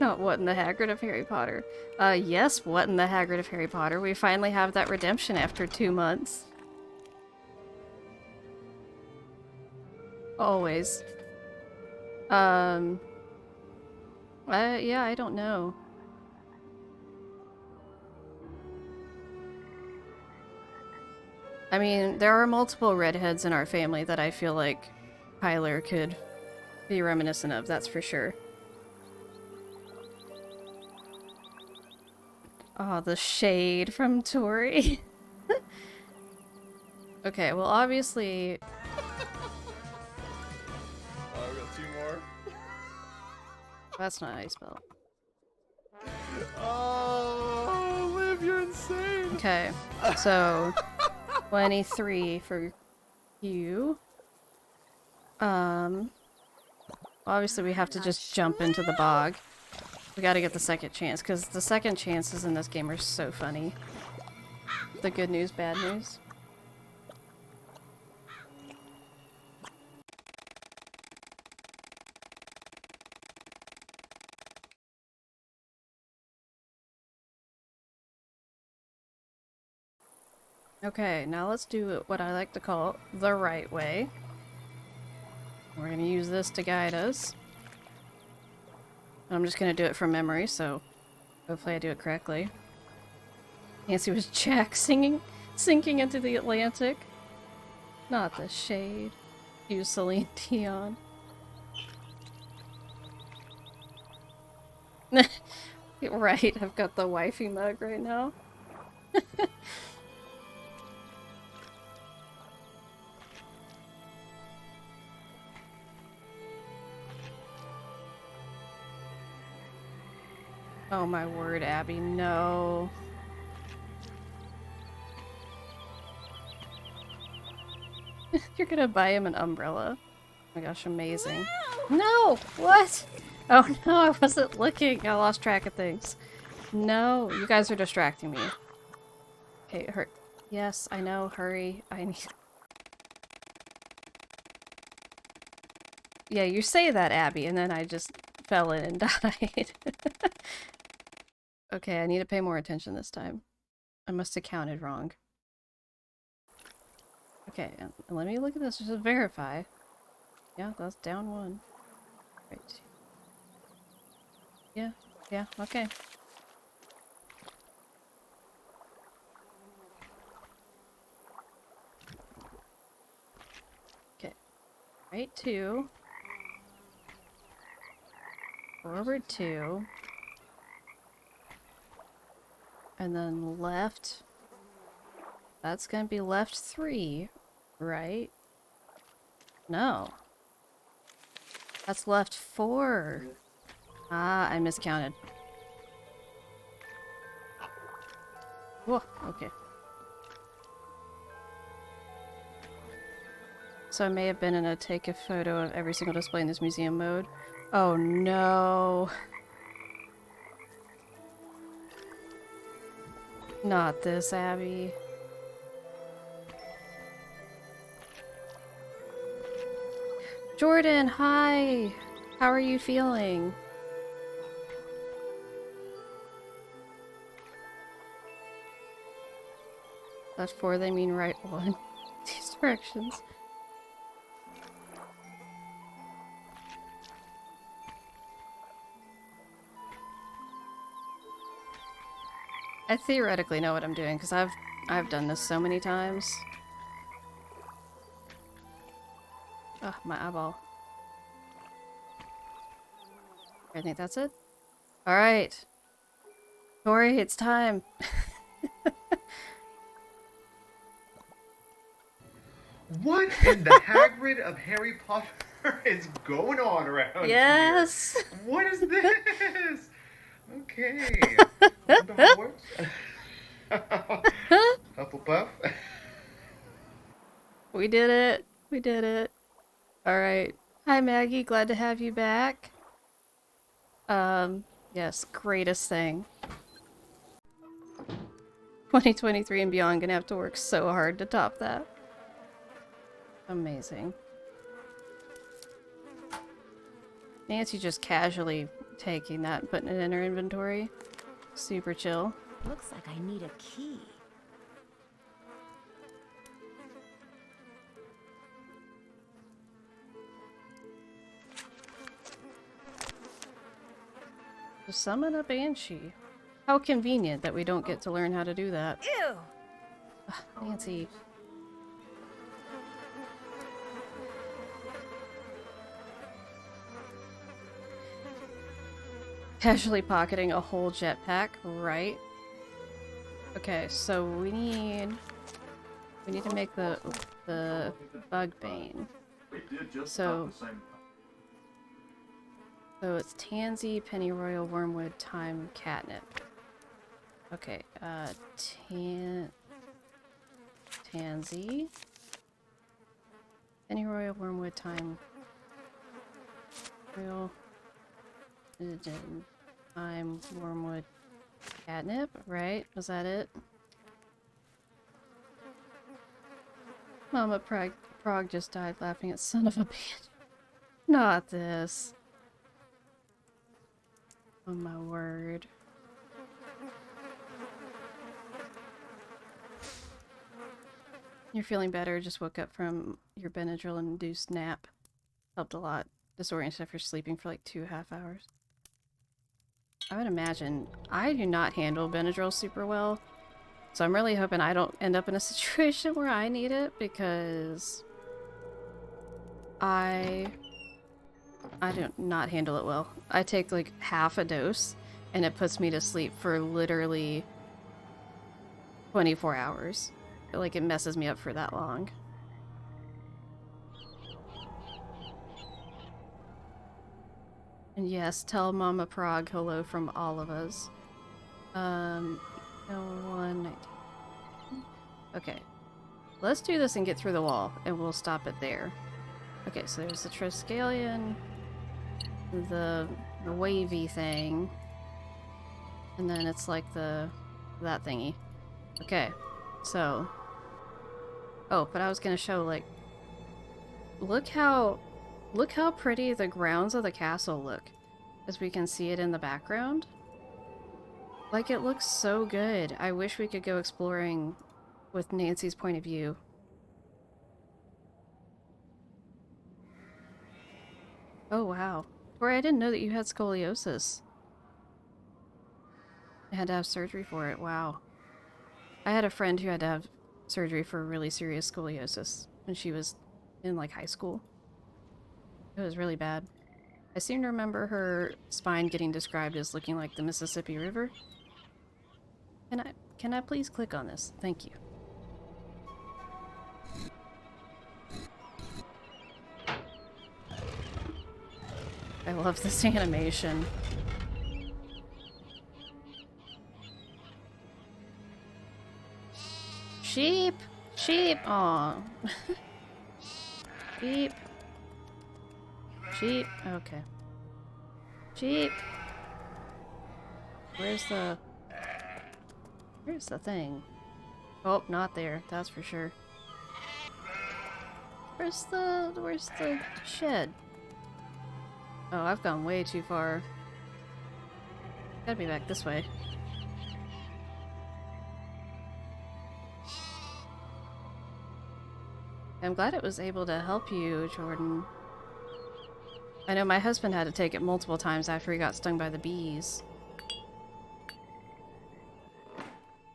Not What in the Hagrid of Harry Potter. Yes, What in the Hagrid of Harry Potter. We finally have that redemption after 2 months. Always. Yeah, I don't know. I mean, there are multiple redheads in our family that I feel like Kyler could be reminiscent of, that's for sure. Oh, the shade from Tori. Okay, well obviously... Oh, we got 2 more. That's not how you spell it. Oh, Liv, you're insane. Okay, so 23 for you. Obviously, we have to just jump into the bog. We gotta get the second chance, because the second chances in this game are so funny. The good news, bad news. Okay, now let's do what I like to call the right way. We're gonna use this to guide us. I'm just gonna do it from memory, so hopefully I do it correctly. Nancy was Jack sinking into the Atlantic. Not the shade. Use Celine Dion. Right, I've got the wifey mug right now. Oh my word, Abby, no. You're gonna buy him an umbrella. Oh my gosh, amazing. No! What? Oh no, I wasn't looking. I lost track of things. No, you guys are distracting me. Okay, hurt. Yes, I know, hurry. I need... Yeah, you say that, Abby, and then I just fell in and died. Okay, I need to pay more attention this time. I must have counted wrong. Okay, let me look at this just to verify. Yeah, that's down one. Right. Yeah, okay. Okay. Right two. Forward two. And then left. That's gonna be left three, right? No. That's left four. Ah, I miscounted. Whoa, okay. So I may have been in a take a photo of every single display in this museum mode. Oh no. Not this, Abby. Jordan, hi! How are you feeling? Left four, they mean right one. These directions. I theoretically know what I'm doing because I've done this so many times. Ugh, my eyeball. I think that's it. All right, Tori, it's time. What in the Hagrid of Harry Potter is going on around Yes. here? What is this? Okay. Welcome to Hogwarts. Hufflepuff. We did it. We did it. All right. Hi, Maggie. Glad to have you back. Yes, greatest thing. 2023 and beyond, gonna have to work so hard to top that. Amazing. Nancy just casually taking that and putting it in her inventory. Super chill. Looks like I need a key. To summon a banshee. How convenient that we don't get to learn how to do that. Ew! Ugh, Nancy. Casually pocketing a whole jetpack, right? Okay, so we need to make the bug bane. So it's Tansy, Pennyroyal, Wormwood, Thyme, Catnip. Okay, Tansy, Pennyroyal, Wormwood, Thyme. Real. I'm Wormwood Catnip, right? Was that it? Mama Prague just died laughing at son of a bitch. Not this. Oh my word. You're feeling better, just woke up from your Benadryl-induced nap. Helped a lot. Disoriented after sleeping for like 2.5 hours. I would imagine. I do not handle Benadryl super well, so I'm really hoping I don't end up in a situation where I need it, because I do not handle it well. I take like half a dose, and it puts me to sleep for literally 24 hours. Like, it messes me up for that long. And yes, tell Mama Prague hello from all of us. 119. Okay. Let's do this and get through the wall, and we'll stop it there. Okay, so there's the Triskelion, the wavy thing, and then it's like that thingy. Okay, so... Oh, but I was gonna show, like... Look how pretty the grounds of the castle look, as we can see it in the background. Like, it looks so good. I wish we could go exploring with Nancy's point of view. Oh, wow. Tori, I didn't know that you had scoliosis. I had to have surgery for it. Wow. I had a friend who had to have surgery for really serious scoliosis when she was in, like, high school. It was really bad. I seem to remember her spine getting described as looking like the Mississippi River. Can I please click on this? Thank you. I love this animation. Sheep! Sheep! Aw. Sheep. Sheep. Okay. Sheep. Where's the thing? Oh, not there. That's for sure. Where's the shed? Oh, I've gone way too far. Gotta be back this way. I'm glad it was able to help you, Jordan. I know my husband had to take it multiple times after he got stung by the bees.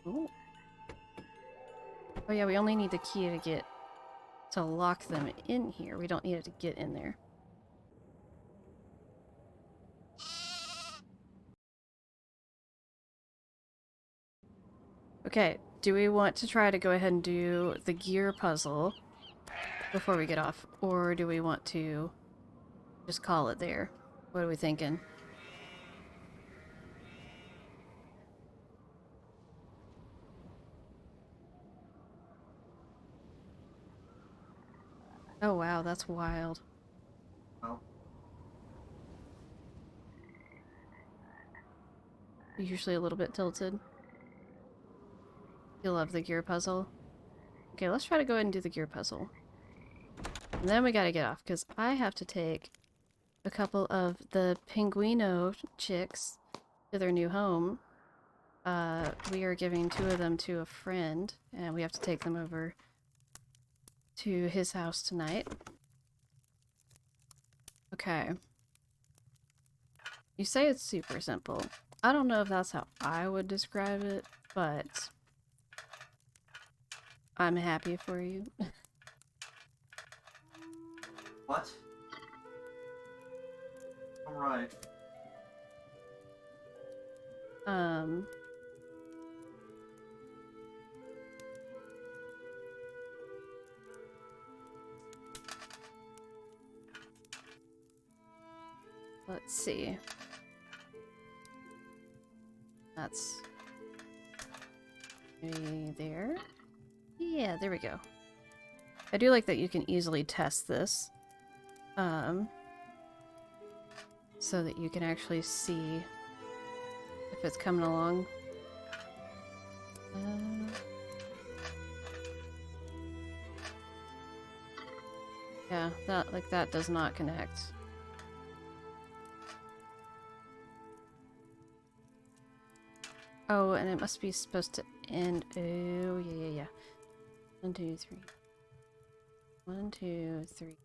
Ooh. Oh yeah, we only need the key to lock them in here. We don't need it to get in there. Okay, do we want to try to go ahead and do the gear puzzle before we get off? Or do we want to just call it there? What are we thinking? Oh wow, that's wild. Oh. Usually a little bit tilted. You love the gear puzzle. Okay, let's try to go ahead and do the gear puzzle. And then we gotta get off, because I have to take a couple of the Pinguino chicks to their new home. We are giving 2 of them to a friend, and we have to take them over to his house tonight. Okay. You say it's super simple. I don't know if that's how I would describe it, but I'm happy for you. What? Alright. Let's see. That's maybe there. Yeah, there we go. I do like that you can easily test this. so that you can actually see if it's coming along. Yeah, that does not connect. Oh, and it must be supposed to end. Oh, yeah. 1, 2, 3. 1, 2, 3.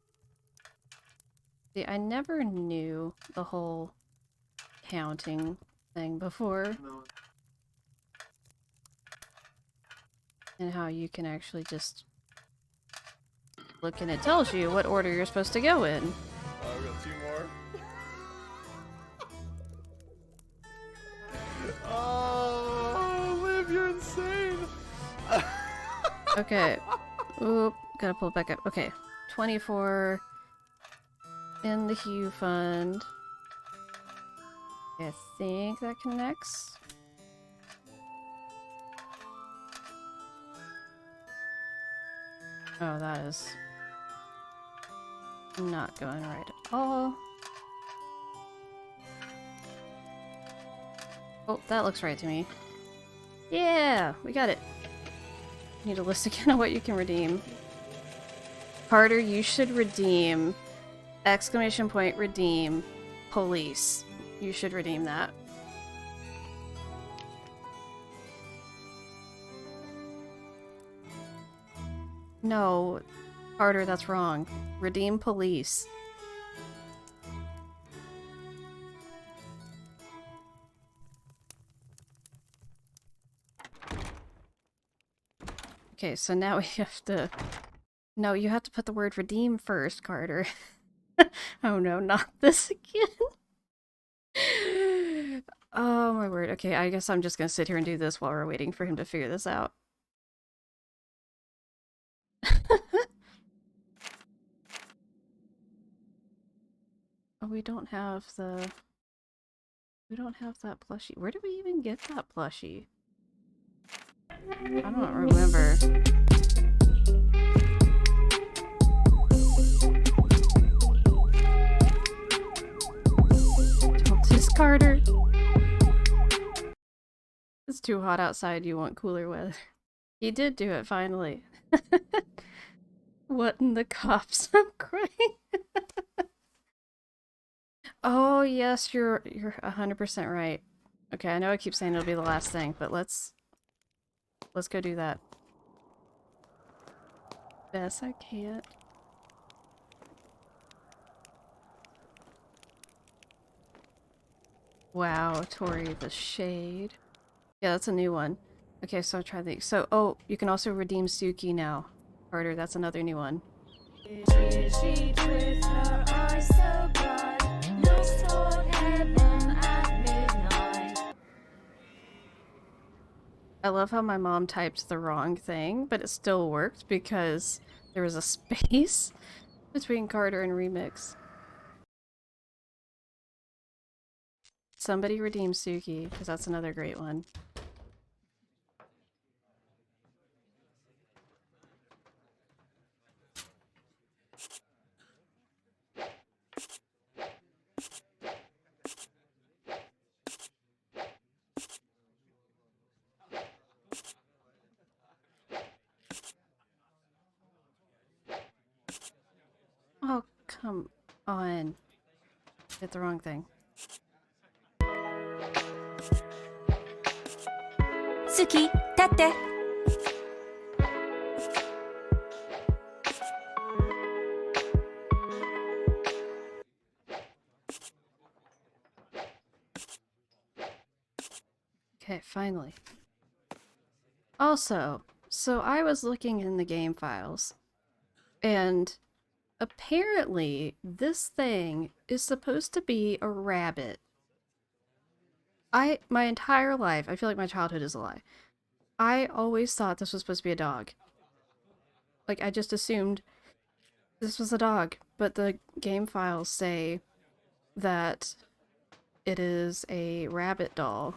See, I never knew the whole counting thing before. No. And how you can actually just look and it tells you what order you're supposed to go in. Oh, we got 2 more. Oh, Liv, you're insane. Okay. Oop, gotta pull it back up. Okay. 24 in the Hue Fund. I think that connects. Oh, that is not going right at all. Oh, that looks right to me. Yeah, we got it. Need a list again of what you can redeem. Carter, you should redeem exclamation point redeem police. You should redeem that. No, Carter, that's wrong. Redeem police. Okay, so now we have to... No, you have to put the word redeem first, Carter. Oh no, not this again. Oh my word. Okay, I guess I'm just gonna sit here and do this while we're waiting for him to figure this out. Oh, we don't have the... We don't have that plushie. Where did we even get that plushie? I don't remember. Don't diss Carter. It's too hot outside, you want cooler weather. He did do it finally. What in the cops? I'm crying. Oh yes, you're 100% right. Okay, I know I keep saying it'll be the last thing, but let's go do that. Best I can't. Wow, Tori the Shade. Yeah, that's a new one. Okay, so I'll try these. So, oh, you can also redeem Suki now. Carter, that's another new one. I love how my mom typed the wrong thing, but it still worked because there was a space between Carter and Remix. Somebody redeem Suki, because that's another great one. Oh, come on. Did the wrong thing. Suki, tate. Okay, finally. Also, so I was looking in the game files, and apparently this thing is supposed to be a rabbit. My entire life, I feel like my childhood is a lie. I always thought this was supposed to be a dog. Like, I just assumed this was a dog, but the game files say that it is a rabbit doll.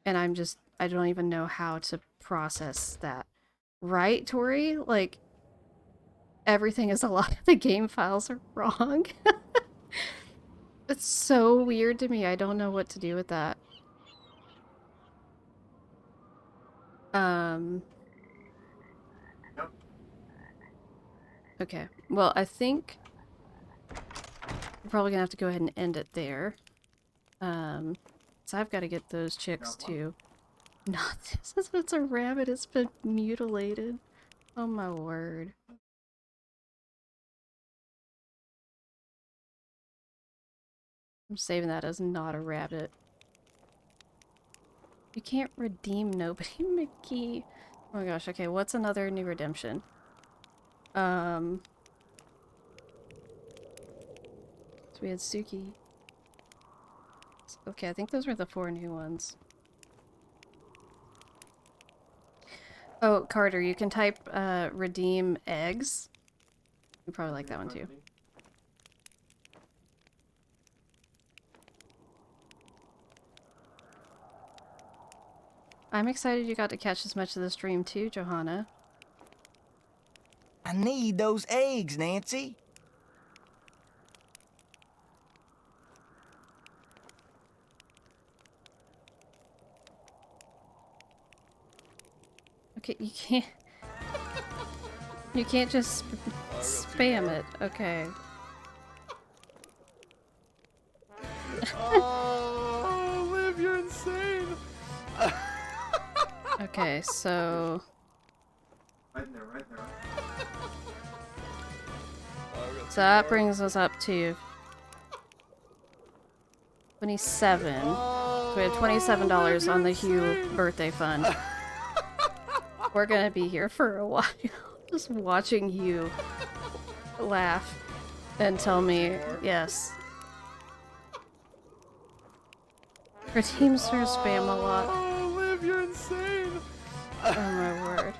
And I don't even know how to process that. Right, Tori? Like, everything is a lie. The game files are wrong. It's so weird to me. I don't know what to do with that. Okay. Well, I think we're probably gonna have to go ahead and end it there. So I've got to get those chicks too. Not this. It's a rabbit. It's been mutilated. Oh my word. I'm saving that as not a rabbit. You can't redeem nobody, Mickey. Oh my gosh, okay, what's another new redemption? So we had Suki. Okay, I think those were the 4 new ones. Oh, Carter, you can type redeem eggs. You probably like that one too. I'm excited you got to catch as much of the stream too, Johanna. I need those eggs, Nancy. Okay, you can't... You can't just spam it. Okay. Oh, Liv, you're insane. Okay, so... Right there, right there. So that brings us up to 27. So we have $27 on the Hugh birthday fund. We're gonna be here for a while, just watching you laugh and tell me yes. Her teams are spam a lot. Oh, Liv, you're insane. Oh my word.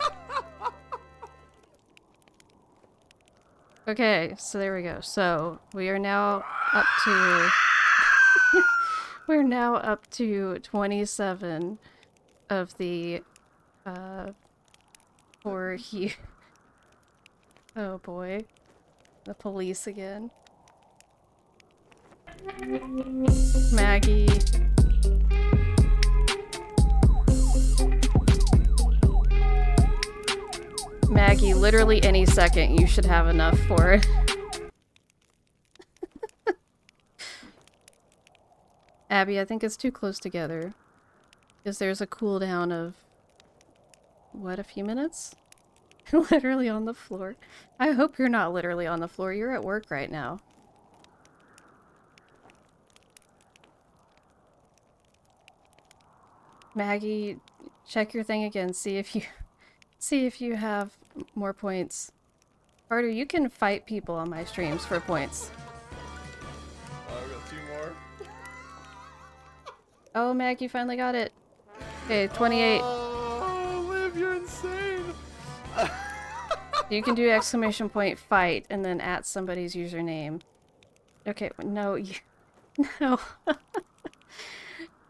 Okay, so there we go. So we are now up to we're now up to 27 of the poor Hugh. Oh boy. The police again. Maggie. Maggie, literally any second you should have enough for it. Abby, I think it's too close together. Because there's a cooldown of... what, a few minutes? Literally on the floor. I hope you're not literally on the floor. You're at work right now. Maggie, check your thing again. See if you have more points. Carter, you can fight people on my streams for points. Oh, I got 2 more. Oh, Mag, you finally got it. Okay, 28. Oh, Liv, you're insane. You can do exclamation point fight and then at somebody's username. Okay, no, no.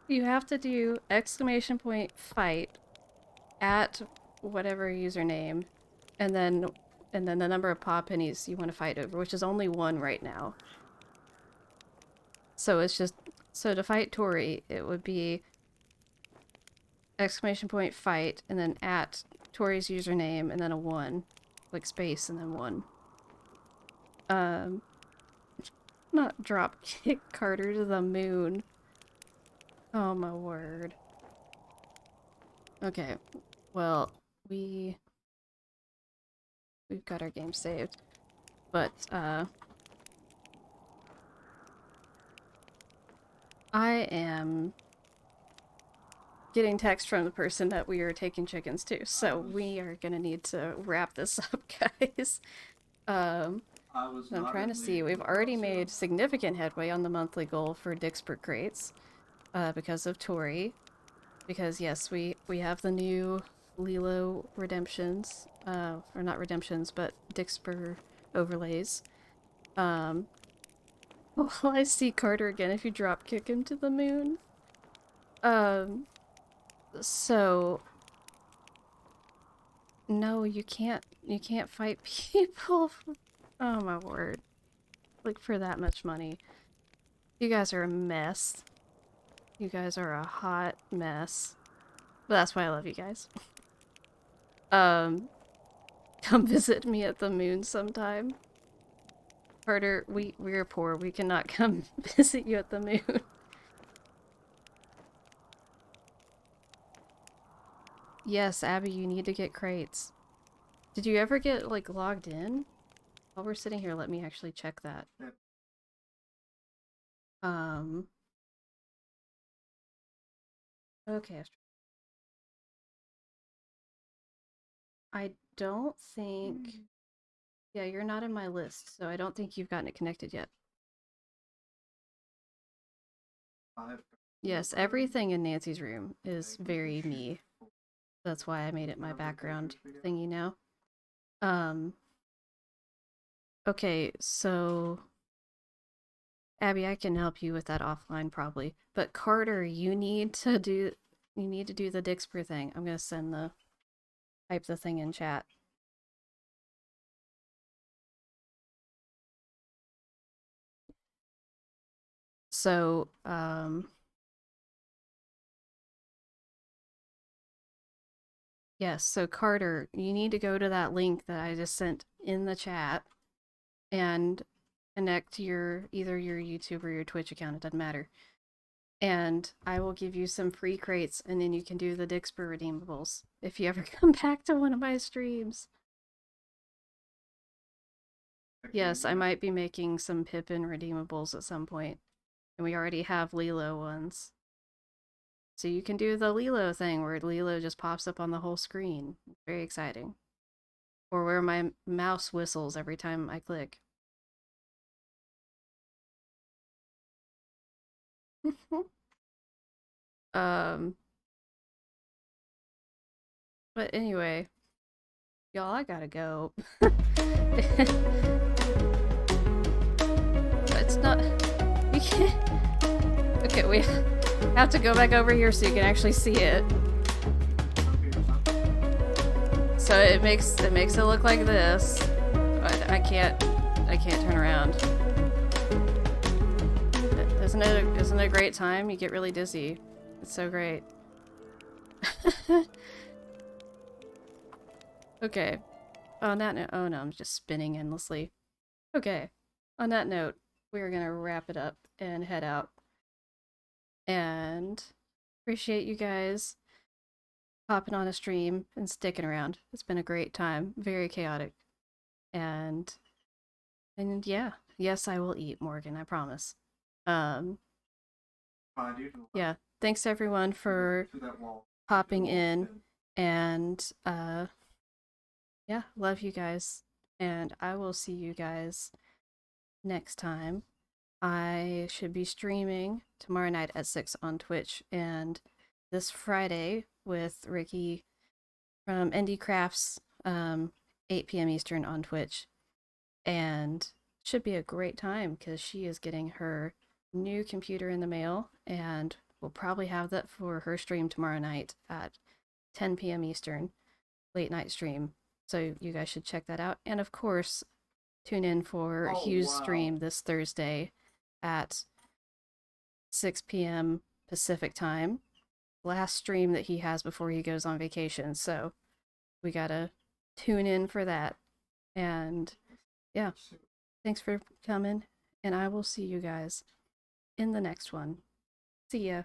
You have to do exclamation point fight at whatever username and then the number of paw pennies you want to fight over, which is only 1 right now. So it's just, so to fight Tori, it would be exclamation point fight and then at Tori's username and then a 1, like space and then 1. Not drop kick Carter to the moon. Oh my word. Okay, well, we've got our game saved, but I am getting text from the person that we are taking chickens to, so we are gonna need to wrap this up, guys. I'm trying to see, we've already made significant headway on the monthly goal for Dixper crates, because of Tori. Because yes, we have the new Lilo redemptions, or not redemptions, but Dixper overlays. Well, I see Carter again if you drop kick him to the moon. So no, you can't fight people. Oh my word. Like for that much money. You guys are a mess. You guys are a hot mess. But that's why I love you guys. Come visit me at the moon sometime. Carter, we're poor. We cannot come visit you at the moon. Yes, Abby, you need to get crates. Did you ever get, like, logged in? While we're sitting here, let me actually check that. Okay. I don't think... Yeah, you're not in my list, so I don't think you've gotten it connected yet. Yes, everything in Nancy's room is very me. That's why I made it my background thingy now. Okay, so... Abby, I can help you with that offline probably. But Carter, you need to do the Dixper thing. I'm gonna type the thing in chat. So, yes, so Carter, you need to go to that link that I just sent in the chat and connect either your YouTube or your Twitch account, it doesn't matter. And I will give you some free crates, and then you can do the Dixper redeemables if you ever come back to one of my streams. Yes, I might be making some Pippin redeemables at some point. And we already have Lilo ones. So you can do the Lilo thing where Lilo just pops up on the whole screen. Very exciting. Or where my mouse whistles every time I click. But anyway, y'all, I gotta go. It's not... You can't... Okay, we have to go back over here so you can actually see it. So it makes it look like this, but I can't turn around. Isn't it a great time? You get really dizzy. It's so great. Okay. On that note, oh no, I'm just spinning endlessly. Okay. On that note, we're gonna wrap it up and head out. And appreciate you guys hopping on a stream and sticking around. It's been a great time. Very chaotic. And yeah. Yes, I will eat, Morgan, I promise. Yeah. Thanks everyone for popping in. And yeah, love you guys. And I will see you guys next time. I should be streaming tomorrow night at 6 on Twitch, and this Friday with Ricky from Indie Crafts, 8 p.m. Eastern on Twitch. And should be a great time because she is getting her new computer in the mail, and we'll probably have that for her stream tomorrow night at 10 p.m. Eastern, late night stream. So you guys should check that out. And of course, tune in for Hugh's stream this Thursday at 6 p.m. Pacific time. Last stream that he has before he goes on vacation. So we gotta tune in for that. And yeah, thanks for coming. And I will see you guys in the next one. See ya.